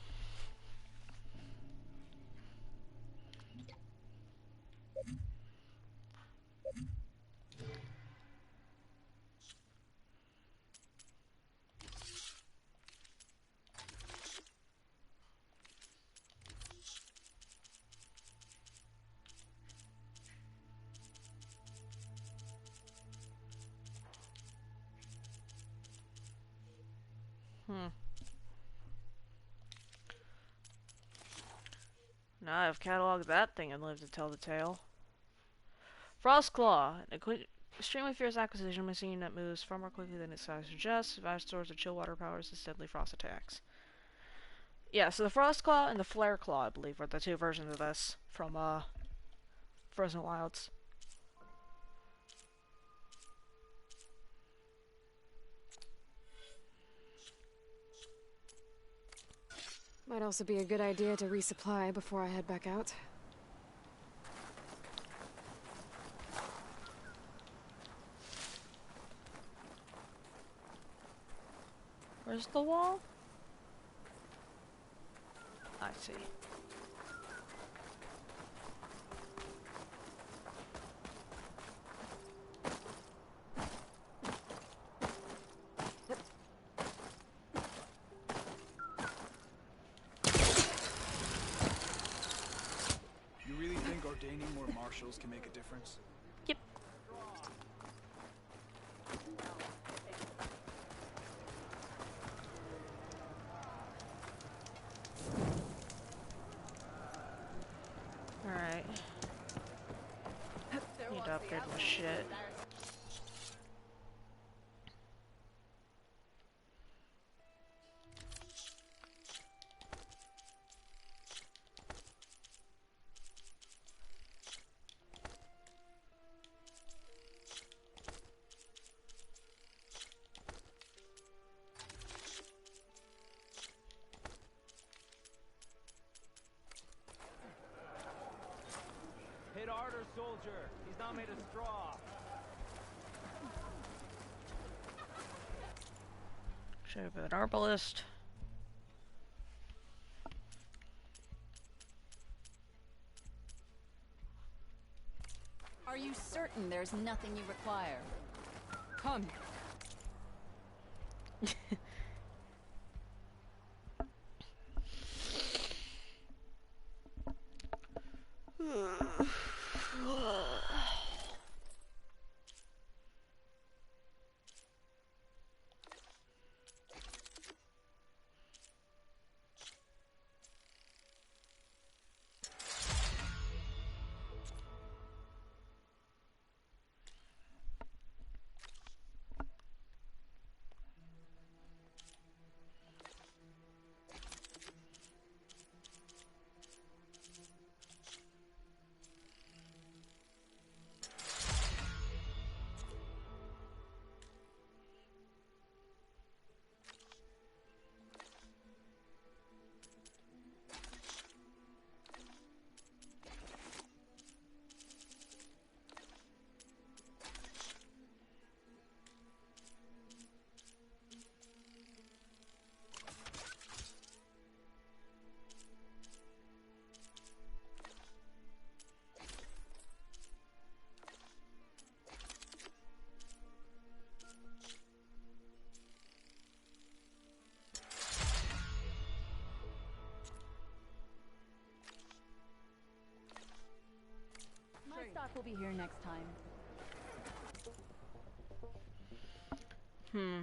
Now I've cataloged that thing and lived to tell the tale. Frostclaw, an extremely fierce acquisition machine that moves far more quickly than its size suggests. Vast stores of chill water powers its deadly frost attacks. Yeah, so the Frostclaw and the Flareclaw, I believe, are the two versions of this from Frozen Wilds. Might also be a good idea to resupply before I head back out. Where's the wall? I see. You really think ordaining more marshals can make a difference? Yep. Alright. Need to upgrade my shit. Hit harder, soldier. He's not made of straw. Should have been an arbalist. Are you certain there's nothing you require? Come. My stock will be here next time. Hmm.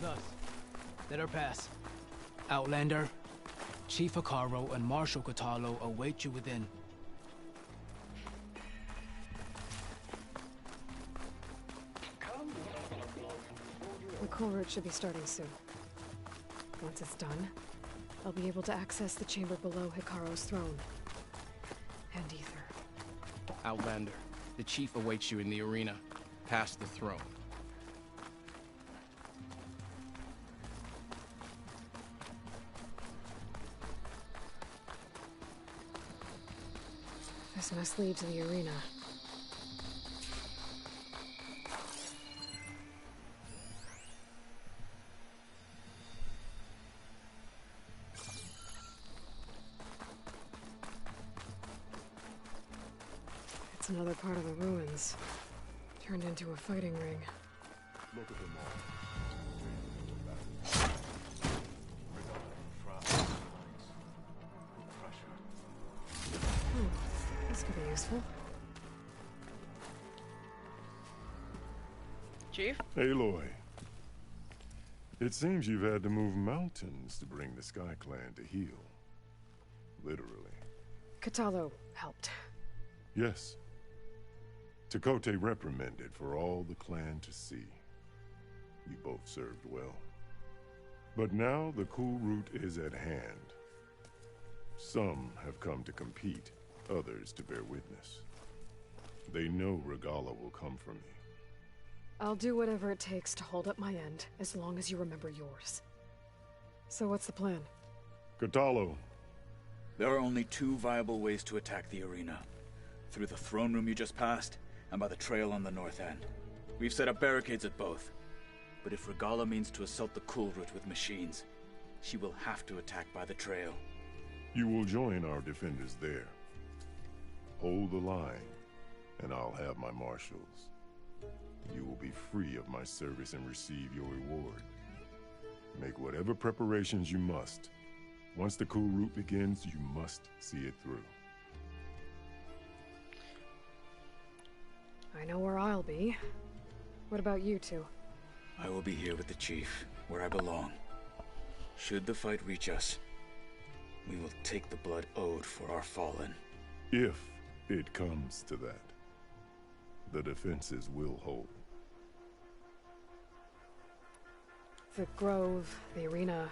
us. Let her pass. Outlander, Chief Hekarro and Marshal Kotallo await you within. The coal route should be starting soon. Once it's done, I'll be able to access the chamber below Hekarro's throne. And Ether. Outlander, the Chief awaits you in the arena, past the throne. This must lead to the arena. It's another part of the ruins, turned into a fighting ring. Look at them all. This could be useful. Chief? Aloy. It seems you've had to move mountains to bring the Sky Clan to heel. Literally. Kotallo helped. Yes. Tekotteh reprimanded for all the clan to see. You both served well. But now the cool route is at hand. Some have come to compete, others to bear witness. They know Regalla will come for me. I'll do whatever it takes to hold up my end, as long as you remember yours. So what's the plan? Kotallo. There are only two viable ways to attack the arena. Through the throne room you just passed, and by the trail on the north end. We've set up barricades at both. But if Regalla means to assault the cool route with machines, she will have to attack by the trail. You will join our defenders there. Hold the line, and I'll have my marshals. You will be free of my service and receive your reward. Make whatever preparations you must. Once the cool route begins, you must see it through. I know where I'll be. What about you two? I will be here with the chief, where I belong. Should the fight reach us, we will take the blood owed for our fallen. If it comes to that, the defenses will hold. The grove, the arena,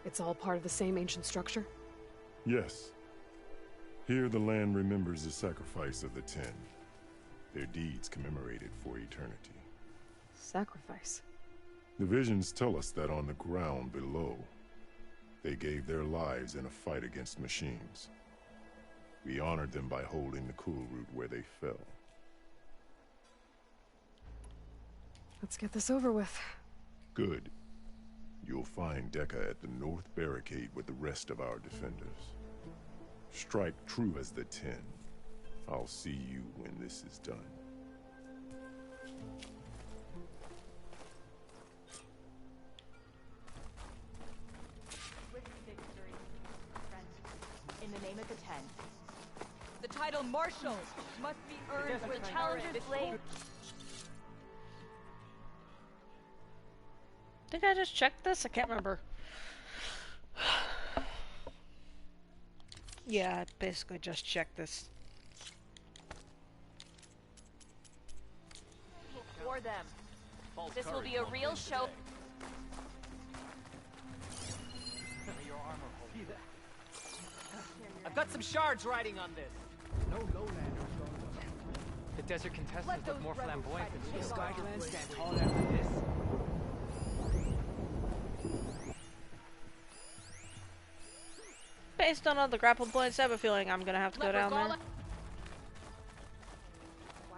it's all part of the same ancient structure? Yes. Here the land remembers the sacrifice of the Ten. Their deeds commemorated for eternity. Sacrifice? The visions tell us that on the ground below, they gave their lives in a fight against machines. We honored them by holding the cool route where they fell. Let's get this over with. Good. You'll find Dekka at the north barricade with the rest of our defenders. Strike true as the Ten. I'll see you when this is done. In the name of the Ten. The title Marshal must be earned with The challenger's blade. Think I just checked this? I can't remember. Yeah, I basically just checked this. For them. This will be a real show. I've got some shards riding on this. No lowlanders. The desert contestants look more flamboyant than the Skyclan stand tall after this. Based on all the grapple points, I have a feeling I'm gonna have to go down there. Why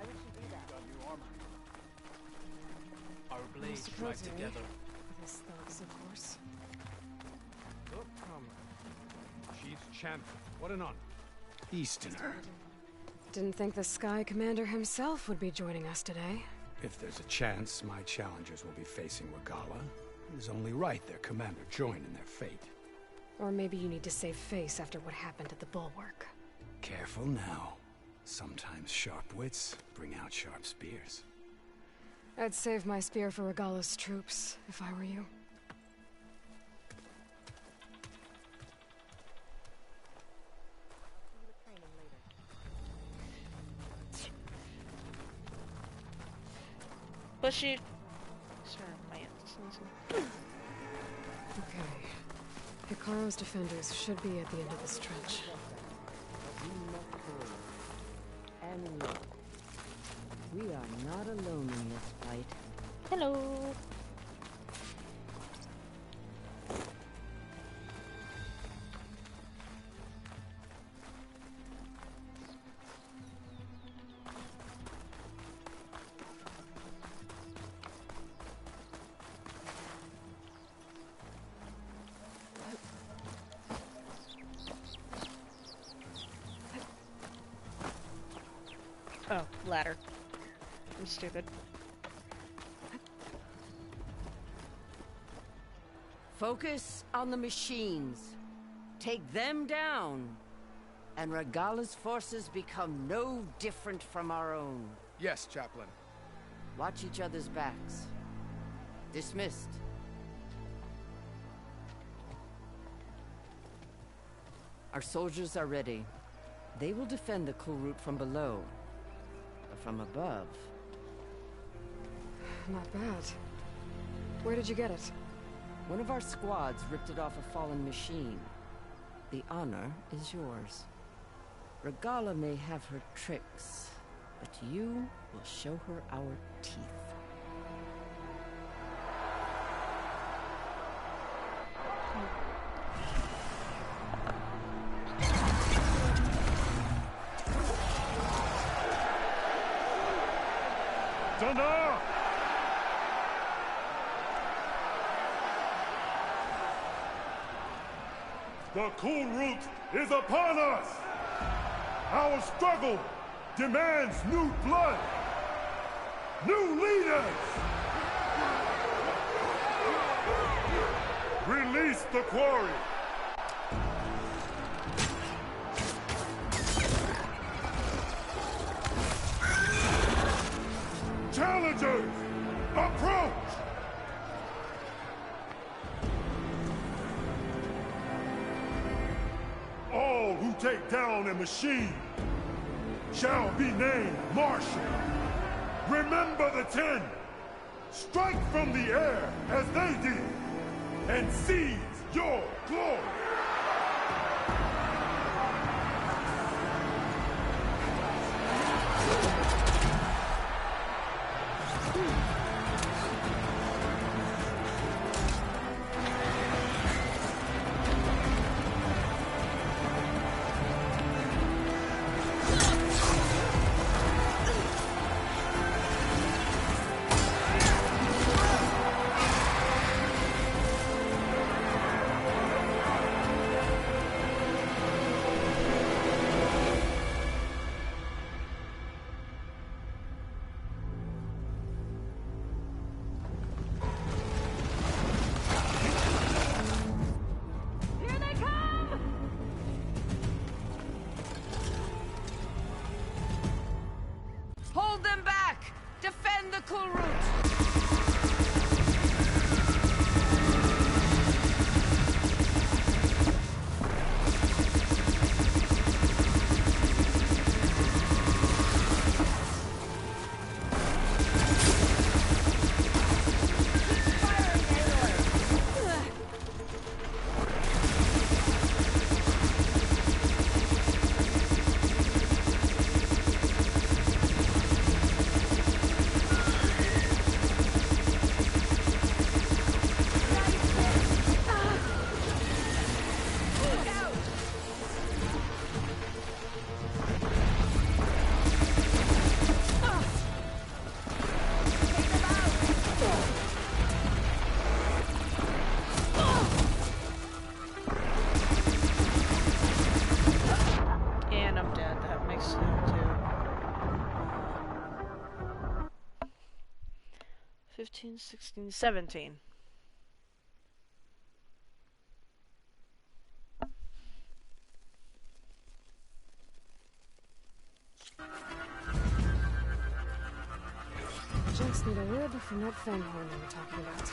would she do that? Our blades drive together. This thugs, of course. Look, comrade. Chief's champion. What an honor. Easterner. Didn't think the Sky Commander himself would be joining us today. If there's a chance my challengers will be facing Regalla, it is only right their commander join in their fate. Or maybe you need to save face after what happened at the Bulwark. Careful now. Sometimes sharp wits bring out sharp spears. I'd save my spear for Regalla's troops, if I were you. But she... Sorry, my Okay. Hikaru's defenders should be at the end of this trench. And look, we are not alone in this fight. Hello. Oh, ladder. I'm stupid. Focus on the machines. Take them down. And Regala's forces become no different from our own. Yes, Chaplain. Watch each other's backs. Dismissed. Our soldiers are ready. They will defend the Kulrut from below. But from above... Not bad. Where did you get it? One of our squads ripped it off a fallen machine. The honor is yours. Regala may have her tricks, but you will show her our teeth. Dana! The Kulrut is upon us! Our struggle demands new blood! New leaders! Release the quarry! Challengers, approach! All who take down a machine shall be named Marshal. Remember the 10. Strike from the air as they did, and seize your glory. Hold them back! Defend the Kulrut! And I'm dead. That makes sense too. 15, 16, 17. Just need a rib from that fanghorn we were talking about.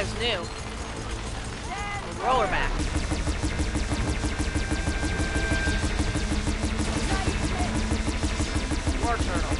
guy's new. Roller back. More turtle.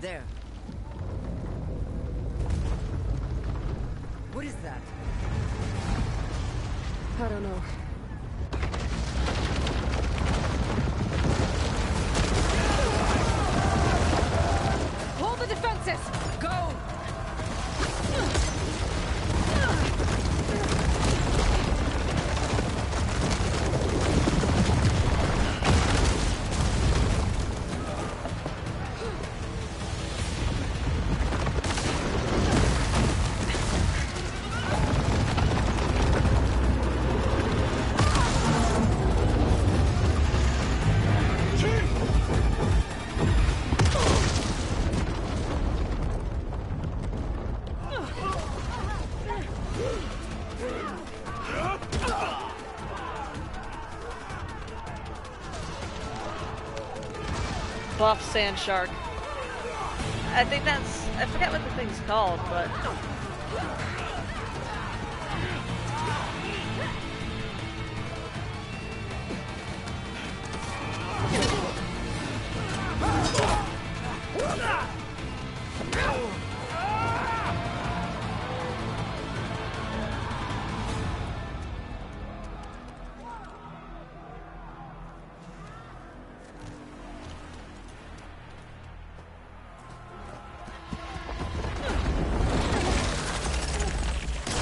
There. What is that? I don't know. Hold the defenses! Go! Buff sand shark. I think that's, I forget what the thing's called, but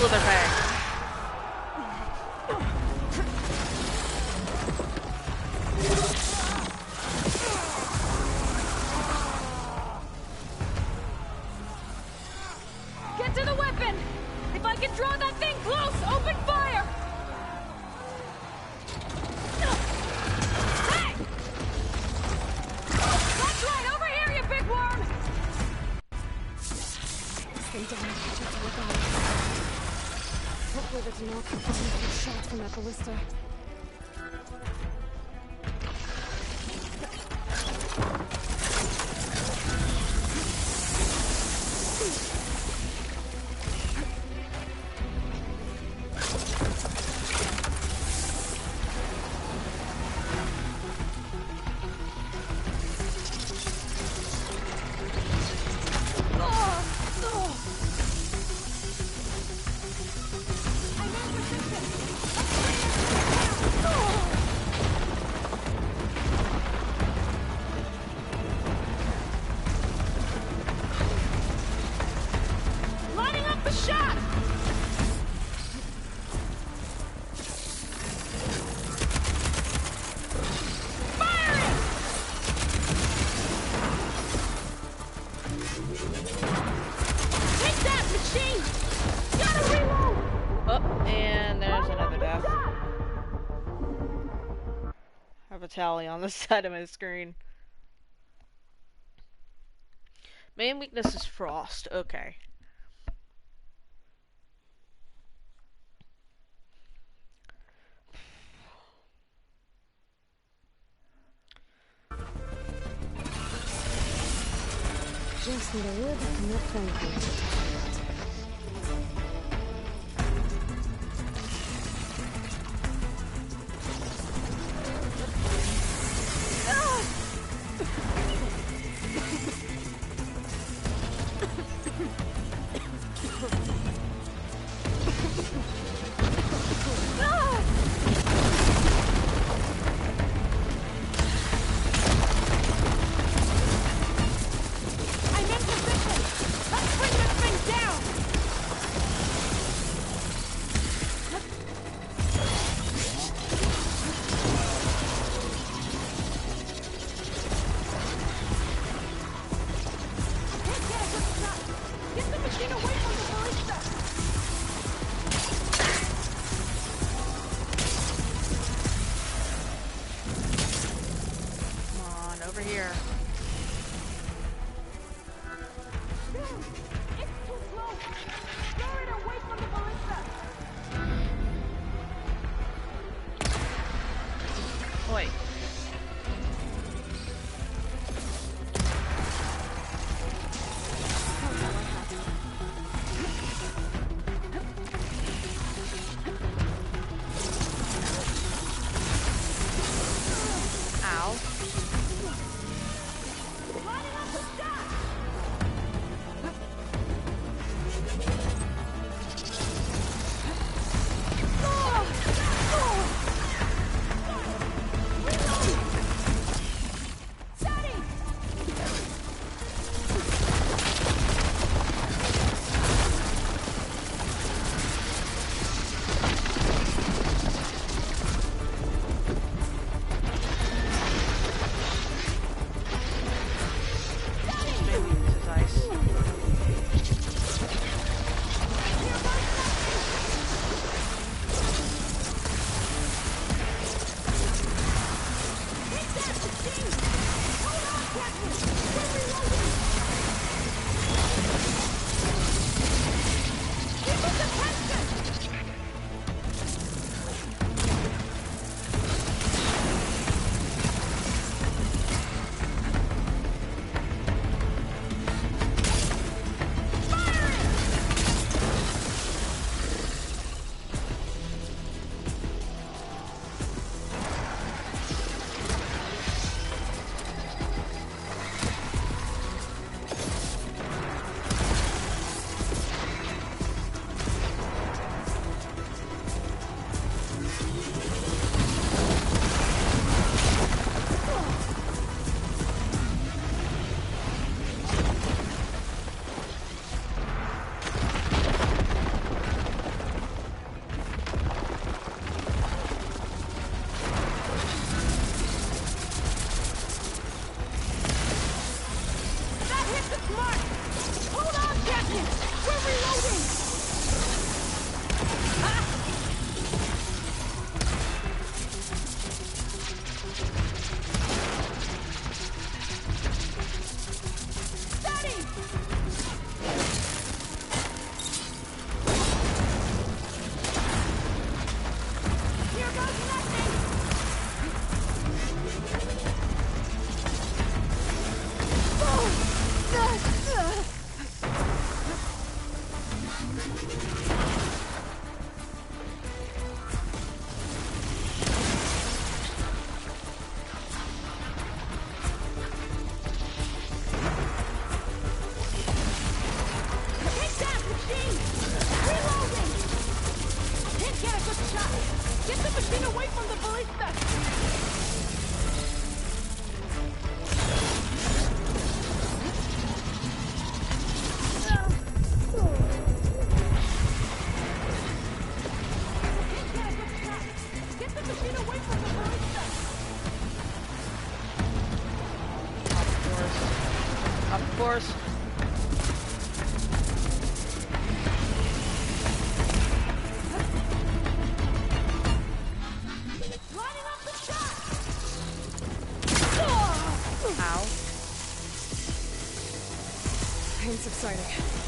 Slitherfang. Get to the weapon! If I can draw that thing close, open fire! Hey! That's right, over here, you big worm! Stay down and catch up to what the hell. Hopefully there's not a good shot from that ballista. Lining up the shot! Fire it! Take that, machine! Gotta reload! Oh, and there's another death. I have a tally on the side of my screen. Main weakness is frost. Okay. Just need a little bit more tranquility. over here. Oi. Ow. Of course. Ow. Pain subsiding.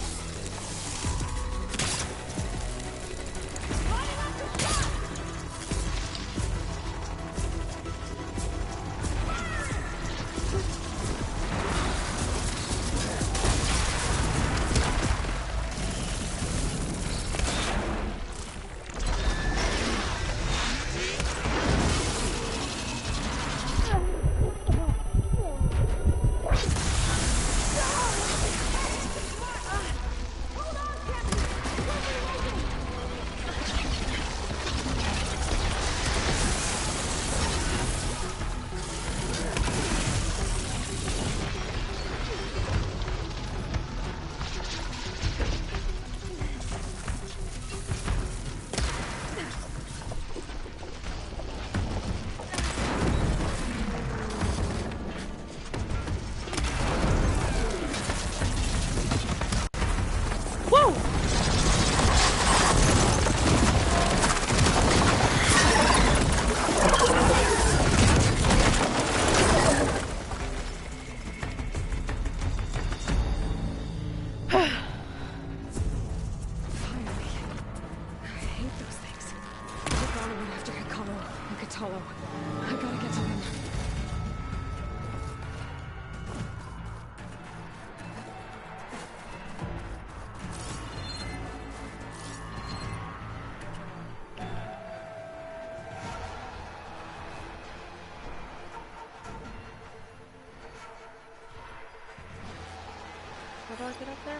How do I get up there?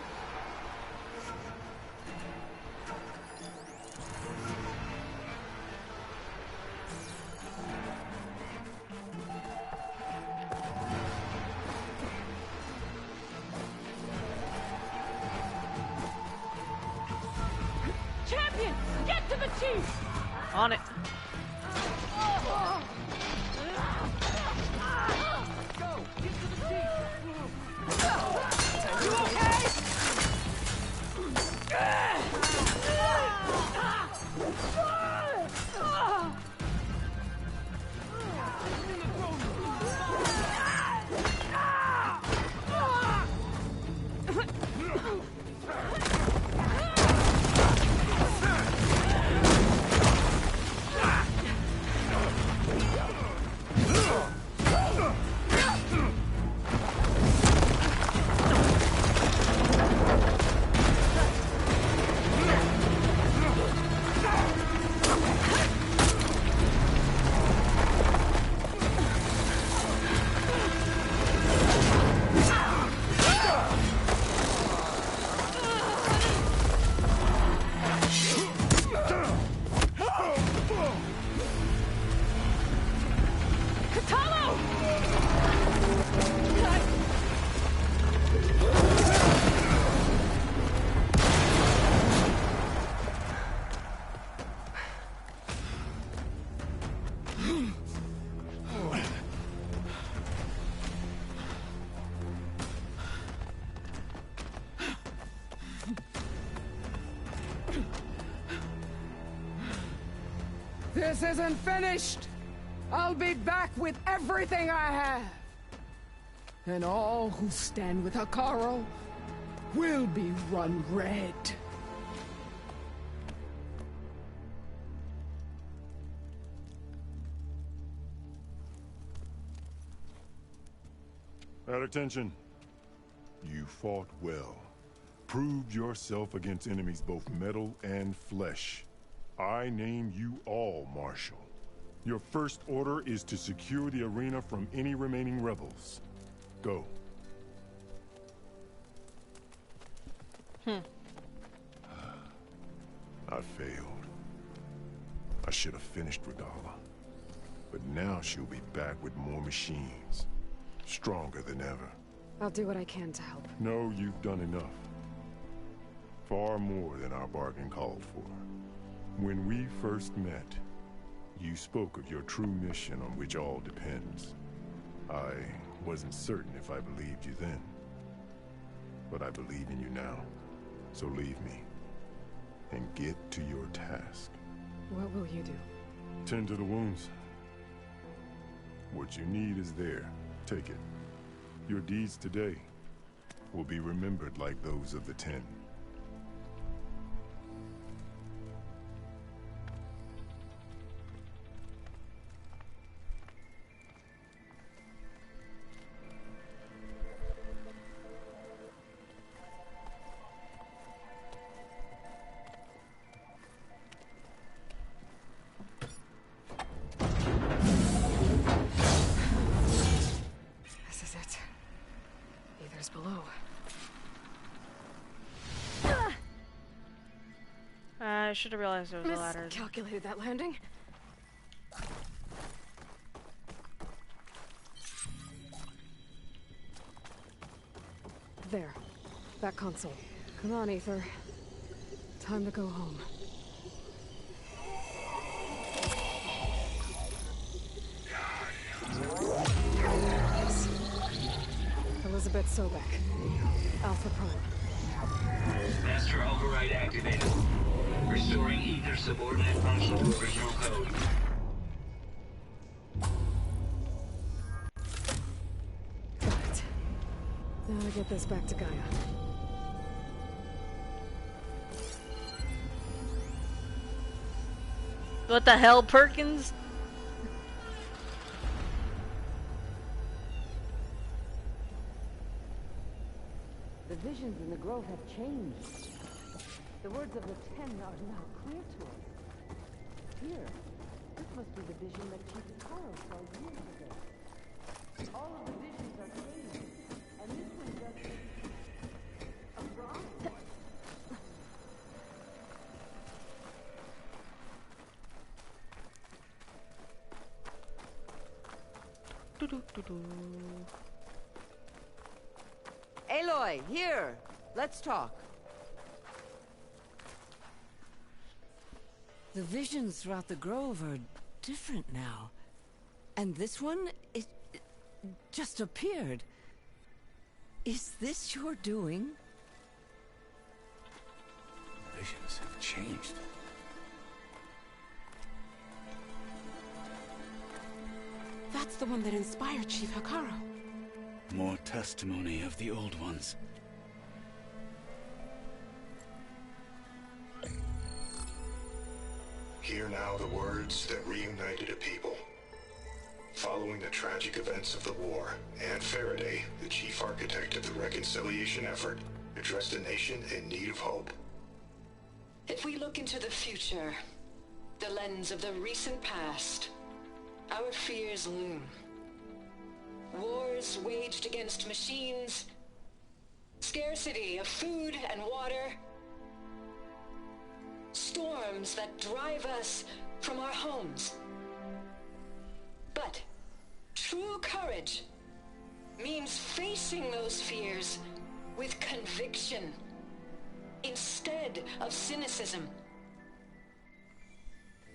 Champion, get to the chief! On it. Go, get to the chief! You okay? This isn't finished! I'll be back with everything I have! And all who stand with Hekarro will be run red. At attention. You fought well. Proved yourself against enemies both metal and flesh. I name you all Marshal. Your first order is to secure the arena from any remaining rebels. Go. I failed. I should have finished Regalla. But now she'll be back with more machines. Stronger than ever. I'll do what I can to help. No, you've done enough. Far more than our bargain called for. When we first met, you spoke of your true mission on which all depends. I wasn't certain if I believed you then. But I believe in you now. So leave me. And get to your task. What will you do? Tend to the wounds. What you need is there. Take it. Your deeds today will be remembered like those of the 10. Below. I should have realized there was a ladder. Miscalculated that landing. There. That console. Come on, Aether. Time to go home. Elizabeth Sobek. Alpha Prime. Master override activated. Restoring Aether subordinate function to original code. Got it. Now to get this back to Gaia. What the hell, Perkins? The visions in the grove have changed. The words of the 10 are now clear to us. Here, this must be the vision that Chief Hekarro saw years ago. All of the visions are changing, and this one just... Aloy, here! Let's talk. The visions throughout the grove are different now. And this one, it just appeared. Is this your doing? Visions have changed. That's the one that inspired Chief Hekarro. More testimony of the old ones. Hear now the words that reunited a people. Following the tragic events of the war, Anne Faraday, the chief architect of the reconciliation effort, addressed a nation in need of hope. If we look into the future, the lens of the recent past, our fears loom. Wars waged against machines, scarcity of food and water, storms that drive us from our homes. But true courage means facing those fears with conviction instead of cynicism.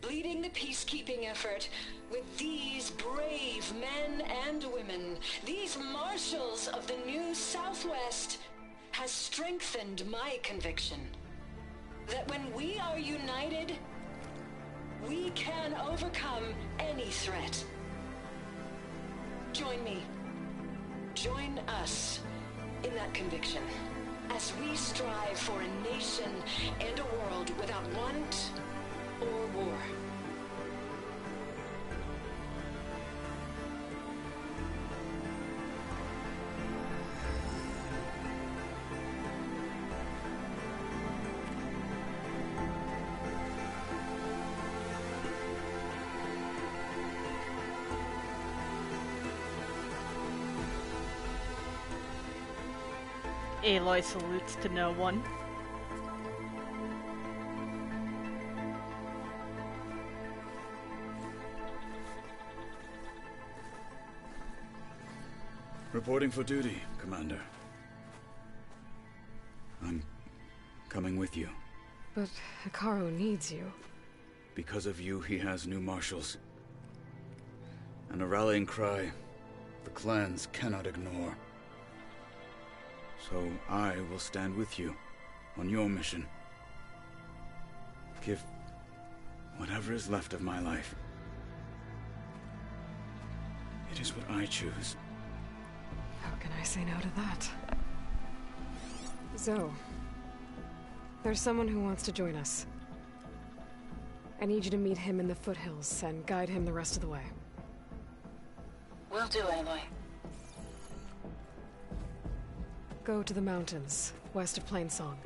Leading the peacekeeping effort with these brave men and women, these marshals of the new Southwest, has strengthened my conviction that when we are united, we can overcome any threat. Join me. Join us in that conviction as we strive for a nation and a world without want or war. Aloy salutes to no one. Reporting for duty, Commander. I'm coming with you. But Hekarro needs you. Because of you, he has new marshals. And a rallying cry the clans cannot ignore. So I will stand with you on your mission. Give whatever is left of my life. It is what I choose. How can I say no to that? Zoe, there's someone who wants to join us. I need you to meet him in the foothills and guide him the rest of the way. Will do, Aloy. Go to the mountains, west of Plainsong.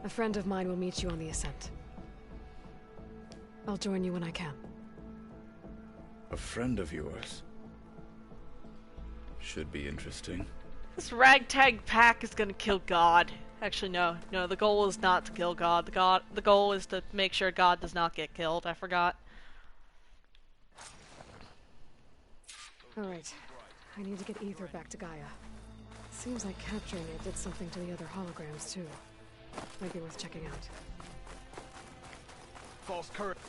A friend of mine will meet you on the ascent. I'll join you when I can. A friend of yours? Should be interesting. This ragtag pack is gonna kill God. Actually, no. No, the goal is not to kill God. The goal is to make sure God does not get killed. I forgot. Alright. I need to get Ether back to Gaia. Seems like capturing it did something to the other holograms, too. Might be worth checking out. False current.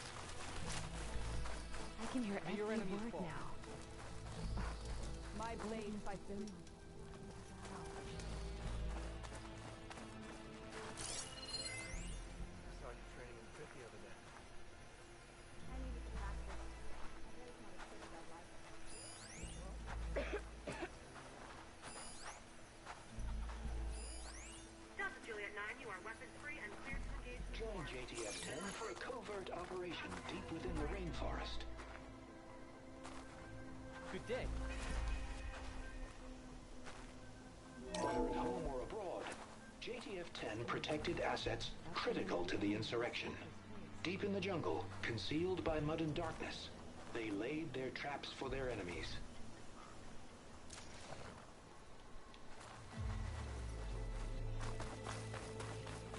I can hear every word now. My blade fights in. Saw you training in fit the other day. Delta Juliet 9, you are weapon-free and cleared to engage. Join JTF-10 for a covert operation deep within the rainforest. Good day. Whether at home or abroad, JTF-10 protected assets critical to the insurrection. Deep in the jungle, concealed by mud and darkness, they laid their traps for their enemies.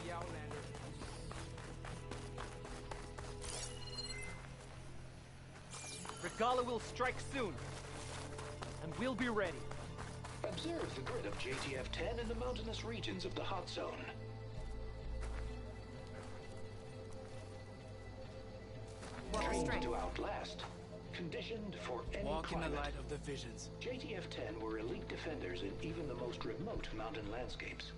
The Outlander. Regala will strike soon. I'm we'll be ready. Observe the grid of JTF-10 in the mountainous regions of the hot zone. Trained to outlast, conditioned for any Walk climate. in the light of the visions. JTF-10 were elite defenders in even the most remote mountain landscapes.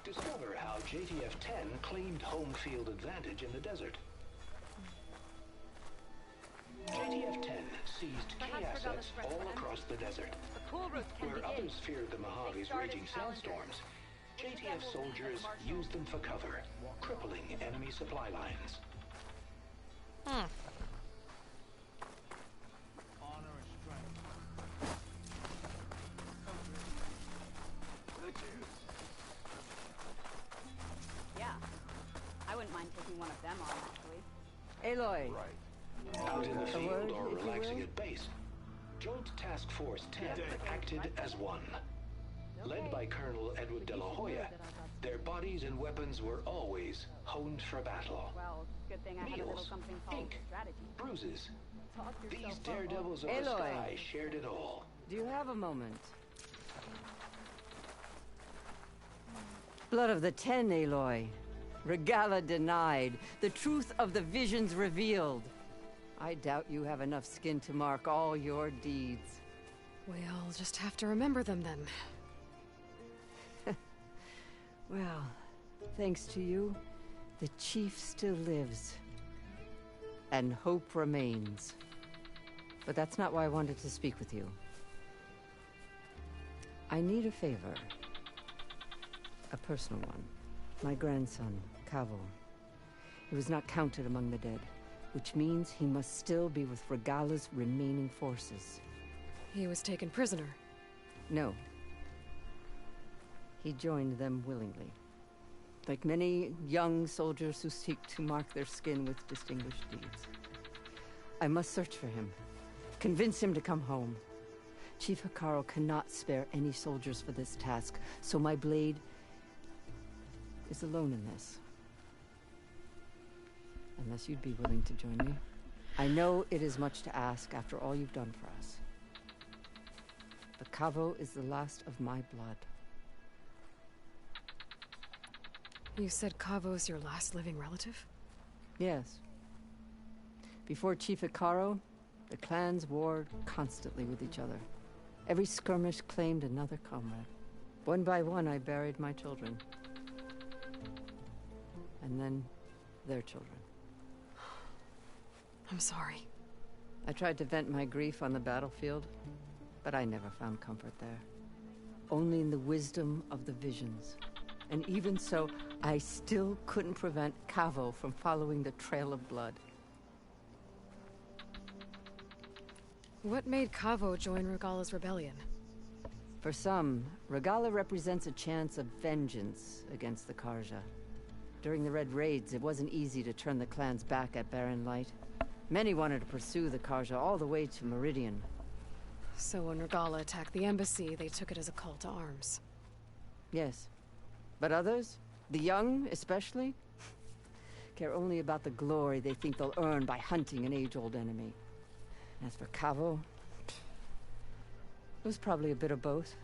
Discover how JTF-10 claimed home field advantage in the desert. JTF-10 seized key assets all across the desert. Where others feared the Mojave's raging sandstorms, JTF soldiers used them for cover, crippling enemy supply lines. Yeah, I wouldn't mind taking one of them on, actually. Aloy. Out in the field or relaxing at base, Joint Task Force 10 acted as one. Led by Colonel Edward De La Hoya, their bodies and weapons were always honed for battle. Well, good thing I had a little Needles, something called ink, strategy. bruises. These daredevils of the sky shared it all. Do you have a moment? Blood of the Ten, Aloy. Regala denied. The truth of the visions revealed. I doubt you have enough skin to mark all your deeds. We'll just have to remember them then. Well, thanks to you, the Chief still lives. And hope remains. But that's not why I wanted to speak with you. I need a favor. A personal one. My grandson, Kavo. He was not counted among the dead, which means he must still be with Regala's remaining forces. He was taken prisoner. No. He joined them willingly. Like many young soldiers who seek to mark their skin with distinguished deeds. I must search for him. Convince him to come home. Chief Hekarro cannot spare any soldiers for this task, so my blade is alone in this. Unless you'd be willing to join me. I know it is much to ask after all you've done for us. But Kavo is the last of my blood. You said Kavo's your last living relative? Yes. Before Chief Hekarro, the clans warred constantly with each other. Every skirmish claimed another comrade. One by one, I buried my children. And then their children. I'm sorry. I tried to vent my grief on the battlefield, but I never found comfort there. Only in the wisdom of the visions. And even so, I still couldn't prevent Kavo from following the trail of blood. What made Kavo join Regala's rebellion? For some, Regala represents a chance of vengeance against the Carja. During the Red Raids, it wasn't easy to turn the clans back at Barren Light. Many wanted to pursue the Carja all the way to Meridian. So when Regala attacked the embassy, they took it as a call to arms. Yes. But others, the young especially, care only about the glory they think they'll earn by hunting an age-old enemy. As for Kavo, it was probably a bit of both.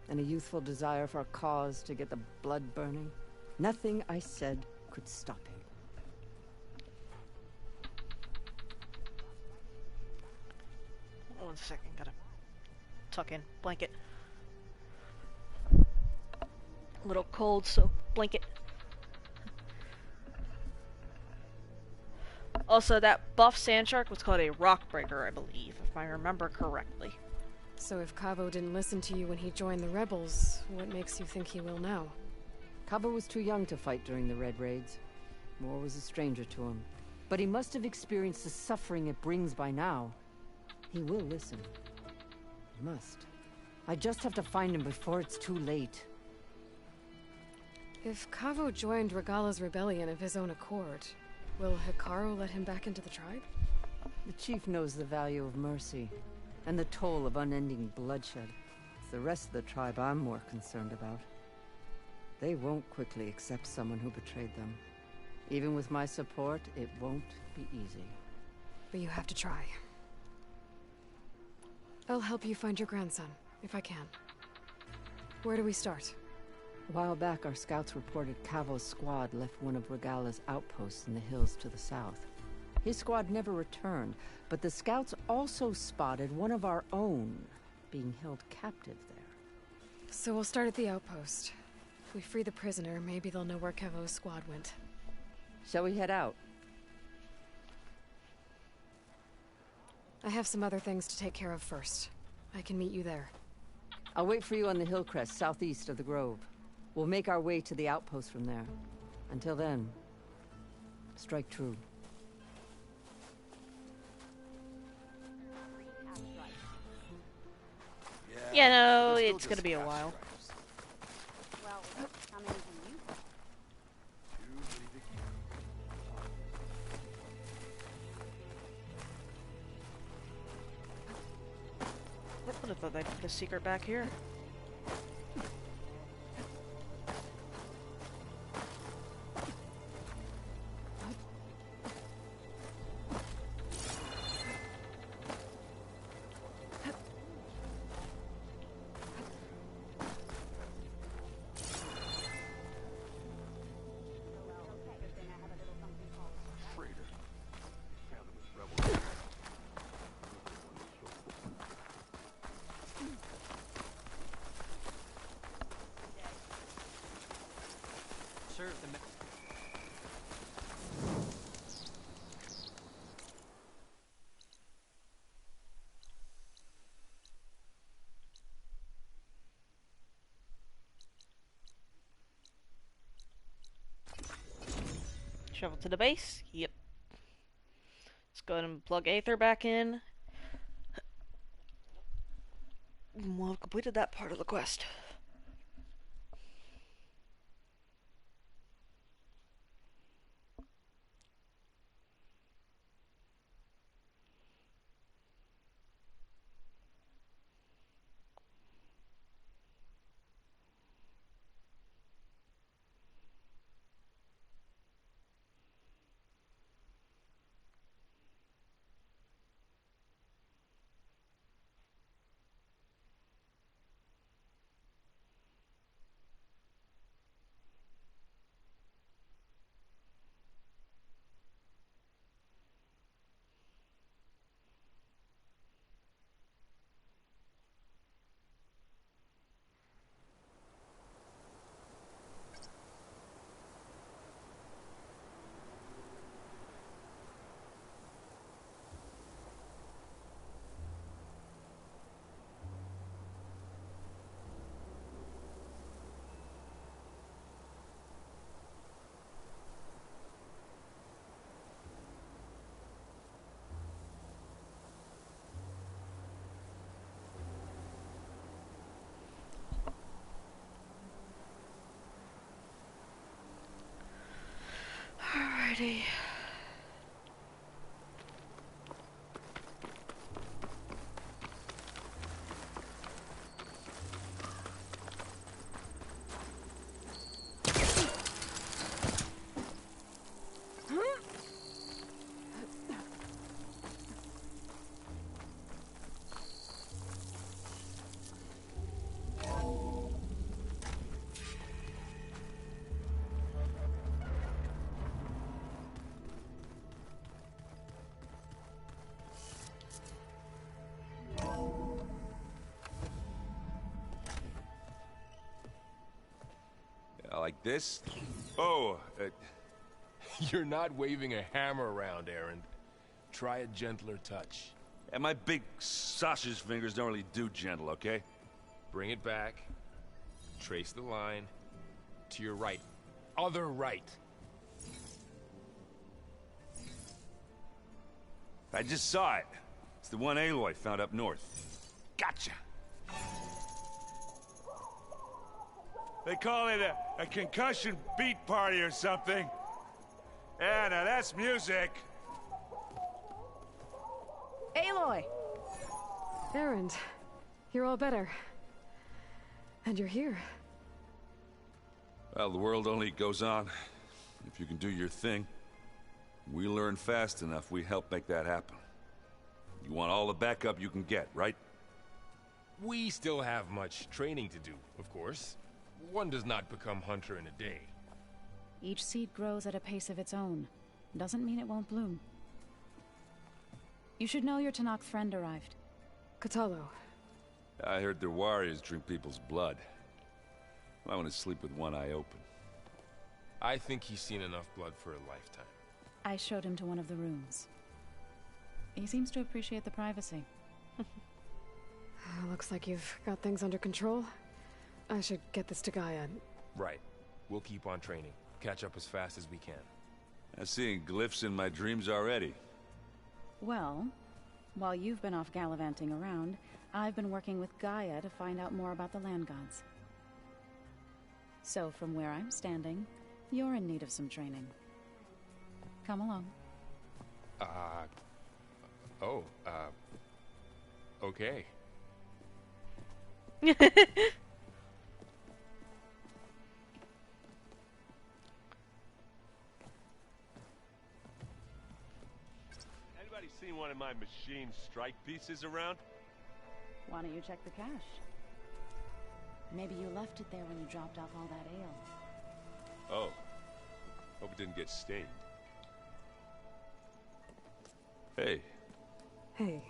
And a youthful desire for a cause to get the blood burning. Nothing I said could stop him. One second, gotta tuck in blanket. A little cold, so blanket. Also, that buff sand shark was called a rock breaker, I believe, if I remember correctly. So if Kavo didn't listen to you when he joined the rebels, what makes you think he will now? Kavo was too young to fight during the Red Raids. War was a stranger to him. But he must have experienced the suffering it brings by now. He will listen. He must. I just have to find him before it's too late. If Kavo joined Regala's rebellion of his own accord, will Hekarro let him back into the tribe? The chief knows the value of mercy, and the toll of unending bloodshed. It's the rest of the tribe I'm more concerned about. They won't quickly accept someone who betrayed them. Even with my support, it won't be easy. But you have to try. I'll help you find your grandson, if I can. Where do we start? A while back, our scouts reported Caval's squad left one of Regala's outposts in the hills to the south. His squad never returned, but the scouts also spotted one of our own being held captive there. So we'll start at the outpost. If we free the prisoner, maybe they'll know where Caval's squad went. Shall we head out? I have some other things to take care of first. I can meet you there. I'll wait for you on the hill crest southeast of the grove. We'll make our way to the outpost from there. Until then, strike true. Yeah, no, it's gonna be a while. Well, how many can you? I would have thought they'd put a secret back here. Shovel to the base. Yep. Let's go ahead and plug Aether back in. We'll have completed that part of the quest. Alrighty. Like this? Oh, You're not waving a hammer around, Erend. Try a gentler touch. and my big sausage fingers don't really do gentle, okay? Bring it back. Trace the line. To your right. Other right. I just saw it. It's the one Aloy found up north. Gotcha! They call it a concussion beat party or something. Yeah, now that's music. Aloy! Erend, you're all better. And you're here. Well, the world only goes on If you can do your thing, we learn fast enough, we help make that happen. You want all the backup you can get, right? We still have much training to do, of course. One does not become hunter in a day. Each seed grows at a pace of its own. Doesn't mean it won't bloom. You should know your Tenakth friend arrived. Kotallo. I heard their warriors drink people's blood. I want to sleep with one eye open. I think he's seen enough blood for a lifetime. I showed him to one of the rooms. He seems to appreciate the privacy. Looks like you've got things under control. I should get this to Gaia. Right. We'll keep on training. Catch up as fast as we can. I'm seeing glyphs in my dreams already. Well, while you've been off gallivanting around, I've been working with Gaia to find out more about the land gods. So from where I'm standing, you're in need of some training. Come along. Okay. Anybody seen one of my machine strike pieces around? Why don't you check the cache? Maybe you left it there when you dropped off all that ale. Oh. Hope it didn't get stained. Hey. Hey.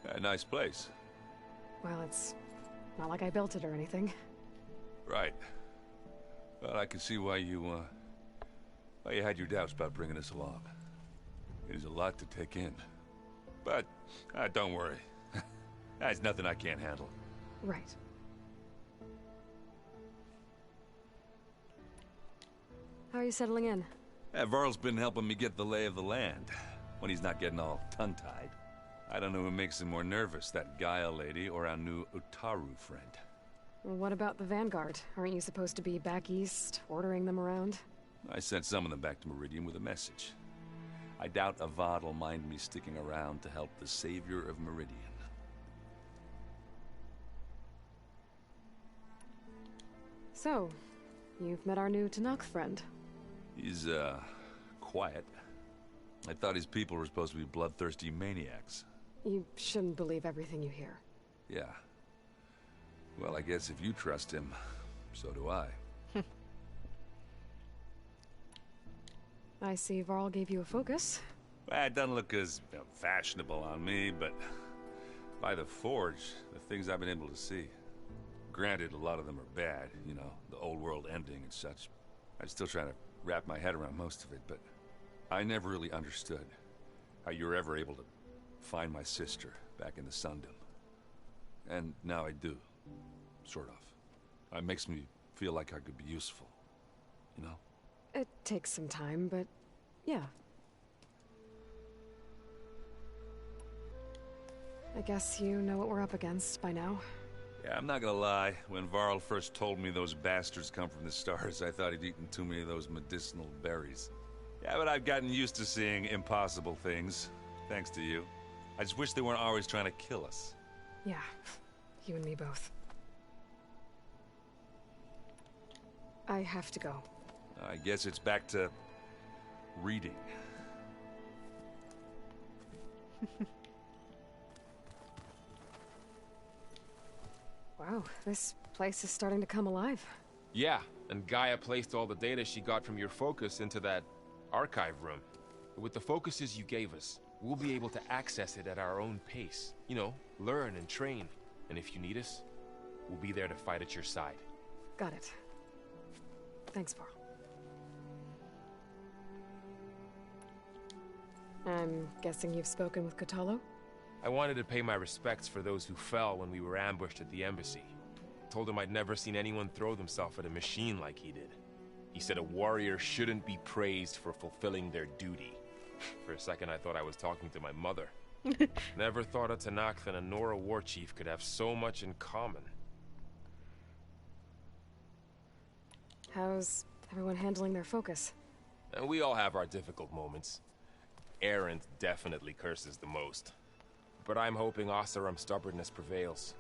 A nice place. Well, it's not like I built it or anything. Right. Well, I can see why you had your doubts about bringing us along. It is a lot to take in. But, don't worry. There's nothing I can't handle. Right. How are you settling in? Varl's been helping me get the lay of the land, when he's not getting all tongue-tied. I don't know who makes him more nervous, that Gaia lady or our new Utaru friend. Well, what about the Vanguard? Aren't you supposed to be back east, ordering them around? I sent some of them back to Meridian with a message. I doubt Avad will mind me sticking around to help the savior of Meridian. So, you've met our new Tenakth friend. He's, quiet. I thought his people were supposed to be bloodthirsty maniacs. You shouldn't believe everything you hear. Yeah. Well, I guess if you trust him, so do I. I see Varl gave you a focus. Well, it doesn't look as fashionable on me, but by the Forge, the things I've been able to see. Granted, a lot of them are bad, you know, the old world ending and such. I'm still trying to wrap my head around most of it, but I never really understood how you were ever able to find my sister back in the Sundom. And now I do, sort of. It makes me feel like I could be useful, you know? It takes some time, but yeah. I guess you know what we're up against by now. Yeah, I'm not gonna lie. When Varl first told me those bastards come from the stars, I thought he'd eaten too many of those medicinal berries. Yeah, but I've gotten used to seeing impossible things, thanks to you. I just wish they weren't always trying to kill us. Yeah, you and me both. I have to go. I guess it's back to reading. Wow, this place is starting to come alive. Yeah, and Gaia placed all the data she got from your focus into that archive room. With the focuses you gave us, we'll be able to access it at our own pace. You know, learn and train. And if you need us, we'll be there to fight at your side. Got it. Thanks, Varl. I'm guessing you've spoken with Kotallo? I wanted to pay my respects for those who fell when we were ambushed at the embassy. Told him I'd never seen anyone throw themselves at a machine like he did. He said a warrior shouldn't be praised for fulfilling their duty. For a second I thought I was talking to my mother. Never thought a Tenakth and a Nora war chief could have so much in common. How's everyone handling their focus? And we all have our difficult moments. Erend definitely curses the most. But I'm hoping Oseram's stubbornness prevails.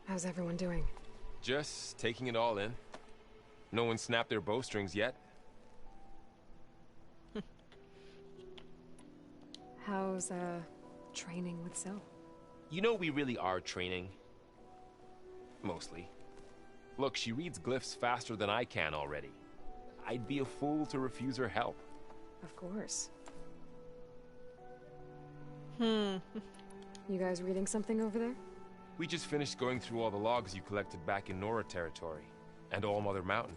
How's everyone doing? Just taking it all in. No one snapped their bowstrings yet. How's, training with Zoe? You know we really are training. Mostly. Look, she reads glyphs faster than I can already. I'd be a fool to refuse her help. Of course. Hmm. You guys reading something over there? We just finished going through all the logs you collected back in Nora territory, and All Mother Mountain.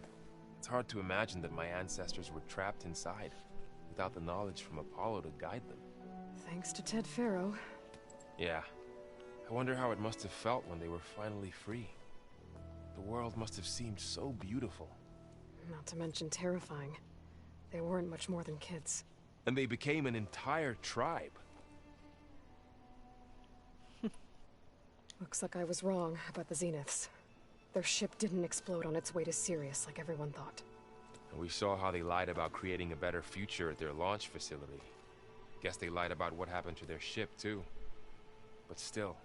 It's hard to imagine that my ancestors were trapped inside, without the knowledge from Apollo to guide them. Thanks to Ted Faro. Yeah. I wonder how it must have felt when they were finally free. The world must have seemed so beautiful. Not to mention terrifying. They weren't much more than kids. And they became an entire tribe. Looks like I was wrong about the Zeniths. Their ship didn't explode on its way to Sirius like everyone thought. And we saw how they lied about creating a better future at their launch facility. Guess they lied about what happened to their ship, too. But still,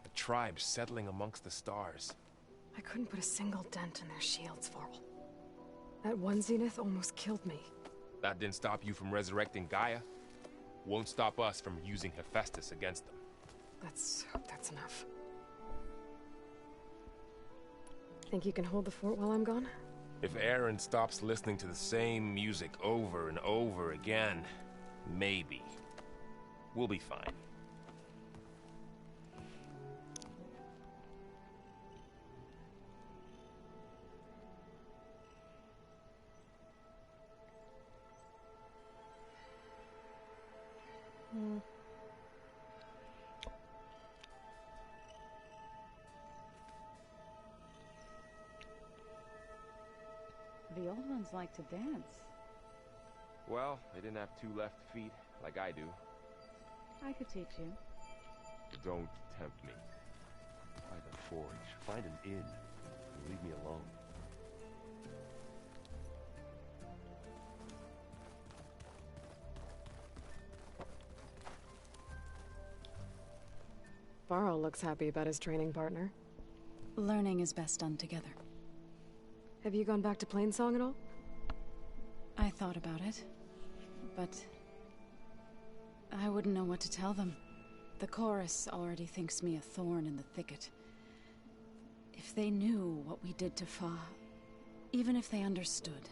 a tribe settling amongst the stars. I couldn't put a single dent in their shields, Varl. That one Zenith almost killed me. That didn't stop you from resurrecting Gaia. Won't stop us from using Hephaestus against them. Let's hope that's enough. Think you can hold the fort while I'm gone? If Aaron stops listening to the same music over and over again, maybe. We'll be fine. The old ones like to dance. Well, they didn't have two left feet like I do. I could teach you. Don't tempt me. By the forge, find an inn and leave me alone. Varl looks happy about his training partner. Learning is best done together. Have you gone back to Plainsong at all? I thought about it, but I wouldn't know what to tell them. The chorus already thinks me a thorn in the thicket. If they knew what we did to Fa, even if they understood,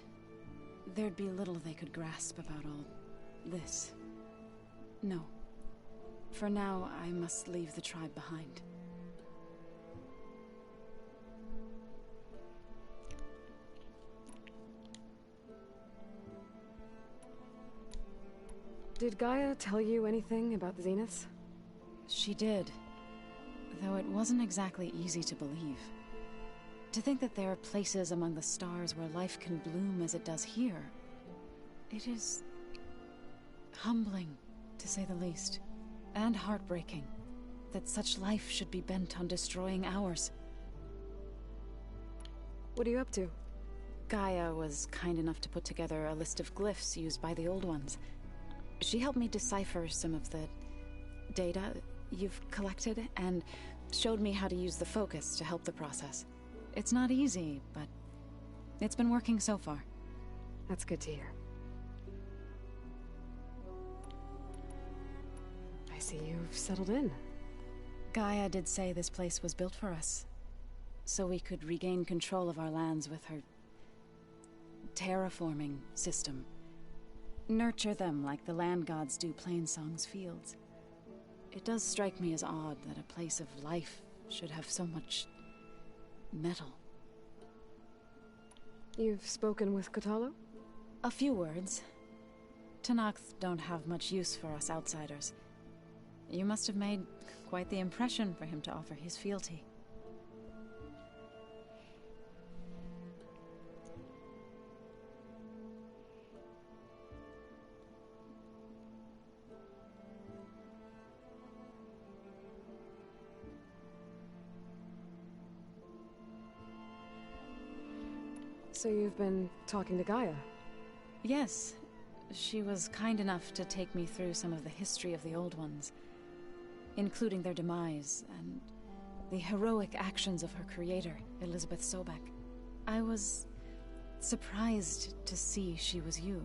there'd be little they could grasp about all this. No. For now, I must leave the tribe behind. Did Gaia tell you anything about the Zeniths? She did. Though it wasn't exactly easy to believe. To think that there are places among the stars where life can bloom as it does here. It is humbling, to say the least. And heartbreaking, that such life should be bent on destroying ours. What are you up to? Gaia was kind enough to put together a list of glyphs used by the Old Ones. She helped me decipher some of the data you've collected, and showed me how to use the focus to help the process. It's not easy, but it's been working so far. That's good to hear. I see you've settled in. Gaia did say this place was built for us, so we could regain control of our lands with her terraforming system. Nurture them like the land gods do Plainsong's fields. It does strike me as odd that a place of life should have so much metal. You've spoken with Kotallo? A few words. Tenakth don't have much use for us outsiders. You must have made quite the impression for him to offer his fealty. So you've been talking to Gaia? Yes. She was kind enough to take me through some of the history of the Old Ones, including their demise and The heroic actions of her creator, Elizabeth Sobek. I was surprised to see she was you.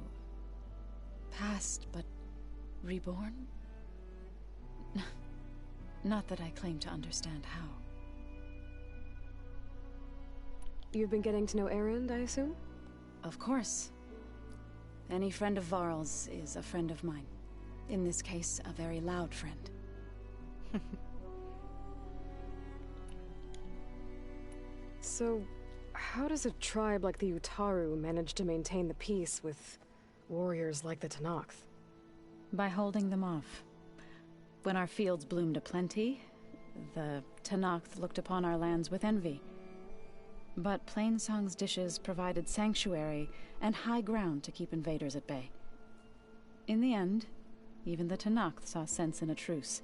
Past, but reborn? Not that I claim to understand how. You've been getting to know Erend, I assume? Of course. Any friend of Varl's is a friend of mine. In this case, a very loud friend. So, how does a tribe like the Utaru manage to maintain the peace with warriors like the Tenakth? By holding them off. When our fields bloomed aplenty, the Tenakth looked upon our lands with envy. But Plainsong's dishes provided sanctuary and high ground to keep invaders at bay. In the end, even the Tenakth saw sense in a truce.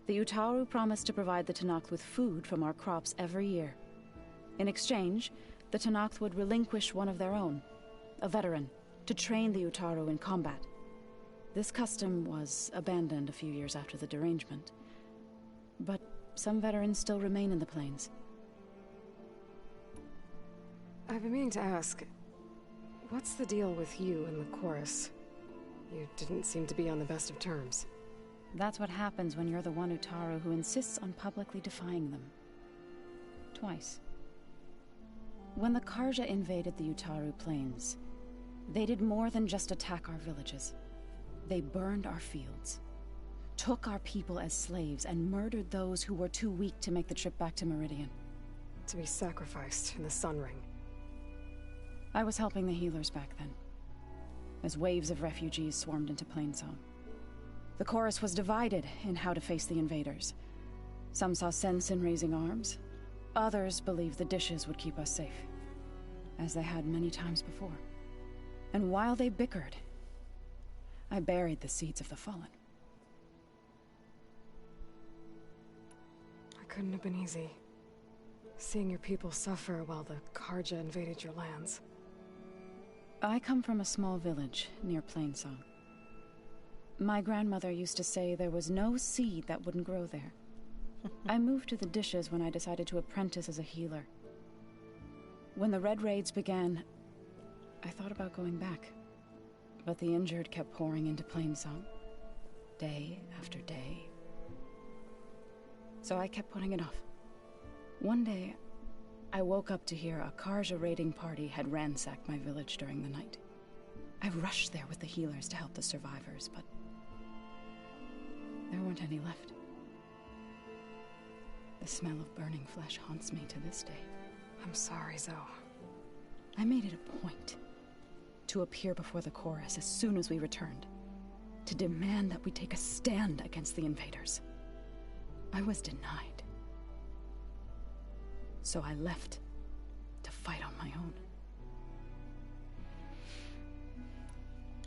The Utaru promised to provide the Tenakth with food from our crops every year. In exchange, the Tenakth would relinquish one of their own, a veteran, to train the Utaru in combat. This custom was abandoned a few years after the derangement. But some veterans still remain in the plains. I've been meaning to ask, what's the deal with you and the chorus? You didn't seem to be on the best of terms. That's what happens when you're the one Utaru who insists on publicly defying them. Twice. When the Karja invaded the Utaru plains, they did more than just attack our villages. They burned our fields, took our people as slaves, and murdered those who were too weak to make the trip back to Meridian. To be sacrificed in the Sun Ring. I was helping the healers back then, as waves of refugees swarmed into Plainsong. The chorus was divided in how to face the invaders. Some saw sense in raising arms. Others believed the dishes would keep us safe, as they had many times before. And while they bickered, I buried the seeds of the fallen. It couldn't have been easy, seeing your people suffer while the Karja invaded your lands. I come from a small village near Plainsong. My grandmother used to say there was no seed that wouldn't grow there. I moved to the dishes when I decided to apprentice as a healer. When the Red Raids began, I thought about going back. But the injured kept pouring into Plainsong, day after day. So I kept putting it off. One day, I woke up to hear a Karja raiding party had ransacked my village during the night. I rushed there with the healers to help the survivors, but there weren't any left. The smell of burning flesh haunts me to this day. I'm sorry, Zoe. I made it a point to appear before the chorus as soon as we returned, to demand that we take a stand against the invaders. I was denied. So I left to fight on my own.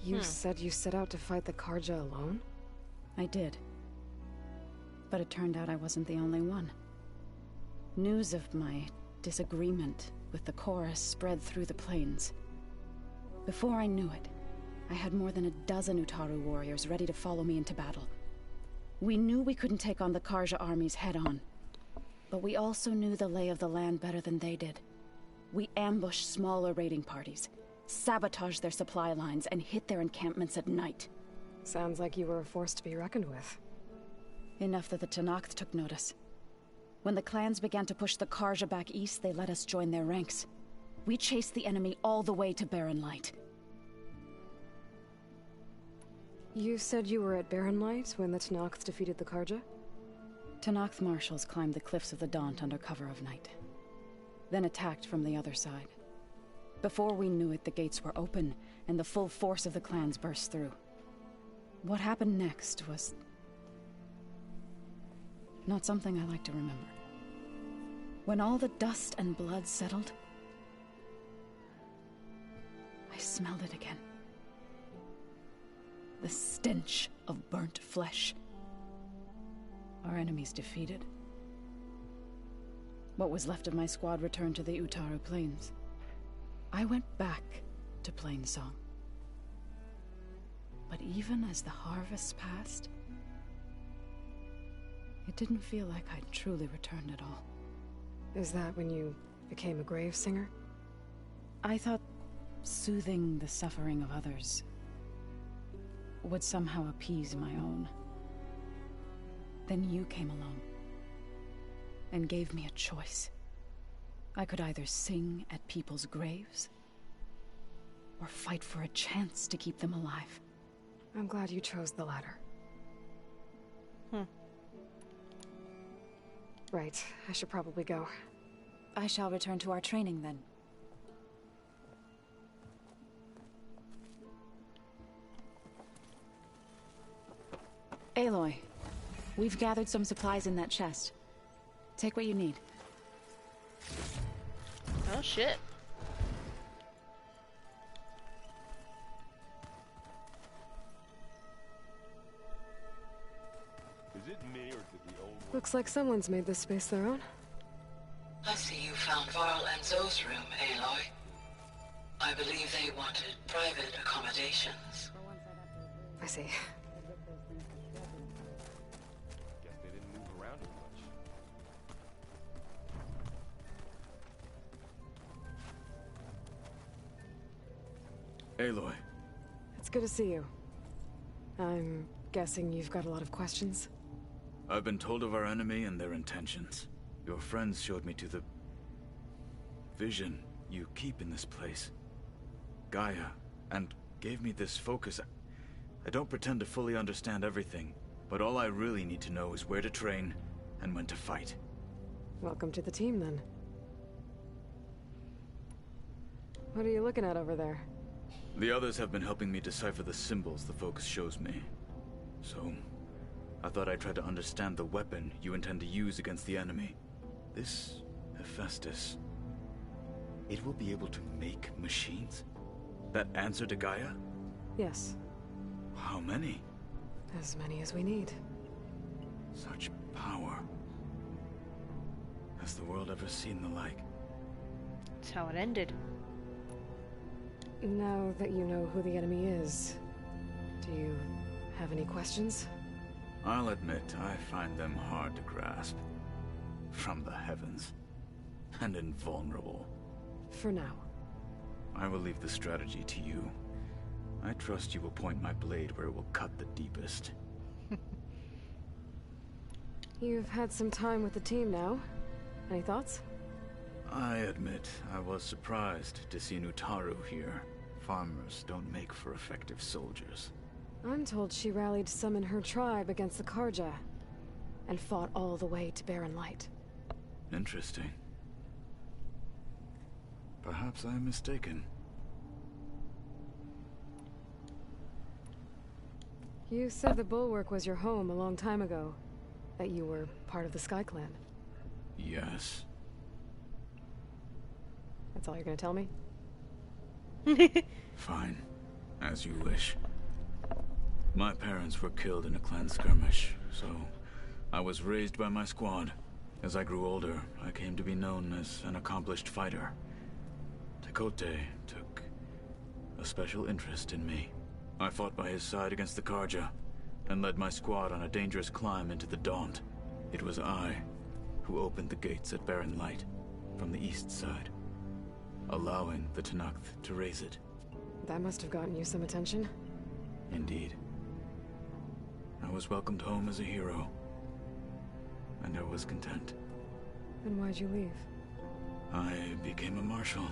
You said you set out to fight the Karja alone? I did. But it turned out I wasn't the only one. News of my disagreement with the chorus spread through the plains. Before I knew it, I had more than a dozen Utaru warriors ready to follow me into battle. We knew we couldn't take on the Karja armies head-on, but we also knew the lay of the land better than they did. We ambushed smaller raiding parties, sabotaged their supply lines, and hit their encampments at night. Sounds like you were a force to be reckoned with. Enough that the Tenakth took notice. When the clans began to push the Karja back east, they let us join their ranks. We chased the enemy all the way to Barren Light. You said you were at Barren Light when the Tenakth defeated the Karja? Tenakth marshals climbed the cliffs of the Daunt under cover of night, then attacked from the other side. Before we knew it, the gates were open, and the full force of the clans burst through. What happened next was not something I like to remember. When all the dust and blood settled, I smelled it again. The stench of burnt flesh. Our enemies defeated. What was left of my squad returned to the Utaru Plains. I went back to Plainsong. But even as the harvest passed, It didn't feel like I'd truly returned at all. Is that when you became a grave singer? I thought soothing the suffering of others would somehow appease my own. Then you came along and gave me a choice. I could either sing at people's graves or fight for a chance to keep them alive. I'm glad you chose the latter. Right, I should probably go. I shall return to our training then. Aloy, we've gathered some supplies in that chest. Take what you need. Oh shit. Is it me or did the old Looks like someone's made this space their own. I see you found Varl and Zoe's room, Aloy. I believe they wanted private accommodations. I see. Guess they didn't move around as much. Aloy. It's good to see you. I'm guessing you've got a lot of questions? I've been told of our enemy and their intentions. Your friends showed me to the vision you keep in this place, Gaia, and gave me this focus. I don't pretend to fully understand everything, but all I really need to know is where to train and when to fight. Welcome to the team, then. What are you looking at over there? The others have been helping me decipher the symbols the focus shows me. So, I thought I'd try to understand the weapon you intend to use against the enemy. This Hephaestus, it will be able to make machines? That answer to Gaia? Yes. How many? As many as we need. Such power. Has the world ever seen the like? That's how it ended. Now that you know who the enemy is, do you have any questions? I'll admit, I find them hard to grasp. From the heavens. And invulnerable. For now. I will leave the strategy to you. I trust you will point my blade where it will cut the deepest. You've had some time with the team now. Any thoughts? I admit, I was surprised to see Nutaru here. Farmers don't make for effective soldiers. I'm told she rallied some in her tribe against the Karja, and fought all the way to Barren Light. Interesting. Perhaps I'm mistaken. You said the Bulwark was your home a long time ago. That you were part of the Sky Clan. Yes. That's all you're gonna tell me? Fine. As you wish. My parents were killed in a clan skirmish, so I was raised by my squad. As I grew older, I came to be known as an accomplished fighter. Tekote took a special interest in me. I fought by his side against the Karja, and led my squad on a dangerous climb into the Daunt. It was I who opened the gates at Barren Light, from the east side, allowing the Tenakth to raise it. That must have gotten you some attention. Indeed. I was welcomed home as a hero, and I was content. Then why'd you leave? I became a marshal.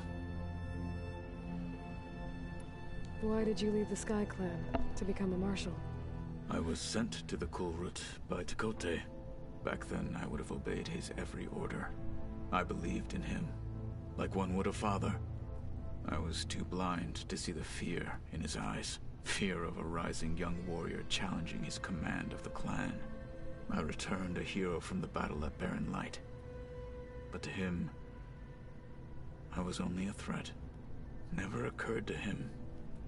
Why did you leave the Sky Clan to become a marshal? I was sent to the Kulrut by Tekote. Back then, I would have obeyed his every order. I believed in him, like one would a father. I was too blind to see the fear in his eyes. Fear of a rising young warrior challenging his command of the clan. I returned a hero from the battle at Barren Light. But to him, I was only a threat. Never occurred to him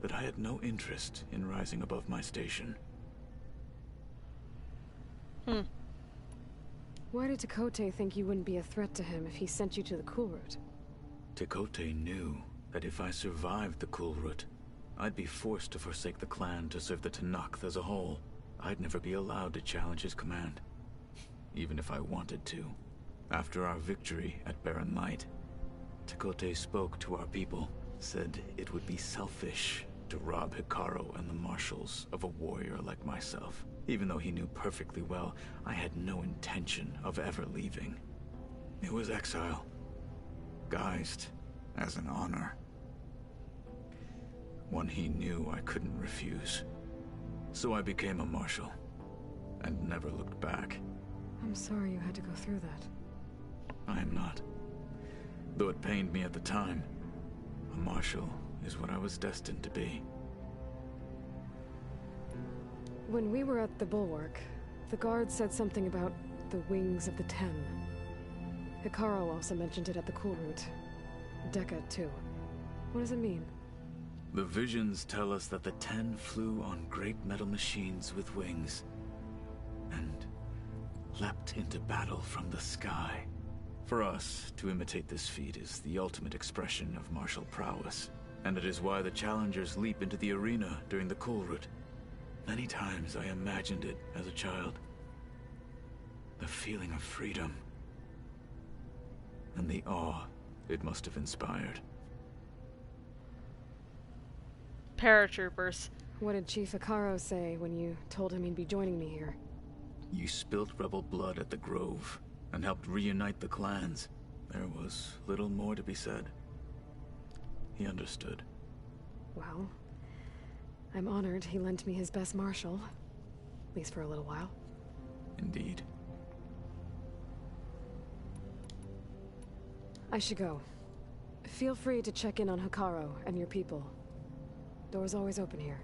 that I had no interest in rising above my station. Why did Tekote think you wouldn't be a threat to him if he sent you to the Kulrut? Tekote knew that if I survived the Kulrut, I'd be forced to forsake the clan to serve the Tenakth as a whole. I'd never be allowed to challenge his command. even if I wanted to. After our victory at Barren Light, Tekote spoke to our people, said it would be selfish to rob Hekarro and the Marshals of a warrior like myself, even though he knew perfectly well I had no intention of ever leaving. It was exile, guised as an honor. One he knew I couldn't refuse. So I became a Marshal, and never looked back. I'm sorry you had to go through that. I am not. Though it pained me at the time, a Marshal is what I was destined to be. When we were at the Bulwark, the guard said something about the Wings of the Ten. Hekarro also mentioned it at the Cool Route. Dekka, too. What does it mean? The visions tell us that the Ten flew on great metal machines with wings, and leapt into battle from the sky. For us, to imitate this feat is the ultimate expression of martial prowess, and it is why the challengers leap into the arena during the Cool Route. Many times I imagined it as a child. The feeling of freedom, and the awe it must have inspired. Paratroopers. What did Chief Hekarro say when you told him he'd be joining me here? You spilt rebel blood at the Grove, and helped reunite the clans. There was little more to be said. He understood. Well, I'm honored he lent me his best marshal. At least for a little while. Indeed. I should go. Feel free to check in on Hekarro and your people. Door's always open here.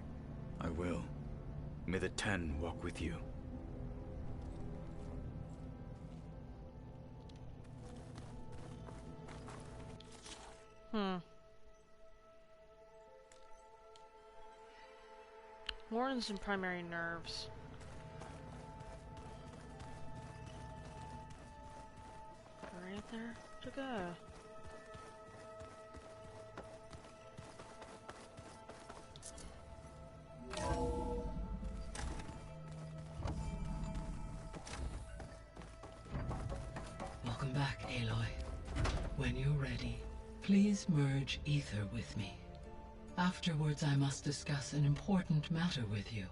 I will. May the Ten walk with you. Horns and primary nerves. Right there to go. Welcome back, Aloy. When you're ready, please merge ether with me. Afterwards, I must discuss an important matter with you.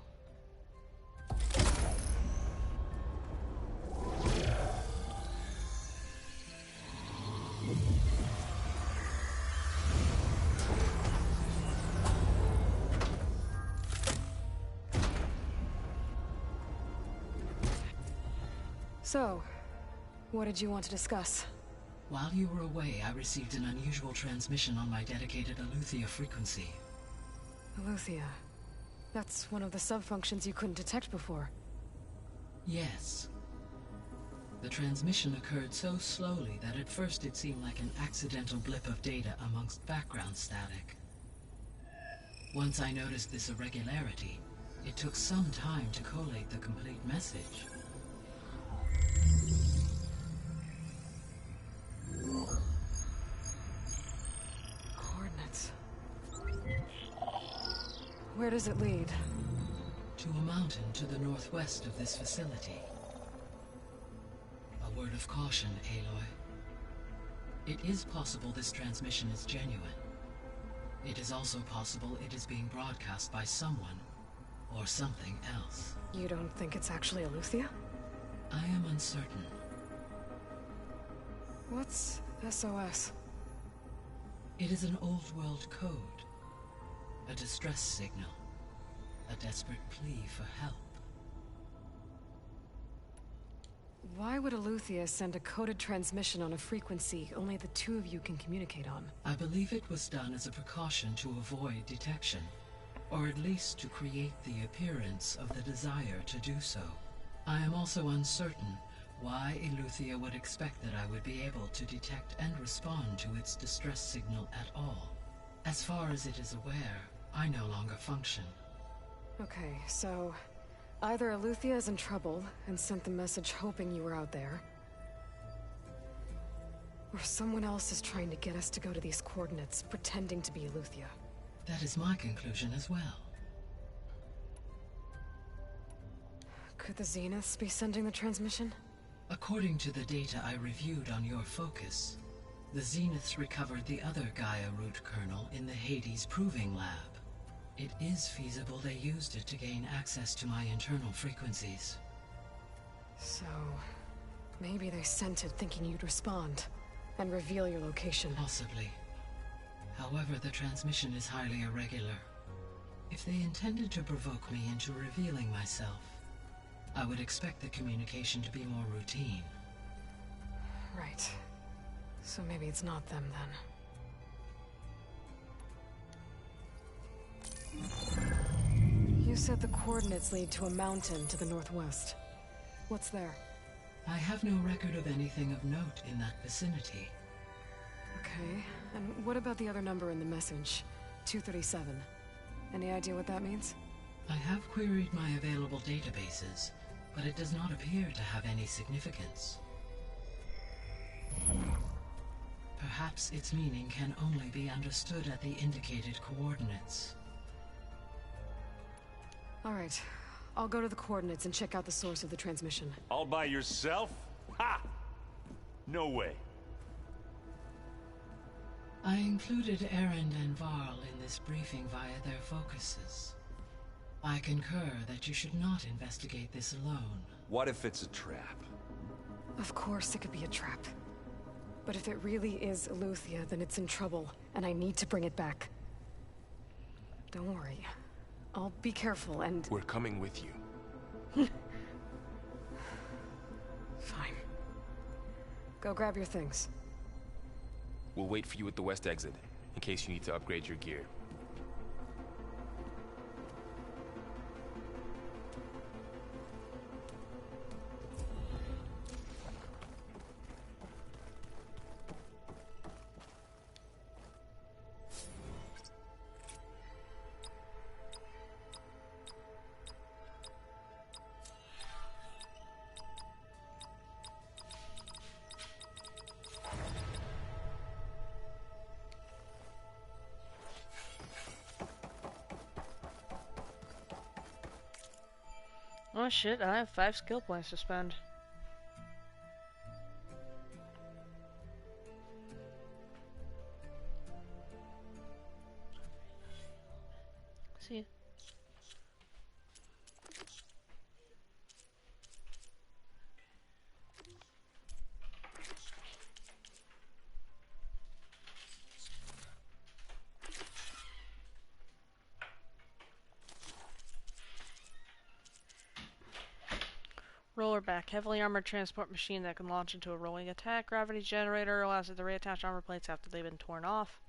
So, what did you want to discuss? While you were away, I received an unusual transmission on my dedicated Eleuthia frequency. Eleuthia. That's one of the sub-functions you couldn't detect before. Yes. The transmission occurred so slowly that at first it seemed like an accidental blip of data amongst background static. Once I noticed this irregularity, it took some time to collate the complete message. Coordinates. Where does it lead? To a mountain to the northwest of this facility. A word of caution, Aloy. It is possible this transmission is genuine. It is also possible it is being broadcast by someone or something else. You don't think it's actually Eleuthia? I am uncertain. What's SOS? It is an old-world code. A distress signal. A desperate plea for help. Why would Eleuthia send a coded transmission on a frequency only the two of you can communicate on? I believe it was done as a precaution to avoid detection, or at least to create the appearance of the desire to do so. I am also uncertain why Eleuthia would expect that I would be able to detect and respond to its distress signal at all. As far as it is aware, I no longer function. Okay, so either Eleuthia is in trouble and sent the message hoping you were out there, or someone else is trying to get us to go to these coordinates, pretending to be Eleuthia. That is my conclusion as well. Could the Zeniths be sending the transmission? According to the data I reviewed on your focus, the Zeniths recovered the other Gaia root kernel in the Hades Proving Lab. It is feasible they used it to gain access to my internal frequencies. So, maybe they sent it thinking you'd respond and reveal your location. Possibly. However, the transmission is highly irregular. If they intended to provoke me into revealing myself, I would expect the communication to be more routine. Right. So maybe it's not them then. You said the coordinates lead to a mountain to the northwest. What's there? I have no record of anything of note in that vicinity. Okay, and what about the other number in the message? 237. Any idea what that means? I have queried my available databases, but it does not appear to have any significance. Perhaps its meaning can only be understood at the indicated coordinates. All right, I'll go to the coordinates and check out the source of the transmission. All by yourself? Ha! No way. I included Erend and Varl in this briefing via their focuses. I concur that you should not investigate this alone. What if it's a trap? Of course it could be a trap. But if it really is Eleuthia, then it's in trouble, and I need to bring it back. Don't worry. I'll be careful and... We're coming with you. Fine. Go grab your things. We'll wait for you at the west exit, in case you need to upgrade your gear. Oh shit, I have 5 skill points to spend. See ya. Rollerback, heavily armored transport machine that can launch into a rolling attack. Gravity generator allows it to reattach armor plates after they've been torn off.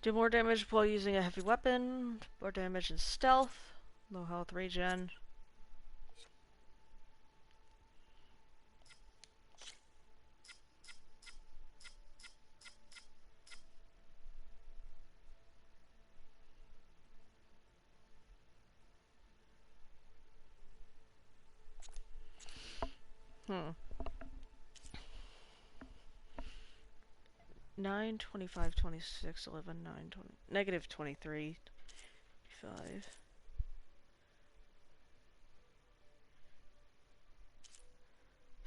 Do more damage while using a heavy weapon. More damage in stealth. Low health regen. Hmm. 9, 25, 26, 11, 9, 20, negative 23, 5.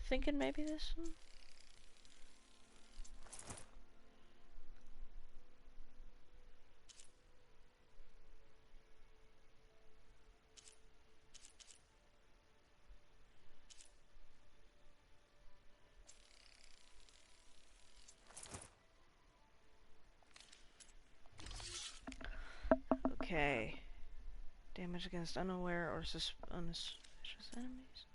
Thinking maybe this one? Okay. Damage against unaware or unsuspicious enemies.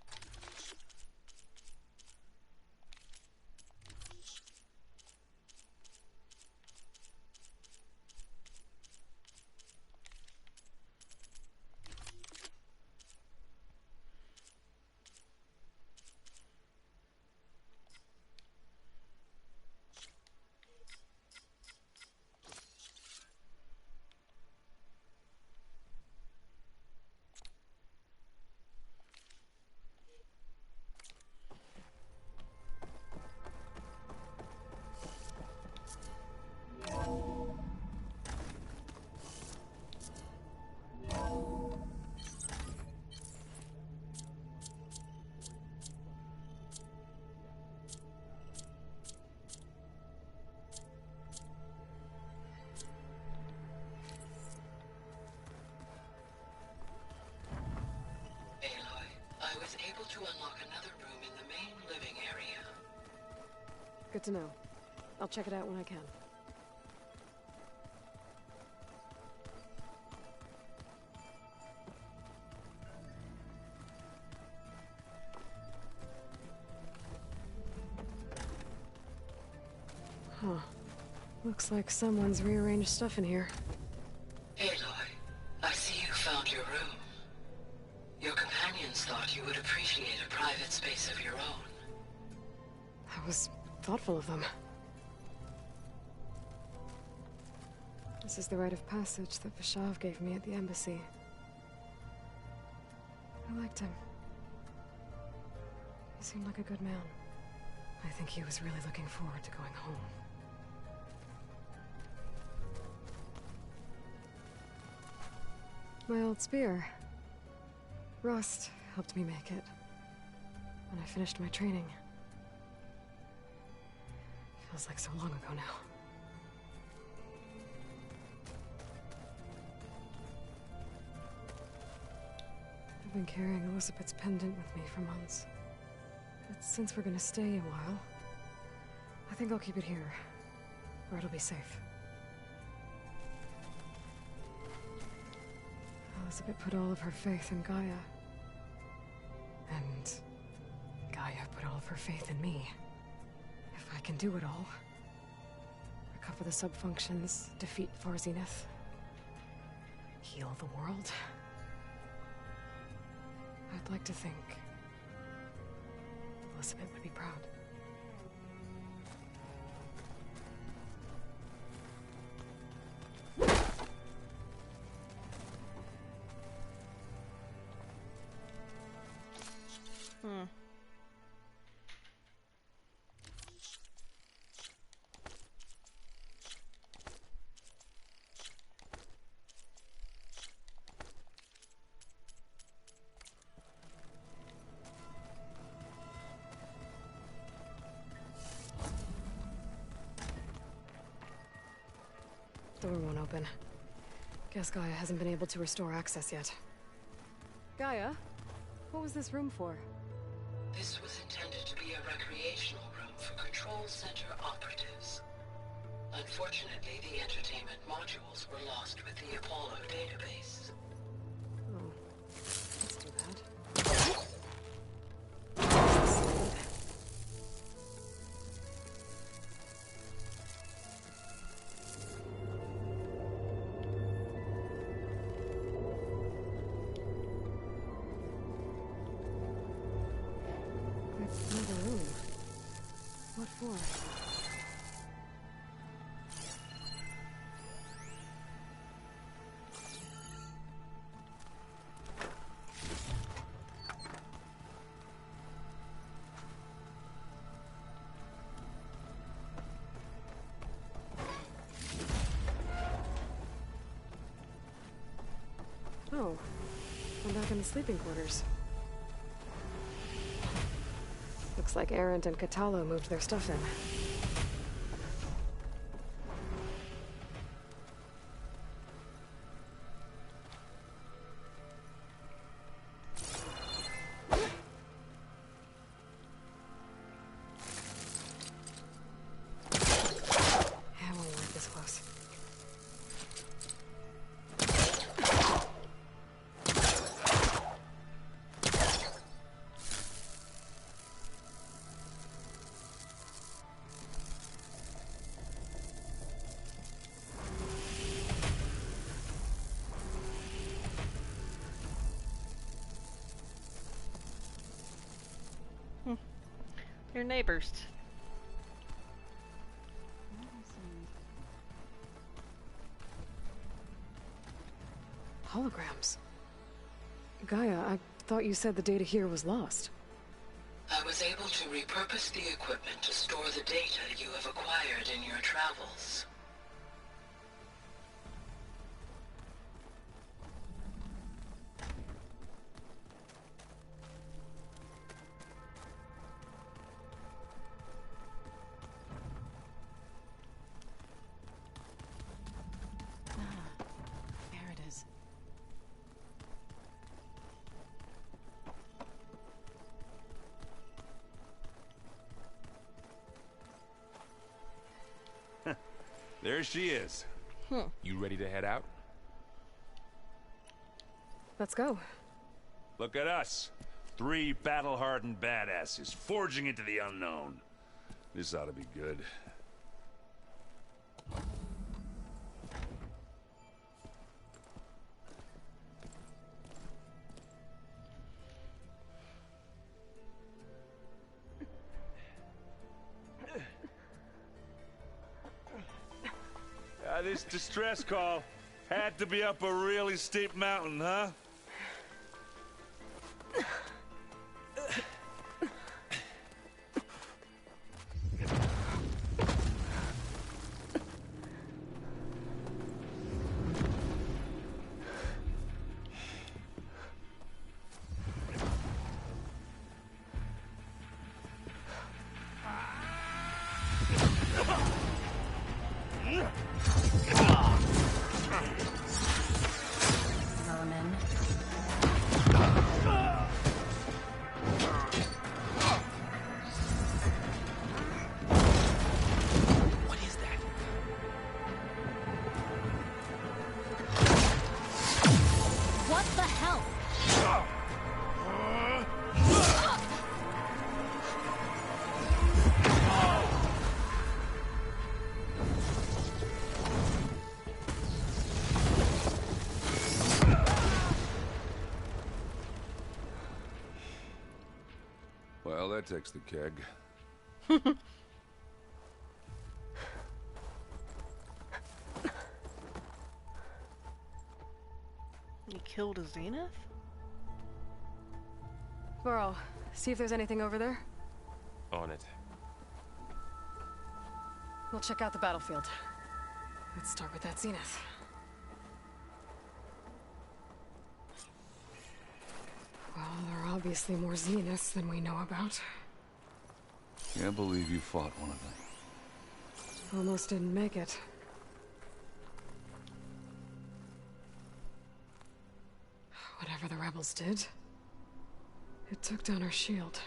Good to know. I'll check it out when I can. Huh. Looks like someone's rearranged stuff in here. Aloy, I see you found your room. Your companions thought you would appreciate a private space of your own. That was thoughtful of them. This is the rite of passage that Vashav gave me at the embassy. I liked him. He seemed like a good man. I think he was really looking forward to going home. My old spear. Rust helped me make it when I finished my training. Feels like so long ago now. I've been carrying Elizabeth's pendant with me for months. But since we're gonna stay a while, I think I'll keep it here, where it'll be safe. Elizabeth put all of her faith in Gaia. And Gaia put all of her faith in me. If I can do it all, recover the subfunctions, defeat Far Zenith, heal the world, I'd like to think Elizabeth would be proud. Door won't open. Guess Gaia hasn't been able to restore access yet. Gaia? What was this room for? This was intended to be a recreational room for Control Center operatives. Unfortunately, the entertainment modules were lost with the Apollo database. Oh, let's do that. Another room. What for? Oh, I'm back in the sleeping quarters. Looks like Erend and Katalo moved their stuff in. I won't work this close. Your neighbors. Holograms. Gaia, I thought you said the data here was lost. I was able to repurpose the equipment to store the data you have acquired in your travels. There it is. There she is. You ready to head out? Let's go. Look at us. 3 battle-hardened badasses forging into the unknown. This ought to be good. This distress call had to be up a really steep mountain, huh? Well, that takes the keg. You killed a Zenith? Burrow, see if there's anything over there. On it. We'll check out the battlefield. Let's start with that Zenith. Well, there are obviously more Zeniths than we know about. Can't believe you fought one of them. Almost didn't make it. Whatever the rebels did, it took down her shield.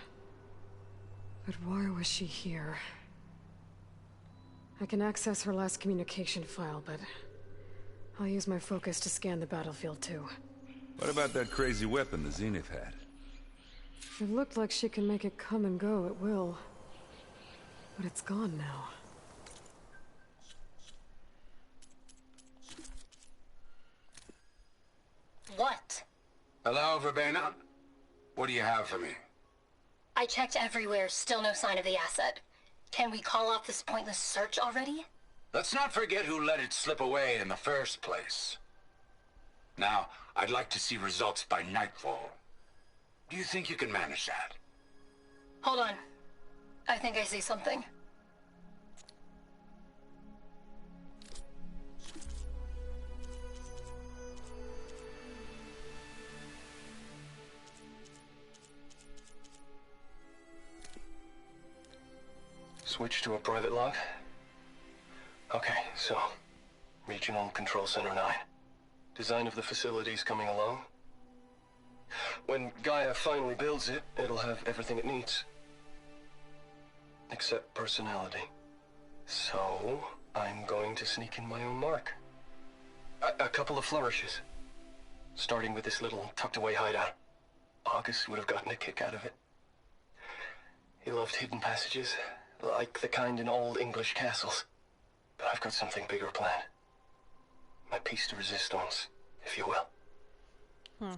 But why was she here? I can access her last communication file, but I'll use my focus to scan the battlefield too. What about that crazy weapon the Zenith had? It looked like she can make it come and go at will. But it's gone now. What? Hello, Verbena? What do you have for me? I checked everywhere, still no sign of the asset. Can we call off this pointless search already? Let's not forget who let it slip away in the first place. Now, I'd like to see results by nightfall. Do you think you can manage that? Hold on. I think I see something. Switch to a private log? Okay, so... Regional Control Center 9. Design of the facility's coming along. When Gaia finally builds it, it'll have everything it needs. Except personality. So, I'm going to sneak in my own mark. A couple of flourishes. Starting with this little tucked-away hideout. August would have gotten a kick out of it. He loved hidden passages, like the kind in old English castles. But I've got something bigger planned. My piece de resistance, if you will. Hmm.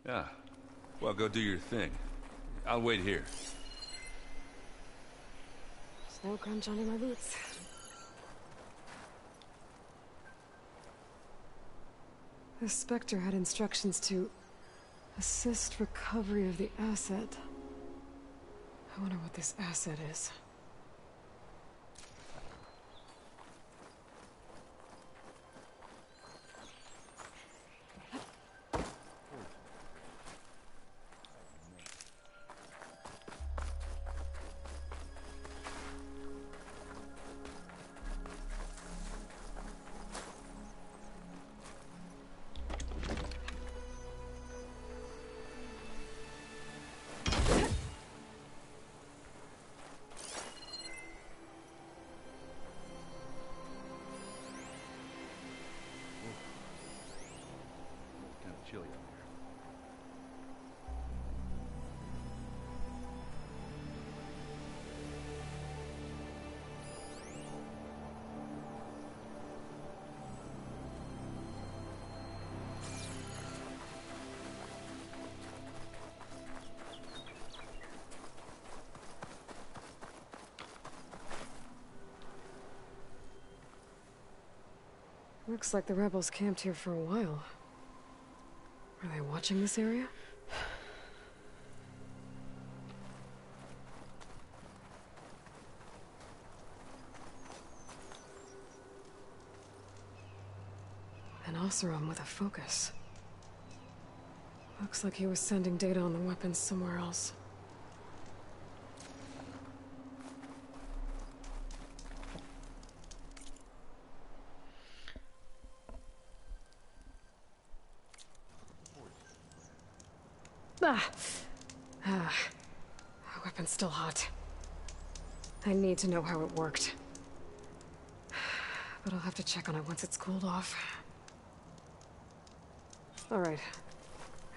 Yeah. Well, go do your thing. I'll wait here. Snow crunch under my boots. The Spectre had instructions to assist recovery of the asset. I wonder what this asset is. Chilly up here. Looks like the rebels camped here for a while. Are they watching this area? An Oseram with a focus. Looks like he was sending data on the weapons somewhere else. The weapon's still hot. I need to know how it worked. But I'll have to check on it once it's cooled off. Alright.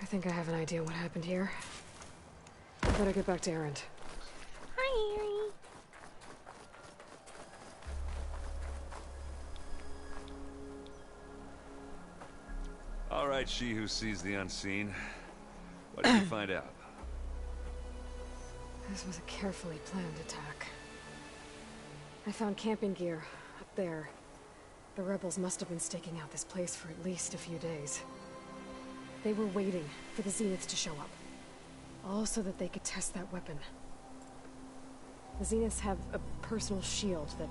I think I have an idea what happened here. I better get back to Erend. Hi, Harry. All right, she who sees the unseen. What did you find out? This was a carefully planned attack. I found camping gear up there. The rebels must have been staking out this place for at least a few days. They were waiting for the Zeniths to show up. All so that they could test that weapon. The Zeniths have a personal shield that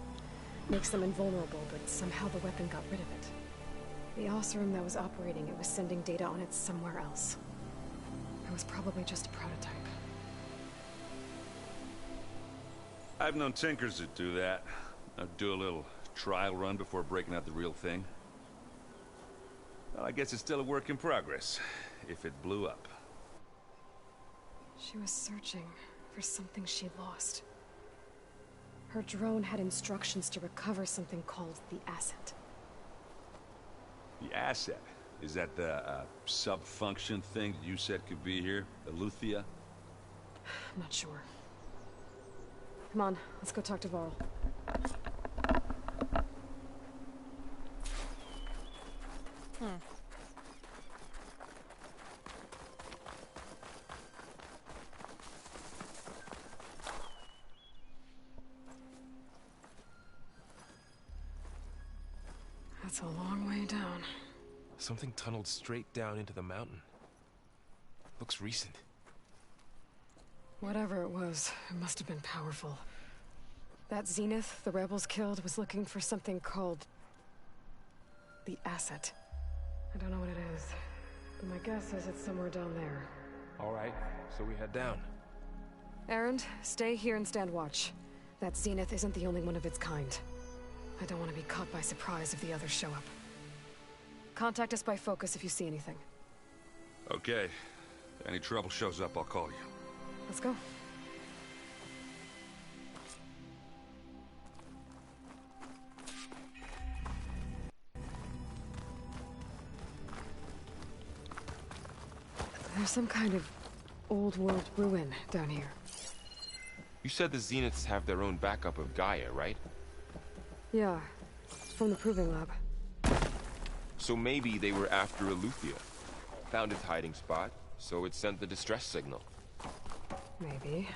makes them invulnerable, but somehow the weapon got rid of it. The Oseram that was operating it was sending data on it somewhere else. It was probably just a prototype. I've known tinkers that do that. I'd do a little trial run before breaking out the real thing. Well, I guess it's still a work in progress, if it blew up. She was searching for something she lost. Her drone had instructions to recover something called the asset. The asset? Is that the sub-function thing that you said could be here? Eleuthia? I'm not sure. Come on, let's go talk to Varl. That's a long way down. Something tunneled straight down into the mountain. Looks recent. Whatever it was, it must have been powerful. That Zenith the rebels killed was looking for something called the Asset. I don't know what it is, but my guess is it's somewhere down there. All right, so we head down. Erend, stay here and stand watch. That Zenith isn't the only one of its kind. I don't want to be caught by surprise if the others show up. Contact us by focus if you see anything. Okay. Any trouble shows up, I'll call you. Let's go. There's some kind of old world ruin down here. You said the Zeniths have their own backup of Gaia, right? Yeah, from the Proving Lab. So maybe they were after Eleuthia. Found its hiding spot, so it sent the distress signal. Maybe.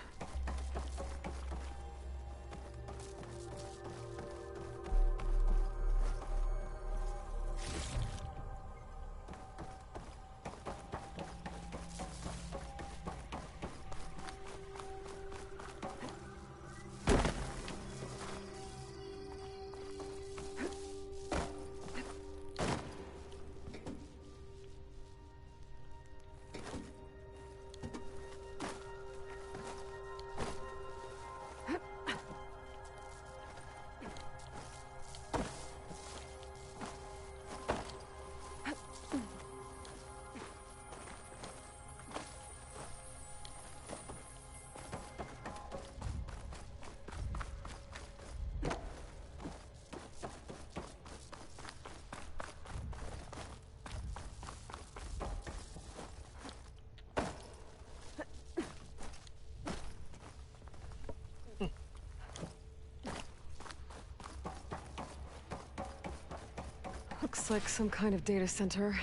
Looks like some kind of data center.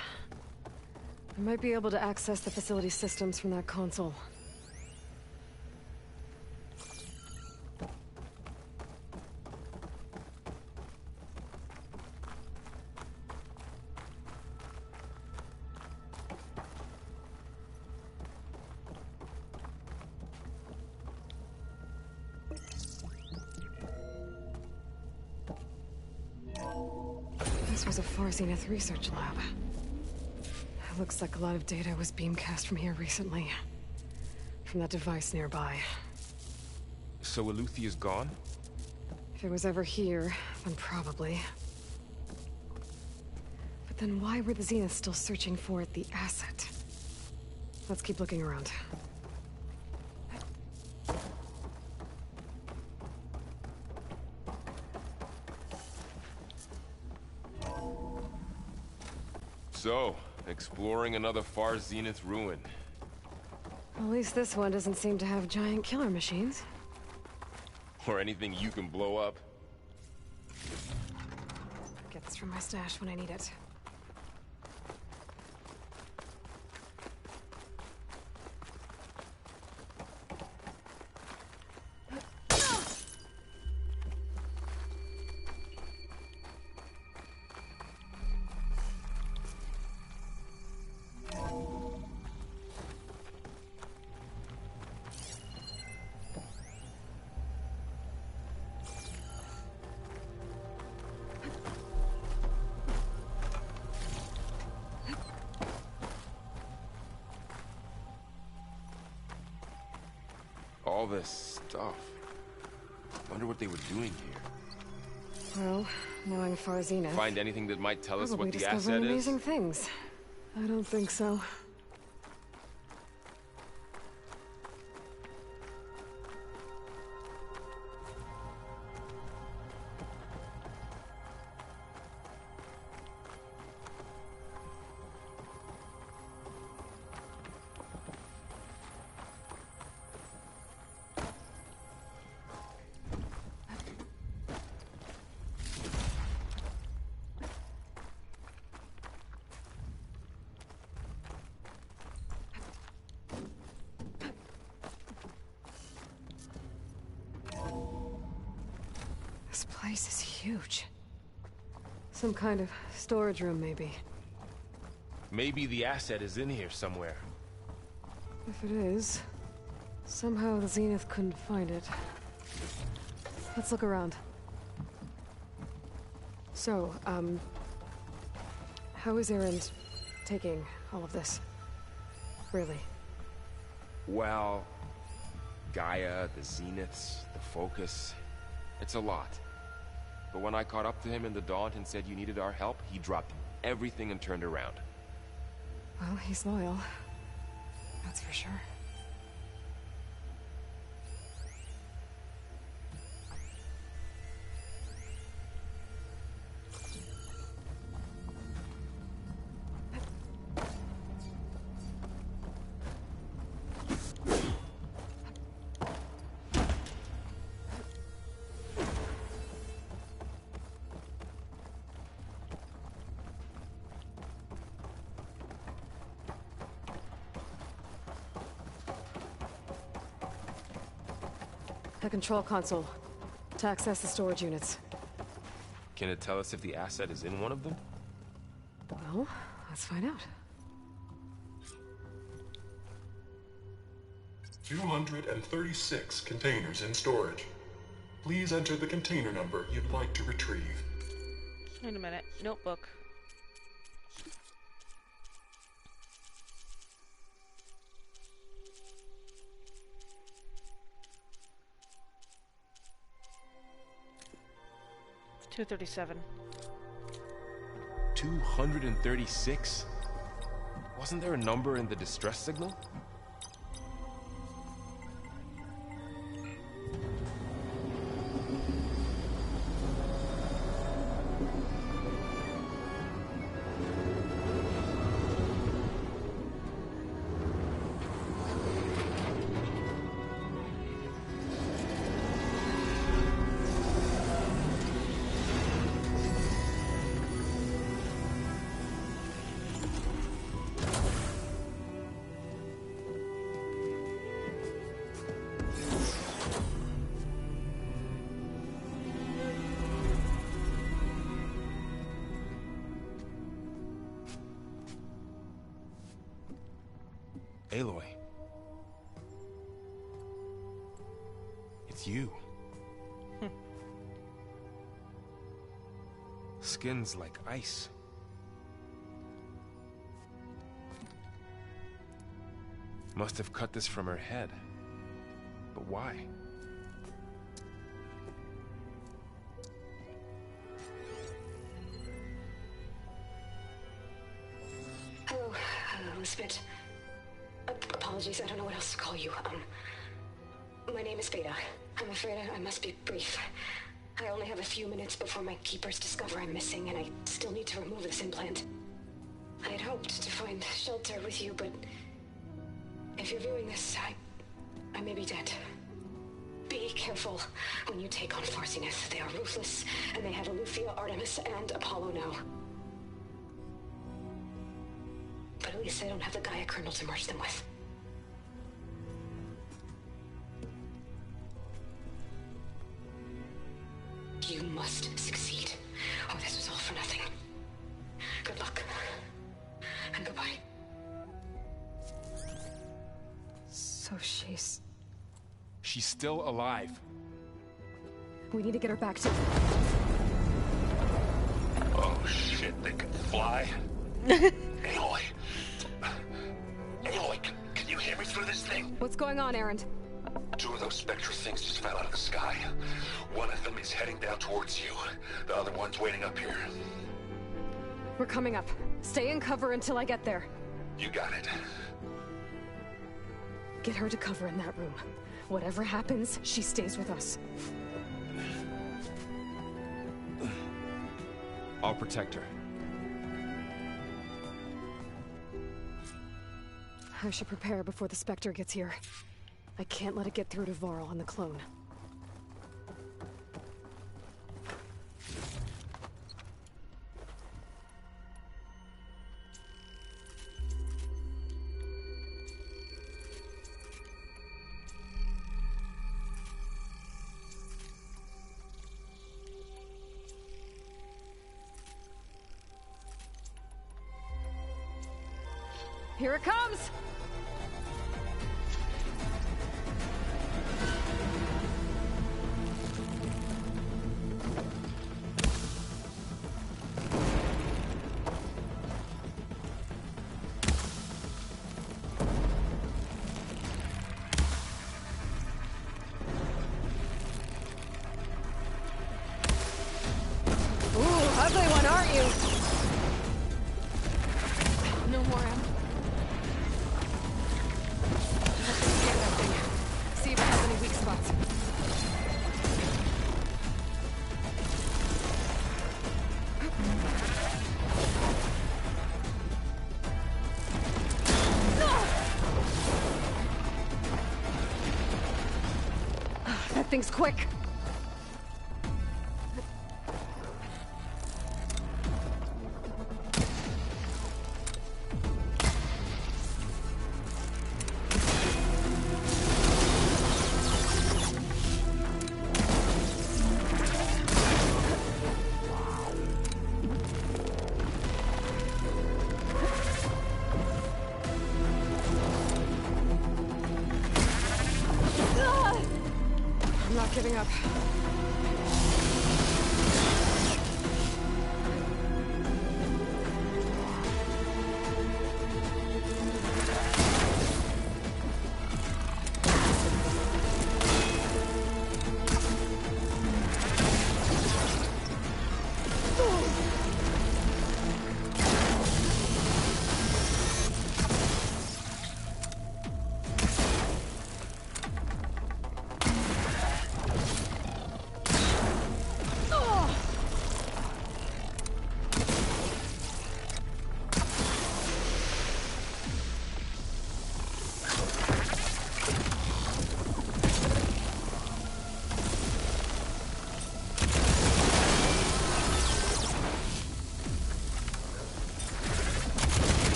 I might be able to access the facility systems from that console. This was a Far Zenith research lab. It looks like a lot of data was beamcast from here recently. From that device nearby. So Eleuthia's gone? If it was ever here, then probably. But then why were the Zeniths still searching for the Asset? Let's keep looking around. So, exploring another Far Zenith ruin. At least this one doesn't seem to have giant killer machines. Or anything you can blow up. Get this from my stash when I need it. All this stuff. Wonder what they were doing here. Well, knowing Far Zenith... Find anything that might tell us what the discovering asset is? amazing things. I don't think so. place is huge. Some kind of storage room, maybe. Maybe the asset is in here somewhere. If it is, somehow the Zenith couldn't find it. Let's look around. So, how is Erend taking all of this? Really? Well, Gaia, the Zeniths, the Focus, it's a lot. But when I caught up to him in the Daunt and said you needed our help, he dropped everything and turned around. Well, he's loyal. That's for sure. The control console. To access the storage units. Can it tell us if the asset is in one of them? Well, let's find out. 236 containers in storage. Please enter the container number you'd like to retrieve. Wait a minute. Notebook. $237. 236? Wasn't there a number in the distress signal? Aloy. It's you. Skin's like ice. Must have cut this from her head. But why? Hello, Elizabeth. Apologies, I don't know what else to call you. My name is Veda. I'm afraid I must be brief. I only have a few minutes before my keepers discover I'm missing, and I still need to remove this implant. I had hoped to find shelter with you, but if you're viewing this, I may be dead. Be careful when you take on Far Zenith. They are ruthless, and they have Eleuthia, Artemis, and Apollo now. But at least they don't have the Gaia kernel to merge them with. You must succeed, or this was all for nothing. Good luck. And goodbye. So she's still alive. We need to get her back to... Oh shit, they can fly? Aloy! Aloy, can you hear me through this thing? What's going on, Erend? 2 of those Spectre things just fell out of the sky. One of them is heading down towards you. The other one's waiting up here. We're coming up. Stay in cover until I get there. You got it. Get her to cover in that room. Whatever happens, she stays with us. I'll protect her. I should prepare before the Spectre gets here. I can't let it get through to Varl and the clone. Here it comes! Ooh, ugly one, aren't you? No more ammo. Let's scan that thing. See if it has any weak spots. That thing's quick. I'm not giving up.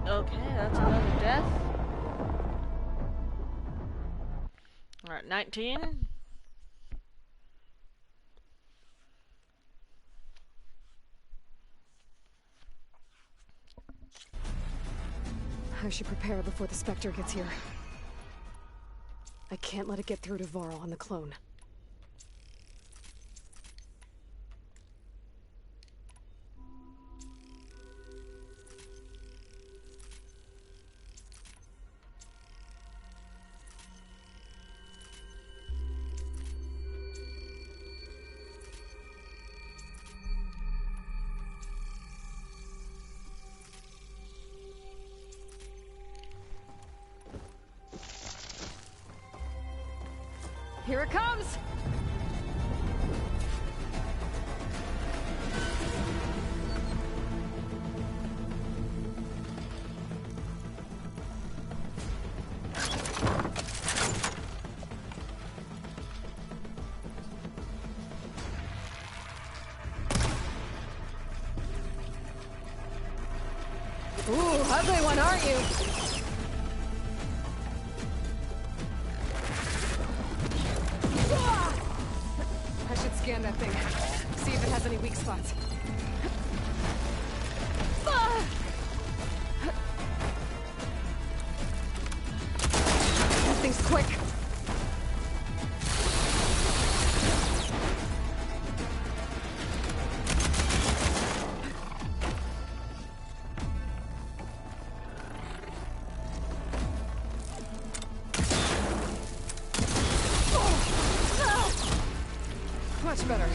Okay, that's another death. Alright, 19. I should prepare before the Spectre gets here. I can't let it get through to Varl on the clone. Here it comes! Ooh, ugly one, aren't you? I should scan that thing. See if it has any weak spots. That thing's quick. Much better.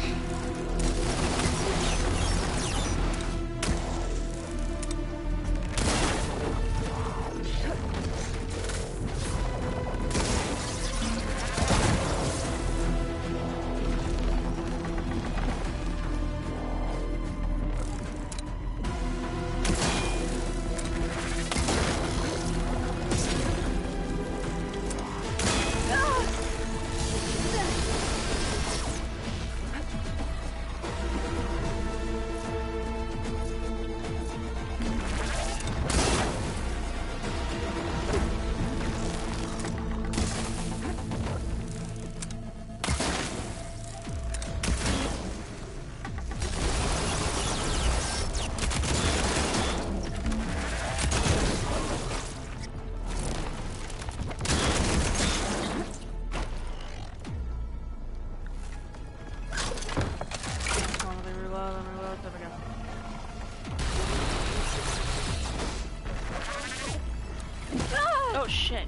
shit.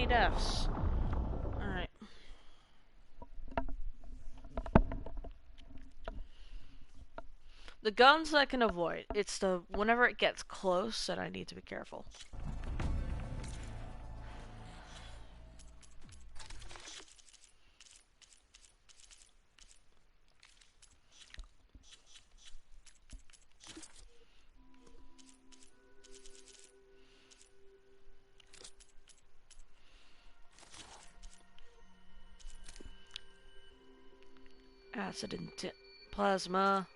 Deaths. Alright. The guns I can avoid. It's the whenever it gets close that I need to be careful. Acid and plasma.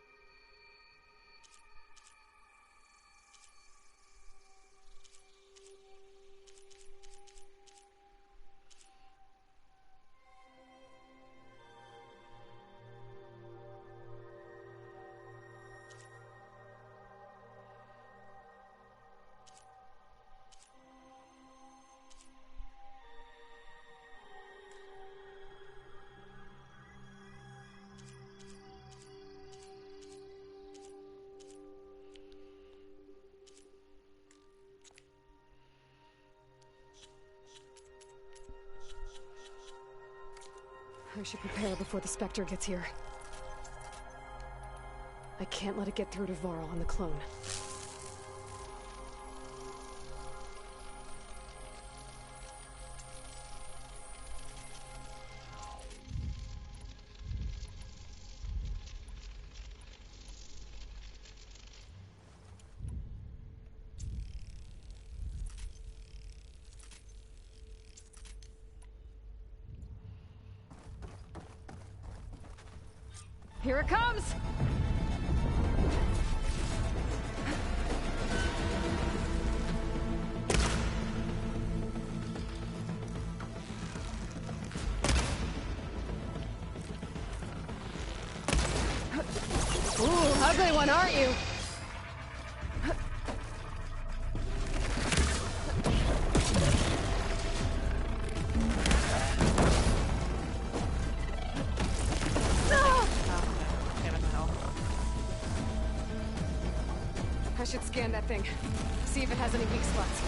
I should prepare before the Spectre gets here. I can't let it get through to Varl on the clone. Here it comes! Ooh, ugly one, aren't you? I should scan that thing. See if it has any weak spots.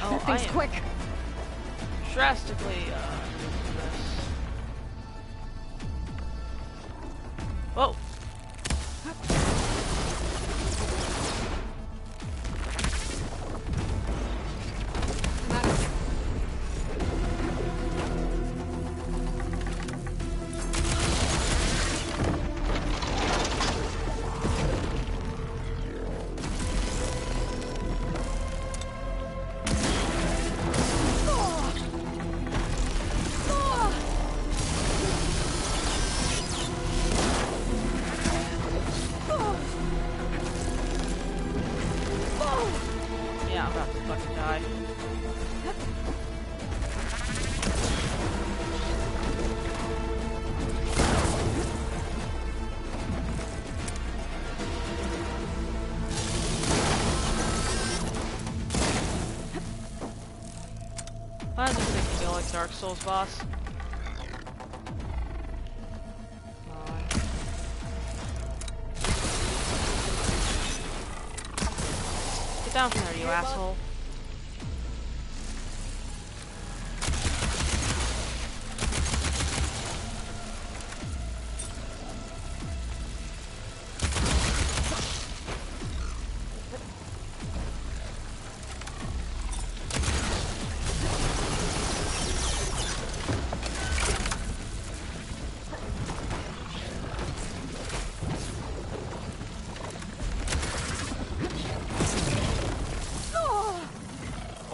Oh, that thing's quick. Drastically, Whoa. Yeah, I'm about to fucking die. Why does this feel like Dark Souls boss? Get down from there, you asshole.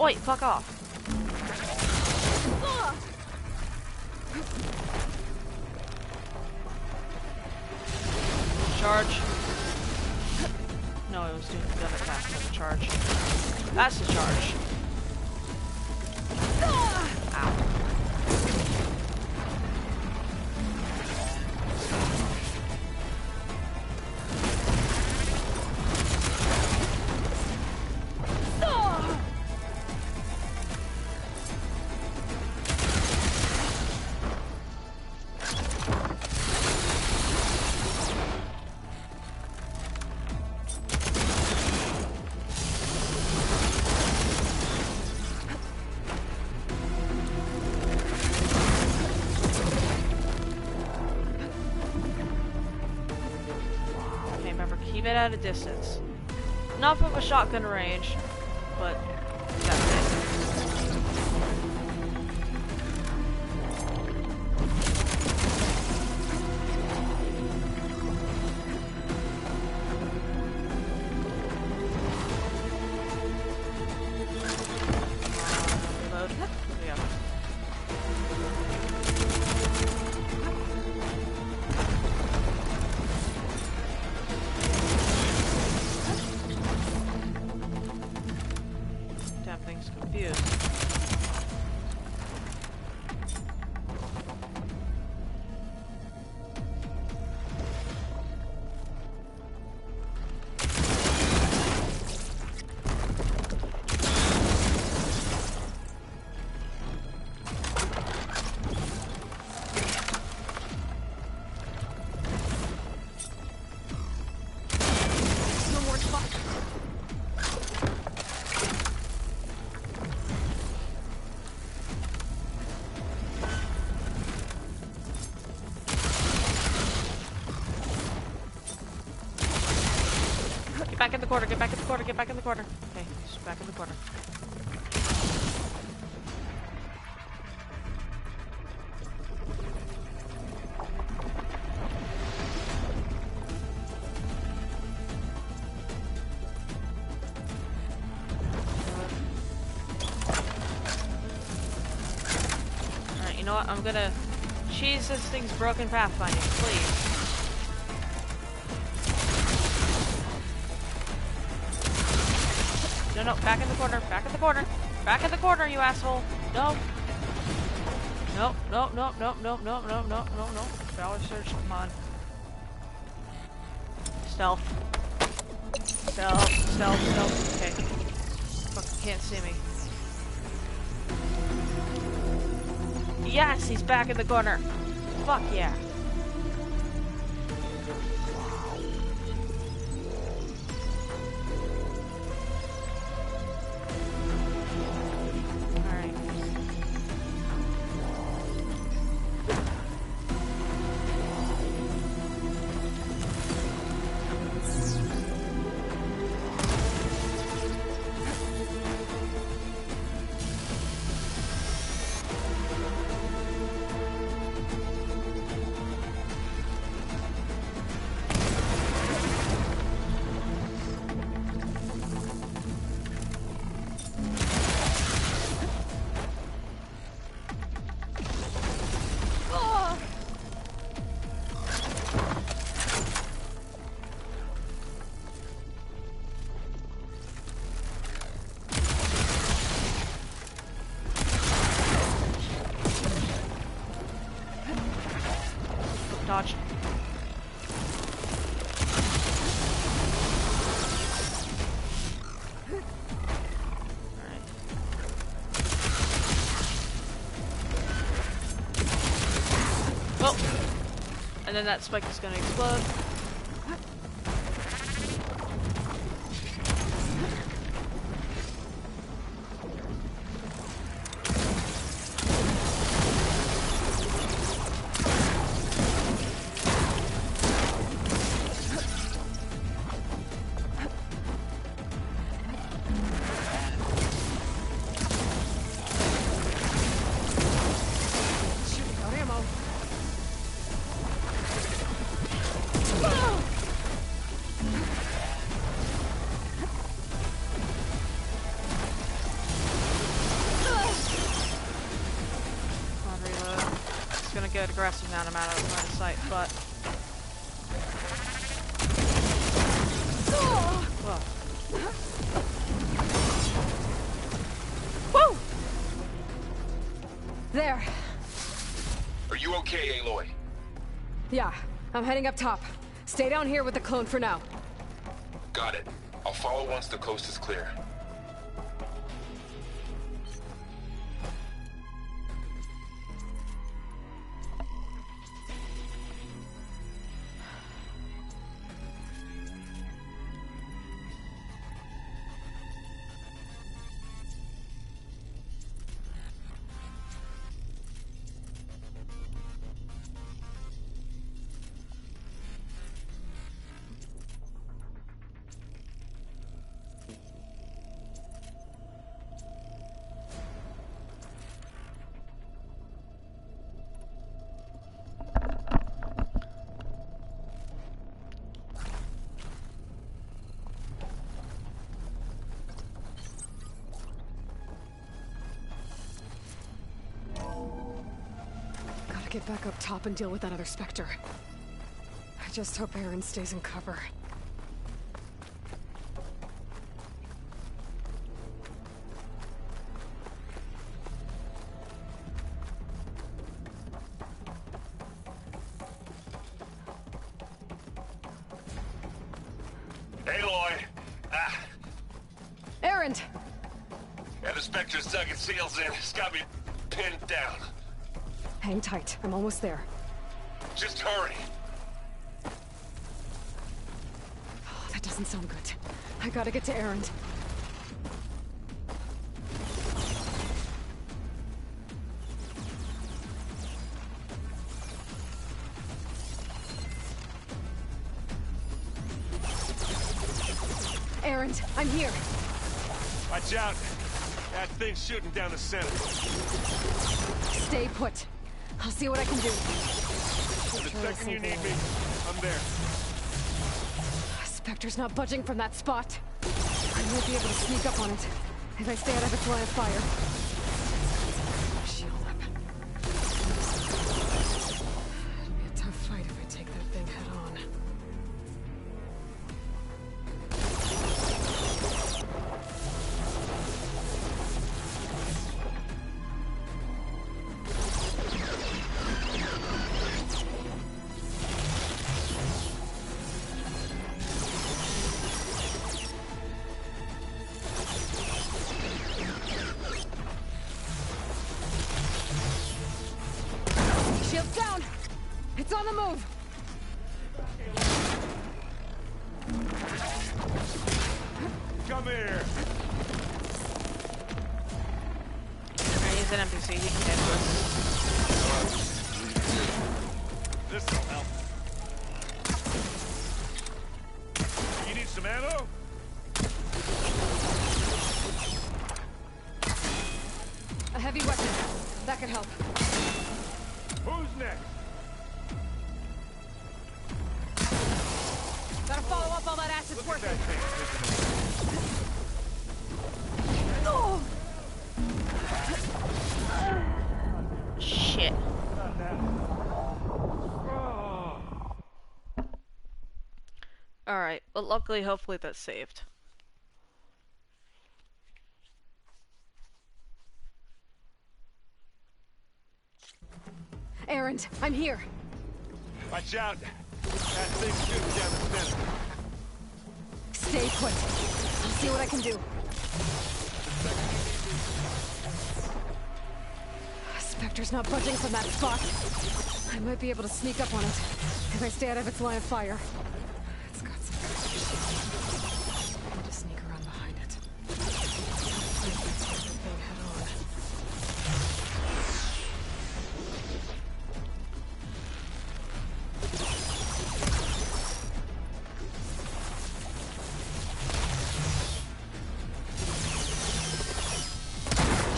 Oi, fuck off. Charge. No, it was doing the gun attack, not the charge. That's the charge. Ow. Keep it at a distance. Enough of a shotgun range, but that's it. Load. Yeah. Confused. No more spot. Back in the corner, get back in the corner, get back in the corner. Okay, just back in the corner. Alright, you know what? I'm gonna cheese this thing's broken pathfinding, please. No, back in the corner, back in the corner, back in the corner, you asshole. No. No, no, no, no, no, no, no, no, no, no. Valor Surge, come on. Stealth. Stealth, stealth, stealth. Okay. Fucking can't see me. Yes, he's back in the corner. Fuck yeah. Dodge. Alright. Oh! And then that spike is gonna explode. aggressive now, I'm out of line of sight, but... Whoa. Woo! There. Are you okay, Aloy? Yeah, I'm heading up top. Stay down here with the clone for now. Got it. I'll follow once the coast is clear. Get back up top and deal with that other Spectre. I just hope Aaron stays in cover. Aloy! Aaron! Yeah, the Spectre's dug its heels in. It's got me pinned down. Hang tight. I'm almost there. Just hurry. Oh, that doesn't sound good. I gotta get to Aaron. Aaron, I'm here. Watch out. That thing's shooting down the center. Stay put. I'll see what I can do. The second you need me, I'm there. Spectre's not budging from that spot. I might be able to sneak up on it if I stay out of its line of fire. Shield up. It'll be a tough fight if I take that thing head on. Shield's down! It's on the move! Come here! He's an NPC, he can handle this. This'll help. You need some ammo? A heavy weapon. That could help. Who's next? Gotta follow up all that acid's worth it. Oh! Shit. Alright, but luckily, hopefully that's saved. Aaron, I'm here. Watch out. That thing's shooting down the center. Stay put. I'll see what I can do. Spectre's not budging from that spot. I might be able to sneak up on it if I stay out of its line of fire. It's got some good shit. I need to sneak around behind it. Hopefully I can take the thing head on.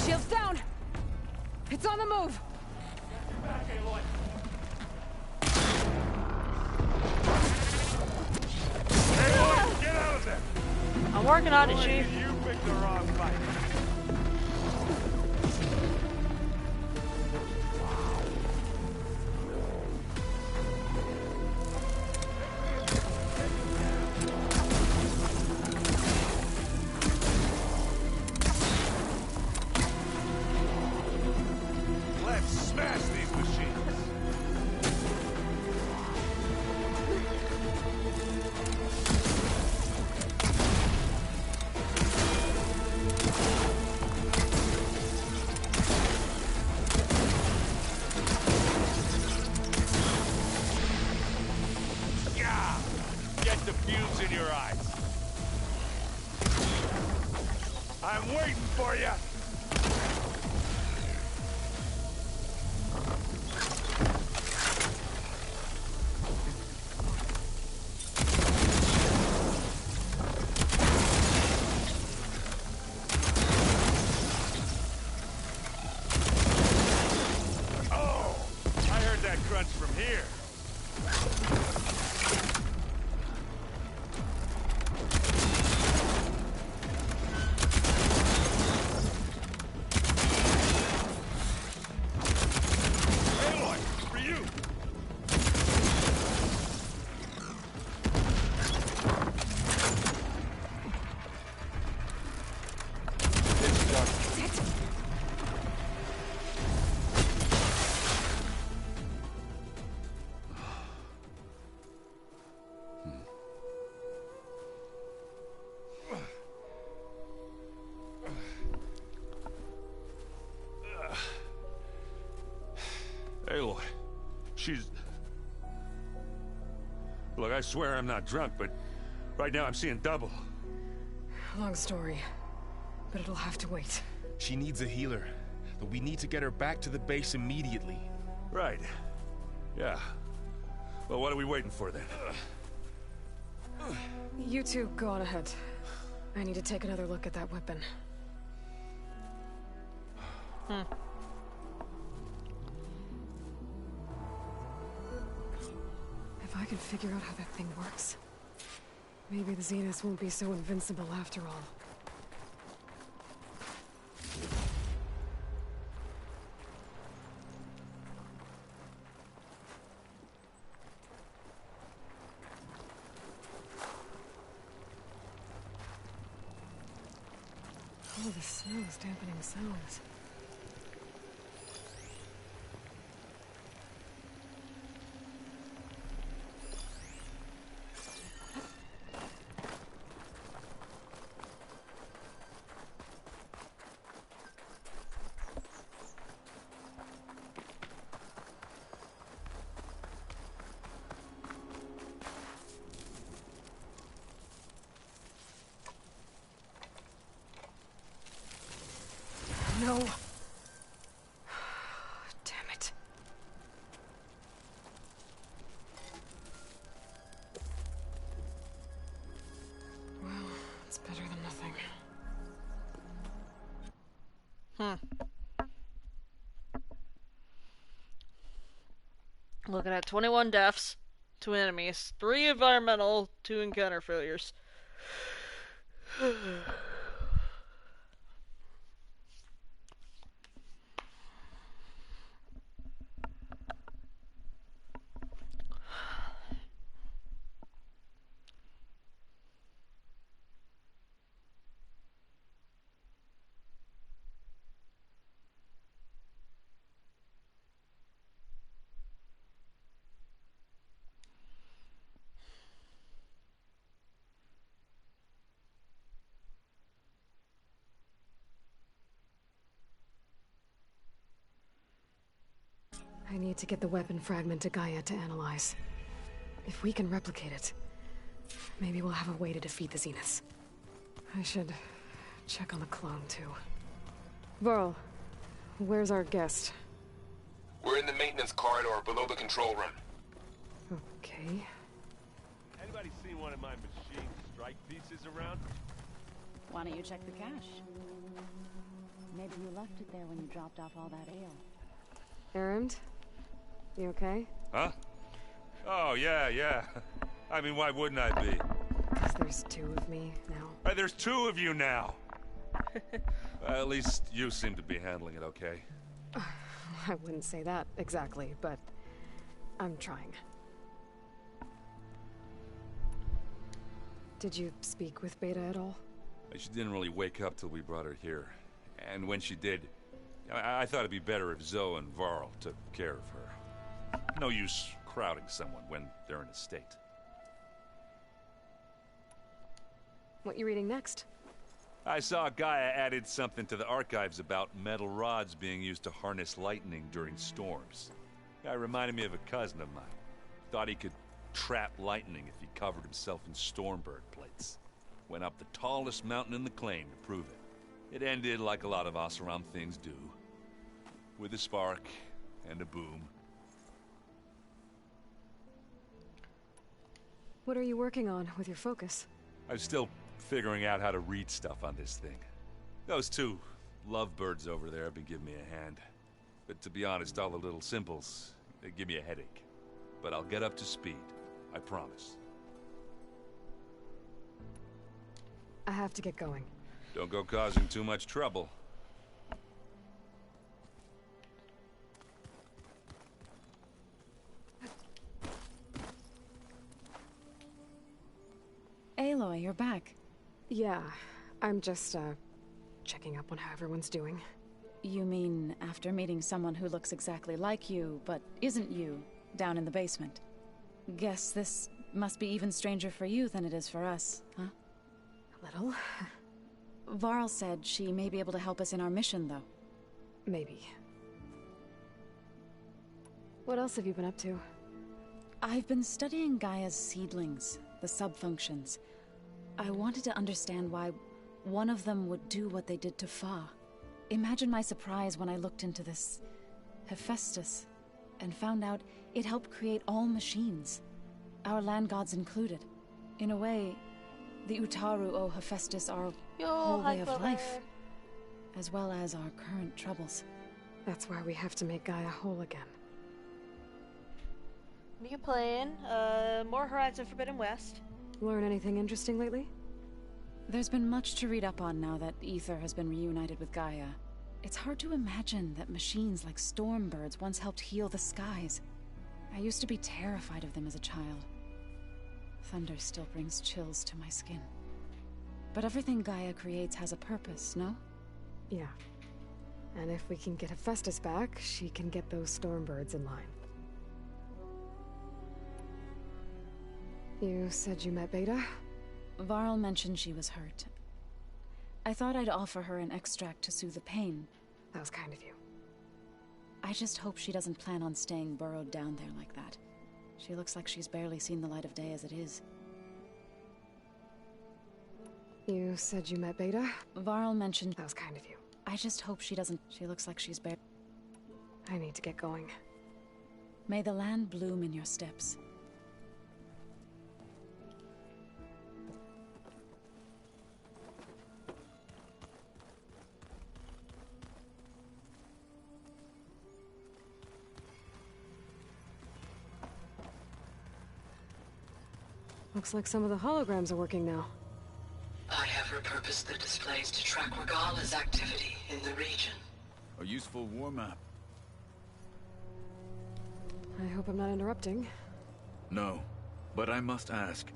Shield's down! It's on the move! Get out of there! I'm working on it, Chief. You picked the wrong fight. Get the fuse in your eyes. I'm waiting for you. Oh, I heard that crunch from here. Aloy, she's... Look, I swear I'm not drunk, but right now I'm seeing double. Long story, but it'll have to wait. She needs a healer, but we need to get her back to the base immediately. Right. Yeah. Well, what are we waiting for then? You two go on ahead. I need to take another look at that weapon. If I can figure out how that thing works, maybe the Zeniths won't be so invincible after all. Oh, the snow is dampening sounds. No. Damn it. Well, it's better than nothing. Looking at 21 deaths, 2 enemies, 3 environmental, 2 encounter failures. I need to get the weapon fragment to Gaia to analyze. If we can replicate it, maybe we'll have a way to defeat the Zeniths. I should check on the clone, too. Varl, where's our guest? We're in the maintenance corridor below the control room. Okay. Anybody seen one of my machine strike pieces around? Why don't you check the cache? Maybe you left it there when you dropped off all that ale. Erend? You okay? Huh? Oh, yeah. I mean, why wouldn't I be? Because there's 2 of me now. There's 2 of you now! At least you seem to be handling it okay. I wouldn't say that exactly, but I'm trying. Did you speak with Beta at all? She didn't really wake up till we brought her here. And when she did, I thought it'd be better if Zoe and Varl took care of her. No use crowding someone when they're in a state. What you reading next? I saw Gaia added something to the archives about metal rods being used to harness lightning during storms. Guy reminded me of a cousin of mine. Thought he could trap lightning if he covered himself in Stormbird plates. Went up the tallest mountain in the claim to prove it. It ended like a lot of Oseram things do. With a spark and a boom. What are you working on with your focus? I'm still figuring out how to read stuff on this thing. Those two lovebirds over there have been giving me a hand. But to be honest, all the little symbols, they give me a headache. But I'll get up to speed. I promise. I have to get going. Don't go causing too much trouble. Aloy, you're back. Yeah, I'm just, checking up on how everyone's doing. You mean after meeting someone who looks exactly like you, but isn't you, down in the basement? Guess this must be even stranger for you than it is for us, huh? A little. Varl said she may be able to help us in our mission, though. Maybe. What else have you been up to? I've been studying Gaia's seedlings, the subfunctions. I wanted to understand why one of them would do what they did to Fa. Imagine my surprise when I looked into this Hephaestus and found out it helped create all machines, our land gods included. In a way, the Utaru o Hephaestus are our whole way of life, as well as our current troubles. That's why we have to make Gaia whole again. What are you playing? More Horizon Forbidden West. Learn anything interesting lately? There's been much to read up on now that Aether has been reunited with Gaia. It's hard to imagine that machines like Stormbirds once helped heal the skies. I used to be terrified of them as a child. Thunder still brings chills to my skin. But everything Gaia creates has a purpose, no? Yeah. And if we can get Hephaestus back, she can get those Stormbirds in line. You said you met Beta? Varl mentioned she was hurt. I thought I'd offer her an extract to soothe the pain. That was kind of you. I just hope she doesn't plan on staying burrowed down there like that. She looks like she's barely seen the light of day as it is. You said you met Beta? Varl mentioned... That was kind of you. I just hope she doesn't... She looks like she's I need to get going. May the land bloom in your steps. Looks like some of the holograms are working now. I have repurposed the displays to track Regala's activity in the region. A useful war map. I hope I'm not interrupting. No, but I must ask.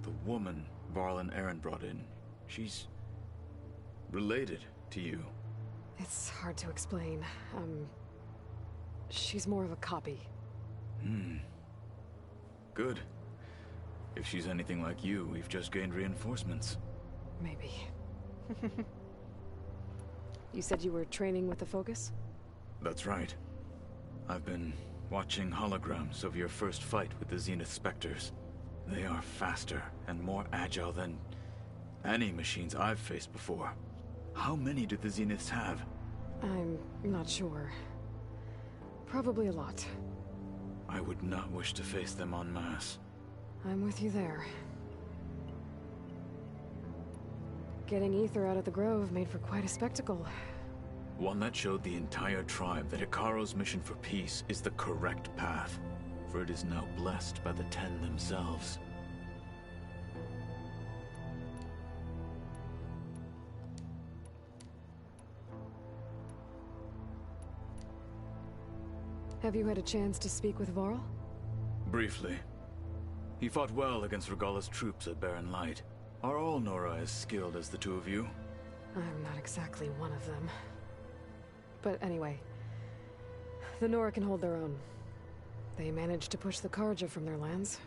The woman Varl and Aaron brought in, she's related to you. It's hard to explain. She's more of a copy. Good. If she's anything like you, we've just gained reinforcements. Maybe. You said you were training with the Focus? That's right. I've been watching holograms of your first fight with the Zenith Spectres. They are faster and more agile than any machines I've faced before. How many do the Zeniths have? I'm not sure. Probably a lot. I would not wish to face them en masse. I'm with you there. Getting Aether out of the Grove made for quite a spectacle. One that showed the entire tribe that Hekarro's mission for peace is the correct path, for it is now blessed by the Ten themselves. Have you had a chance to speak with Varl? Briefly. He fought well against Regala's troops at Barren Light. Are all Nora as skilled as the two of you? I'm not exactly one of them. But anyway, the Nora can hold their own. They managed to push the Karja from their lands.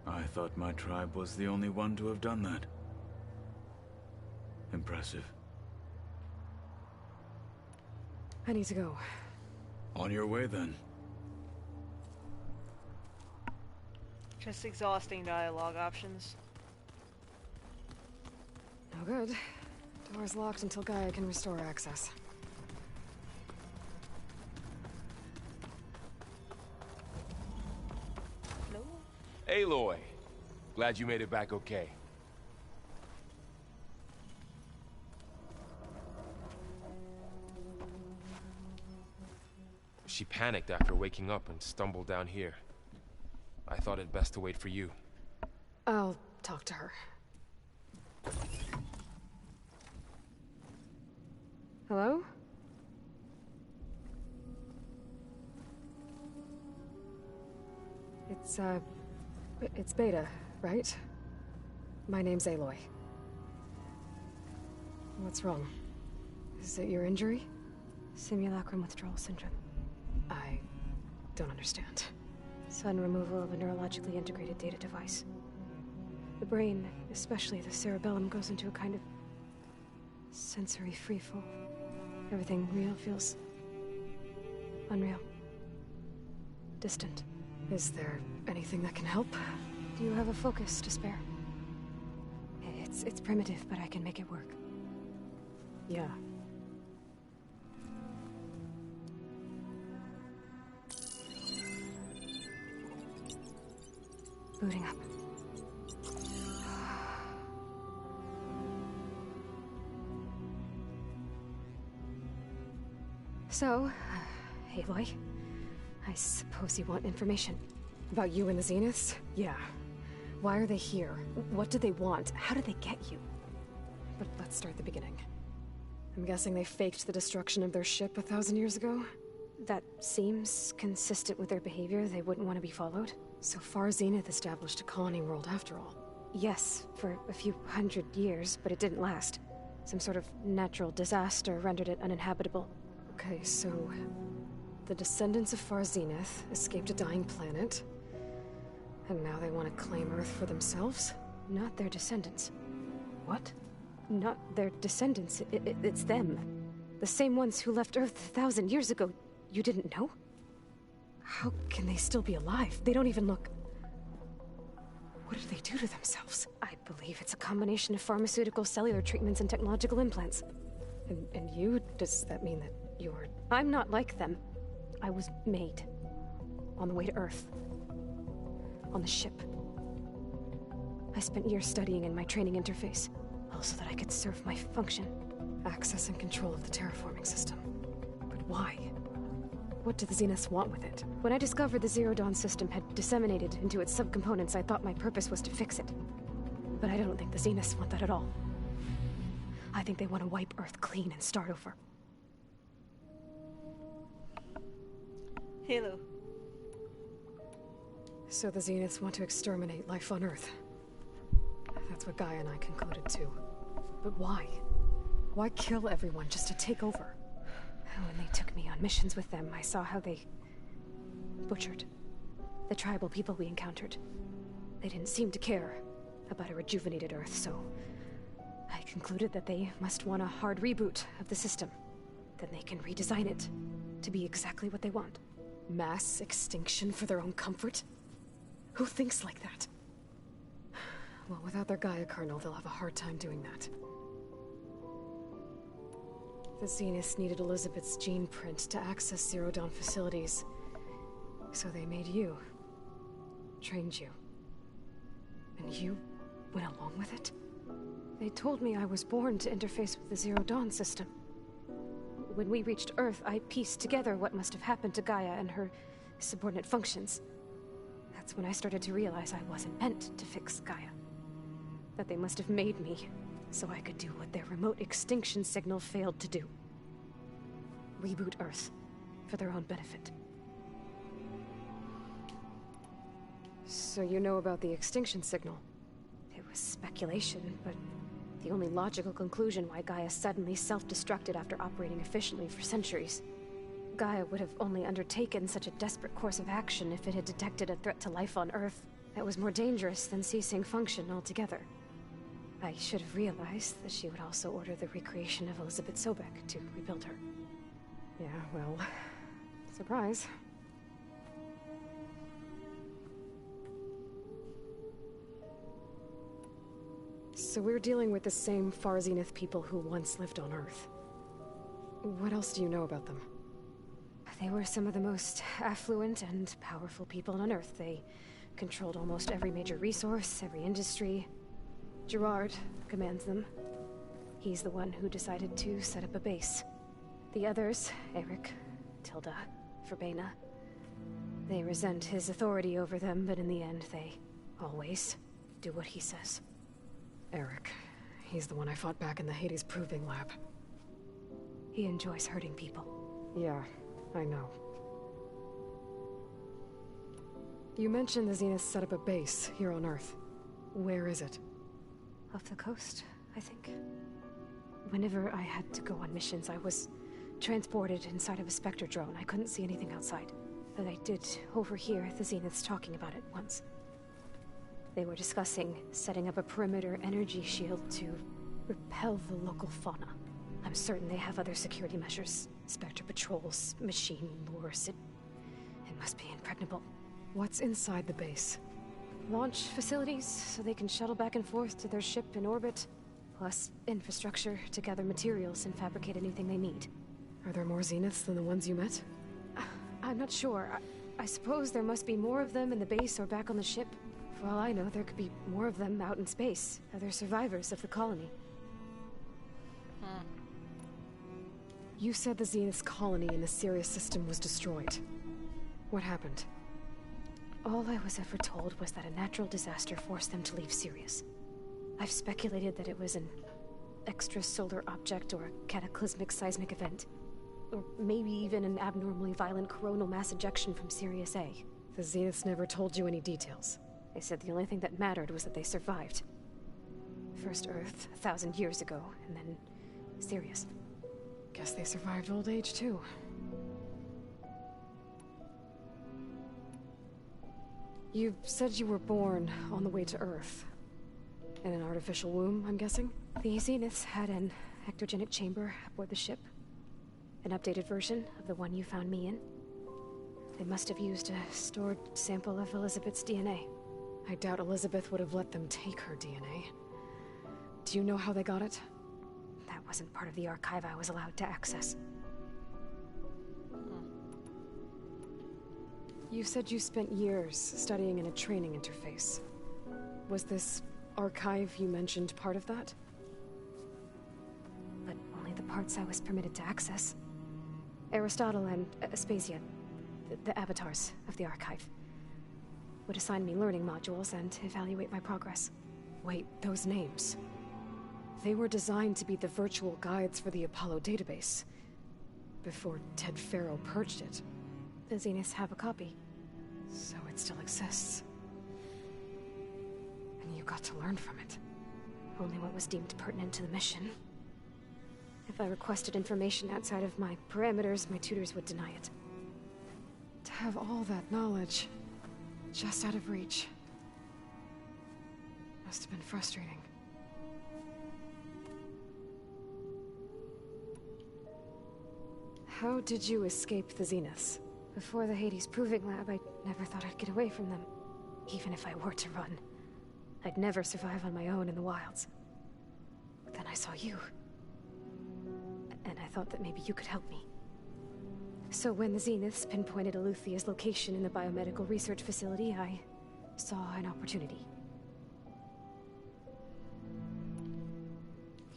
I thought my tribe was the only one to have done that. Impressive. I need to go. On your way, then. Just exhausting dialogue options. No good. Door's locked until Gaia can restore access. No. Aloy! Glad you made it back okay. She panicked after waking up and stumbled down here. I thought it best to wait for you. I'll talk to her. Hello? It's Beta, right? My name's Aloy. What's wrong? Is it your injury? Simulacrum withdrawal syndrome. I don't understand. Sudden removal of a neurologically integrated data device. The brain, especially the cerebellum, goes into a kind of sensory freefall. Everything real feels unreal. Distant. Is there anything that can help? Do you have a focus to spare? It's primitive, but I can make it work. Yeah. Booting up. So, Aloy, I suppose you want information. About you and the Zeniths? Yeah. Why are they here? What do they want? How did they get you? But let's start at the beginning. I'm guessing they faked the destruction of their ship 1,000 years ago? That seems consistent with their behavior. They wouldn't want to be followed. So far, Zenith established a colony world after all. Yes, for a few hundred years, but it didn't last. Some sort of natural disaster rendered it uninhabitable. Okay, so the descendants of Far Zenith escaped a dying planet, and now they want to claim Earth for themselves? Not their descendants. What? Not their descendants. It's them. The same ones who left Earth 1,000 years ago. You didn't know? How can they still be alive? They don't even look... What did they do to themselves? I believe it's a combination of pharmaceutical, cellular treatments, and technological implants. And you? Does that mean that you're... I'm not like them. I was made. On the way to Earth. On the ship. I spent years studying in my training interface, all so that I could serve my function. Access and control of the terraforming system. But why? What do the Zeniths want with it? When I discovered the Zero Dawn system had disseminated into its subcomponents, I thought my purpose was to fix it. But I don't think the Zeniths want that at all. I think they want to wipe Earth clean and start over. Halo. So the Zeniths want to exterminate life on Earth. That's what Gaia and I concluded too. But why? Why kill everyone just to take over? When they took me on missions with them, I saw how they butchered the tribal people we encountered. They didn't seem to care about a rejuvenated Earth, so I concluded that they must want a hard reboot of the system. Then they can redesign it to be exactly what they want. Mass extinction for their own comfort? Who thinks like that? Well, without their Gaia kernel, they'll have a hard time doing that. The Zeniths needed Elizabeth's gene print to access Zero Dawn facilities. So they made you. Trained you. And you went along with it? They told me I was born to interface with the Zero Dawn system. When we reached Earth, I pieced together what must have happened to Gaia and her subordinate functions. That's when I started to realize I wasn't meant to fix Gaia. That they must have made me so I could do what their remote extinction signal failed to do. Reboot Earth for their own benefit. So you know about the extinction signal? It was speculation, but the only logical conclusion why Gaia suddenly self-destructed after operating efficiently for centuries. Gaia would have only undertaken such a desperate course of action if it had detected a threat to life on Earth that was more dangerous than ceasing function altogether. I should have realized that she would also order the recreation of Elizabeth Sobek to rebuild her. Yeah, well, surprise. So we're dealing with the same Far Zenith people who once lived on Earth. What else do you know about them? They were some of the most affluent and powerful people on Earth. They controlled almost every major resource, every industry. Gerard commands them. He's the one who decided to set up a base. The others, Eric, Tilda, Verbena, they resent his authority over them, but in the end, they always do what he says. Eric. He's the one I fought back in the Hades Proving Lab. He enjoys hurting people. Yeah, I know. You mentioned the Zenith set up a base here on Earth. Where is it? Off the coast, I think. Whenever I had to go on missions, I was transported inside of a Spectre drone. I couldn't see anything outside. But I did overhear the Zeniths talking about it once. They were discussing setting up a perimeter energy shield to repel the local fauna. I'm certain they have other security measures. Spectre patrols, machine lures. It must be impregnable. What's inside the base? Launch facilities, so they can shuttle back and forth to their ship in orbit. Plus infrastructure to gather materials and fabricate anything they need. Are there more Zeniths than the ones you met? I'm not sure. I suppose there must be more of them in the base or back on the ship. For all I know, there could be more of them out in space. Other survivors of the colony. You said the Zenith's colony in the Sirius system was destroyed. What happened? All I was ever told was that a natural disaster forced them to leave Sirius. I've speculated that it was an extrasolar object or a cataclysmic seismic event. Or maybe even an abnormally violent coronal mass ejection from Sirius A. The Zeniths never told you any details. They said the only thing that mattered was that they survived. First Earth, 1,000 years ago, and then Sirius. Guess they survived old age, too. You said you were born on the way to Earth. In an artificial womb, I'm guessing? The Zeniths had an ectogenic chamber aboard the ship. An updated version of the one you found me in. They must have used a stored sample of Elizabeth's DNA. I doubt Elizabeth would have let them take her DNA. Do you know how they got it? That wasn't part of the archive I was allowed to access. You said you spent years studying in a training interface. Was this archive you mentioned part of that? But only the parts I was permitted to access. Aristotle and Aspasia, the avatars of the archive, would assign me learning modules and evaluate my progress. Wait, those names. They were designed to be the virtual guides for the Apollo database. Before Ted Faro purged it. The Zeniths have a copy. So it still exists. And you got to learn from it. Only what was deemed pertinent to the mission. If I requested information outside of my parameters, my tutors would deny it. To have all that knowledge, just out of reach. Must have been frustrating. How did you escape the Zeniths? Before the Hades Proving Lab, I never thought I'd get away from them. Even if I were to run. I'd never survive on my own in the wilds. But then I saw you. And I thought that maybe you could help me. So when the Zeniths pinpointed Eluthia's location in the biomedical research facility, I saw an opportunity.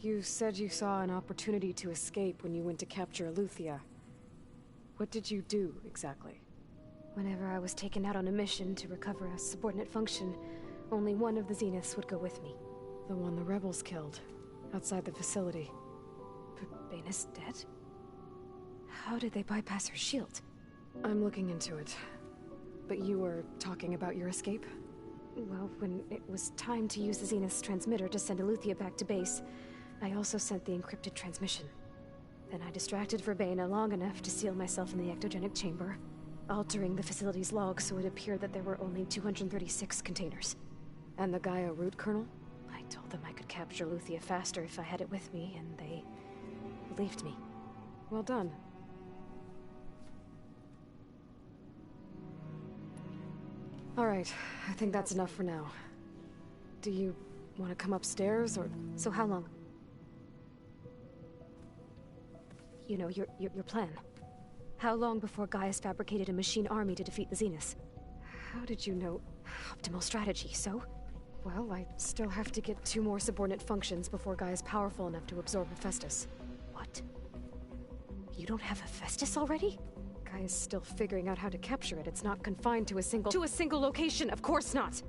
You said you saw an opportunity to escape when you went to capture Eluthia. What did you do, exactly? Whenever I was taken out on a mission to recover a subordinate function, only one of the Zeniths would go with me. The one the rebels killed, outside the facility. Baina's dead? How did they bypass her shield? I'm looking into it. But you were talking about your escape? Well, when it was time to use the Zenith's transmitter to send Eluthia back to base, I also sent the encrypted transmission. Then I distracted Verbena long enough to seal myself in the ectogenic chamber, altering the facility's log so it appeared that there were only 236 containers. And the Gaia root kernel? I told them I could capture Eluthia faster if I had it with me, and they believed me. Well done. All right, I think that's enough for now. Do you Want to come upstairs, or... So how long? You know, your plan. How long before Gaius fabricated a machine army to defeat the Zeniths? How did you know? Optimal strategy, so? Well, I still have to get 2 more subordinate functions before Gaia's powerful enough to absorb Hephaestus. What? You don't have Hephaestus already? Gaia's still figuring out how to capture it. It's not confined to a single location, of course not!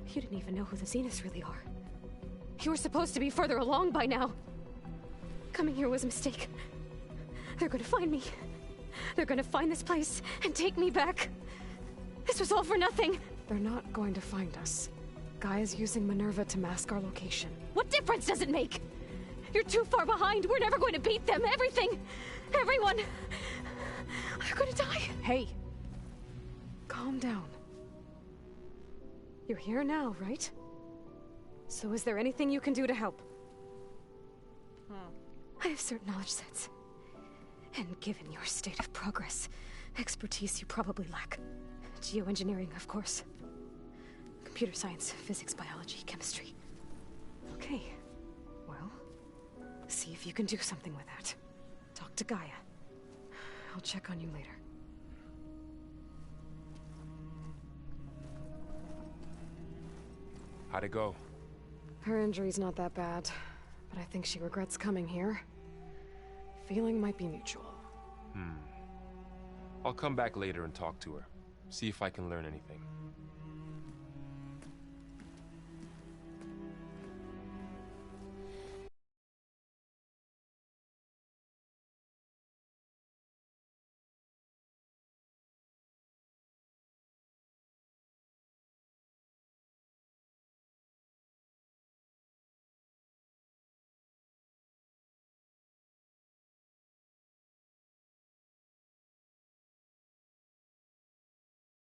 You didn't even know who the Zeniths really are. You were supposed to be further along by now. Coming here was a mistake. They're gonna find me. They're gonna find this place and take me back. This was all for nothing. They're not going to find us. Gaia's using Minerva to mask our location. What difference does it make? You're too far behind. We're never going to beat them. Everything. Everyone. They're gonna die. Hey. Calm down. You're here now, right? So is there anything you can do to help? I have certain knowledge sets. And given your state of progress, expertise you probably lack. Geoengineering, of course. Computer science, physics, biology, chemistry. Okay. Well, see if you can do something with that. Talk to Gaia. I'll check on you later. How'd it go? Her injury's not that bad, but I think she regrets coming here. Feeling might be mutual. I'll come back later and talk to her. See if I can learn anything.